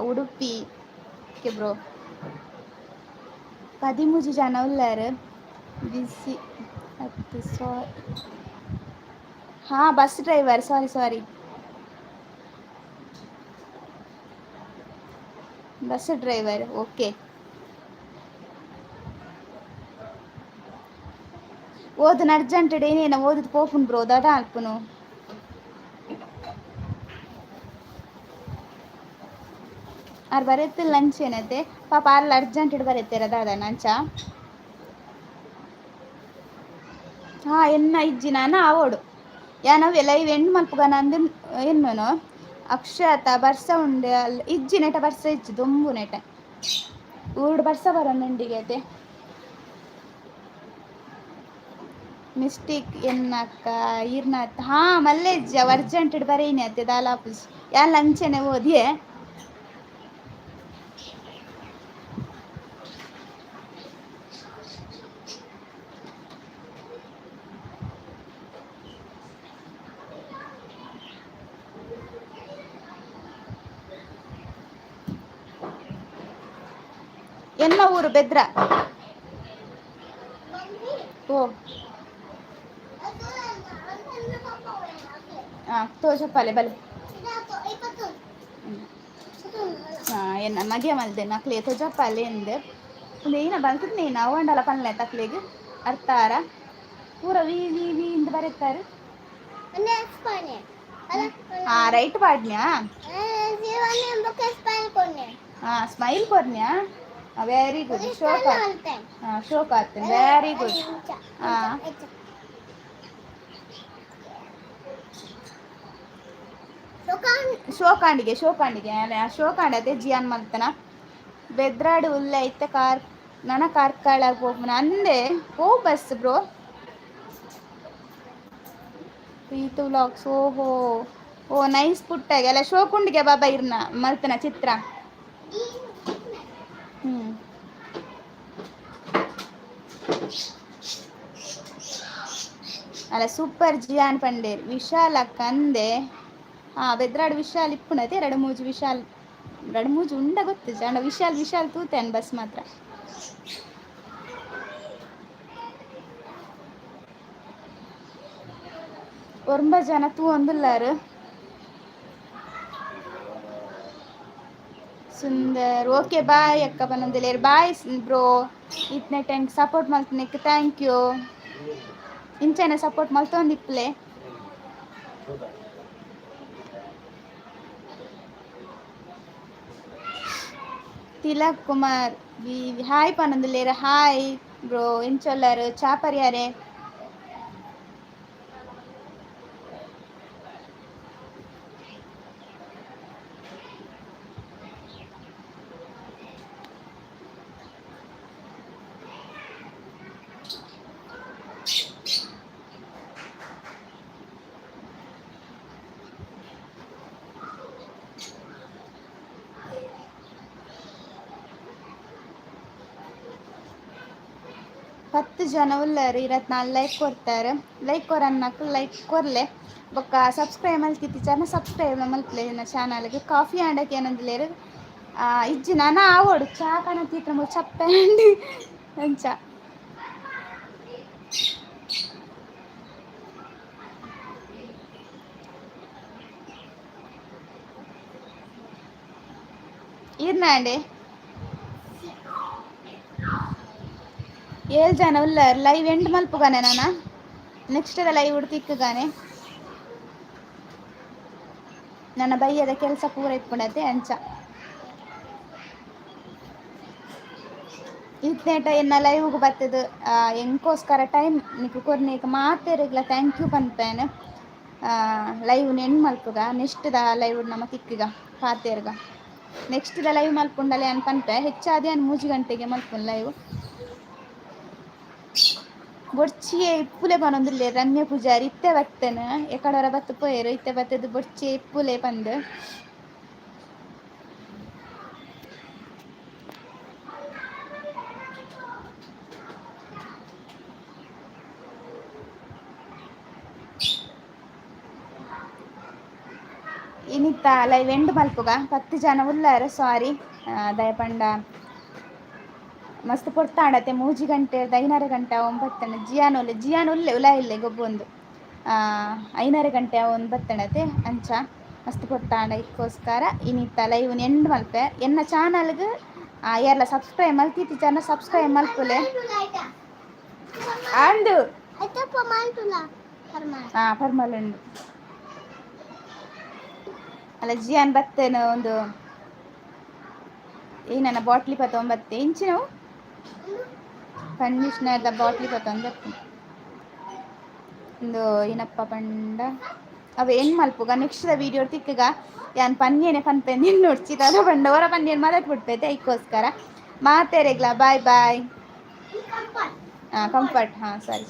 ಉಡುಪಿ ಓಕೆ ಬ್ರೋ 13 ಜನ ಉಳ್ಳಾರು ಬಿಸಿ ಅದು ಸಾರಿ ಹಾಂ bus driver sorry bus driver okay ಓದನ ಅರ್ಜೆಂಟೆಡ್ ಏನೇನ ಓದಿದ್ ಪೋಪುನ್ ಬ್ರೋ ದಾದ ಅಲ್ಪುನು ಅವ್ರು ಬರೆತ್ತಿಲ್ಲ ಲಂಚ್ ಏನೈತೆ ಪಾಪ ಅಲ್ಲಿ ಅರ್ಜೆಂಟೆಡ್ ಬರೀತೀರ ದಾದ ನಂಚ ಹಾಂ ಎನ್ನ ಇಜ್ಜಿ ನಾನು ಆವೋಡು ಯಾನವೆ ಲೈವ್ ಎಂಡ್ ಮಲ್ಪುಗ ನಂದು ಎನ್ನೋನು ಅಕ್ಷತ ಬರ್ಸ ಉಂಡೆ ಅಲ್ಲಿ ಇಜ್ಜಿ ನೆಟ ಬರ್ಸ ಇಜ್ಜಿ ದೊಂಬು ನೆಟ ಊರು ಬರ್ಸ ಬರೋಂಡಿಗೆ ಐತೆ ಮಿಸ್ಟೇಕ್ ಎನ್ನಕ್ಕ ಇರ್ನತ್ ಹಾಂ ಮಲ್ಲೆ ಇಜ್ಜಿ ಅವು ಅರ್ಜೆಂಟೆಡ್ ಬರೀನಿ ಅತ್ತೆ ದಾಲಾಪುಸ್ ಯಾನ್ ಲಂಚನೆ ಓದಿಯೇ ಎನ್ನ ಊರು ಬೆದ್ರ ಓ ಹಾಂ ತೋಜಪ್ಪಾಲೆ ಬಲೆ ಹಾಂ ಎನ್ನ ಮಗೆ ಮಲ್ದೆ ನಕ್ಲೆ ತೋಜಪ್ಪಾಲೆ ಎಂದೆ ಒಂದು ಏನ ಬಂತದ ನೀನು ಅವಂಡಲ ಪನ್ಲೆ ತಕ್ಲೆಗೆ ಅರ್ಥಾರ ಪೂರ ವಿ ಇಂದ ಬರೀತಾರೆ ಹಾಂ ರೈಟ್ ಪಾಡ್ನ್ಯಾ ಹಾಂ ಸ್ಮೈಲ್ ಕೊರ್ನ್ಯಾ ವೆರಿ ಗುಡ್ ಶೋಕ್ ಹಾಂ ಶೋಕ್ ಆಗ್ತೇನೆ ವೆರಿ ಗುಡ್ ಹಾಂ ಶೋಕಾಂಡಿಗೆ ಶೋಕಾಂಡ್ ಅದೇ ಜಿಯಾನ್ ಮಲ್ತನ ಬೆದ್ರಾಡು ಉಲ್ಲ ಐತೆ ಕಾರ್ ನನ್ನ ಕಾರ್ಕಳಾಗ ಹೋಗ್ನ ಅಂದೆ ಓ ಬಸ್ ಬ್ರೋ ಪ್ರೀತು ವ್ಲಾಗ್ಸ್ ಓಹೋ ಓ ನೈಸ್ ಪುಟ್ಟಾಗೆ ಅಲ್ಲ ಶೋಕುಂಡಿಗೆ ಬಾಬಾ ಇರ್ನ ಮಲ್ತನ ಚಿತ್ರ ಅಲ್ಲ ಸೂಪರ್ ಜಿಯಾನ್ ಪಂಡೇರ್ ವಿಶಾಲ ಕಂದೆ ಬೆದ್ರಾಡು ವಿಶಾಲ್ ಇಪ್ಪುನತೆ 2-3 ವಿಶಾಲ್ 2-3 ಉಂಡ ಗೊತ್ತು ಜನ ವಿಶಾಲ್ ತೂತೇನ್ ಬಸ್ ಮಾತ್ರ ಒರ್ಂಬ ಜನ ತೂ ಒಂದುಲ್ಲಾರು ಸುಂದರ್ ಓಕೆ ಬಾಯ್ ಅಕ್ಕ ಬನ್ನೊಂದಿಲ್ಲೇರು ಬಾಯ್ ಬ್ರೋ ಇತ್ನೆ ಟೆಂಕ್ ಸಪೋರ್ಟ್ ಮಲ್ತನಿಕ್ ಥ್ಯಾಂಕ್ ಯು ಇಂಚೆನೆ ಸಪೋರ್ಟ್ ಮಲ್ತೊಂದಿಪ್ಲೆ ತಿಲಕ್ ಕುಮಾರ್ ಹಾಯ್ ಪನ್ನೊಂದುಲ್ಲೇರು ಹಾಯ್ ಬ್ರೋ ಇಂಚೊಲ್ಲಾರು ಚಾಪರ್ಯಾರೆ 10 ಜನ ಉಳ್ಳಾರು 24 ಲೈಕ್ ಕೊಡ್ತಾರೆ. ಲೈಕ್ ಕೊರನ್ನಕ್ಕೆ ಲೈಕ್ ಕೊರ್ಲೆ ಬೊಕ್ಕ ಸಬ್ಸ್ಕ್ರೈಬ್ ಮಲ್ತಿತ್ತು ಚಾನಲ್ ಸಬ್ಸ್ಕ್ರೈಬ್ ಮಲ್ಪಲೆ ನನ್ನ ಚಾನಲ್ಗೆ ಕಾಫಿ ಆಂಡಕ್ಕೆ ಏನಂದಿಲ್ಲೇರು ಇಜ್ಜಿ ನಾನು ಆವೋಡು ಚಾ ಕಣತಿತ್ರ ಚಪ್ಪೆ ಅಂಡಿ ಅಂಚ ಇರ್ನಾಂಡೆ 7 ಜನ ಉಳ್ಳಾರು ಲೈವ್ ಎಂಡ್ ಮಲ್ಪುಗಾನೆ ನಾನು ನೆಕ್ಸ್ಟ್ ಲೈವ್ ಉಡ್ತಿಕ್ಕಗಾನೆ ನನ್ನ ಬೈಯದ ಕೆಲಸ ಪೂರ ಇಟ್ಕೊಂಡತೆ ಅಂಚ ಇತ್ನೇಟ ಎನ್ನ ಲೈವ್ಗೆ ಬರ್ತದು ಎಂಕೋಸ್ಕರ ಟೈಮ್ ನಿಕ್ಕು ಕೊರ್ನೇಕ ಮಾತೇರಿಗ್ಲ ಥ್ಯಾಂಕ್ ಯು ಪನ್ಪೇನೆ ಲೈವ್ ನೆನ್ ಮಲ್ಪುಗ ನೆಕ್ಸ್ಟ್ ಲೈವ್ ನಮ್ಮ ತಿಕ್ಕಗ ಪಾತೇರ್ಗ ನೆಕ್ಸ್ಟ್ ಲೈವ್ ಮಲ್ಪುಂಡಲೆ ಅನ್ ಪನ್ಪೆ ಹೆಚ್ಚಾದಿ ಅನ್ 3 ಗಂಟೆಗೆ ಮಲ್ಪುನ್ ಲೈವ್ ಬೊಡ್ಚಿಯೇ ಇಪ್ಪುಲೆ ಪನೊಂದುಲ್ಲೆ ರಮ್ಯ ಪೂಜಾರಿ ಇತ್ತೆ ಬತ್ತೇನೆ ಎಕಡರ ಬತ್ತು ಪೋಯರು ಇತ್ತೆ ಬತ್ತದು ಬೊಡ್ಚಿಯೇ ಇಪ್ಪುಲೆ ಪಂದು ಇನ್ನಿತ್ತ ಲೈವ್ ಎಂಡ್ ಮಲ್ಪುಗ 10 ಜನ ಉಳ್ಳಾರು ಸಾರಿ ದಯಪಂಡ ಮಸ್ತ್ ಪೊರ್ತಾಂಡತೆ 3 ಗಂಟೆ 5:30 ಗಂಟೆ 9 ಜಿಯಾನ್ ಉಲ್ಲೆ ಉಲಾ ಇಲ್ಲೆ ಗೊಬ್ಬೊಂದು 5:30 ಗಂಟೆ 9 ಅಂಚ ಮಸ್ತ್ ಪೊರ್ತಾಂಡ ಇದಕ್ಕೋಸ್ಕರ ಇನ್ನಿತ್ತ ಲೈವ್ ಎಂಡ್ ಮಲ್ಪೆ ಎನ್ನ ಚಾನಲ್ಗೆ ಯಾರೆಲ್ಲ ಸಬ್ಸ್ಕ್ರೈಬ್ ಮಲ್ತಿತ್ತು ಚಾನಲ್ ಸಬ್ಸ್ಕ್ರೈಬ್ ಮಲ್ಪುಲೆ ಅಂದು ಪರ್ಮಲ್ ಉಂಡು ಅಲ್ಲ ಜಿಯಾನ್ ಬತ್ತೇನೆ ಒಂದು ಏನನ್ನ ಬಾಟ್ಲಿ 19 ಇಂಚಿನವು ಕಂಡೀಷ್ನರ್ದ ಬಾಟ್ಲಿ 19 ಒಂದು ಏನಪ್ಪ ಪಂಡ ಅವ ಏನು ಮಲ್ಪುಗ ನೆಕ್ಸ್ಟ್ ವೀಡಿಯೋ ತಿಕ್ಕಗ ಯಾನ್ ಪನ್ಯೇನೆ ಪನ್ಪೆ ನಿನ್ನ ನೋಡ್ಚಿದ ಪಂಡ ಹೊರ ಪನ್ಯೇನು ಮದತ್ ಬಿಡ್ತೈತೆ ಅದಕ್ಕೋಸ್ಕರ ಮಾತೇರೆಗ್ಲ ಬಾಯ್ ಬಾಯ್ ಕಂಫರ್ಟ್ ಸರಿ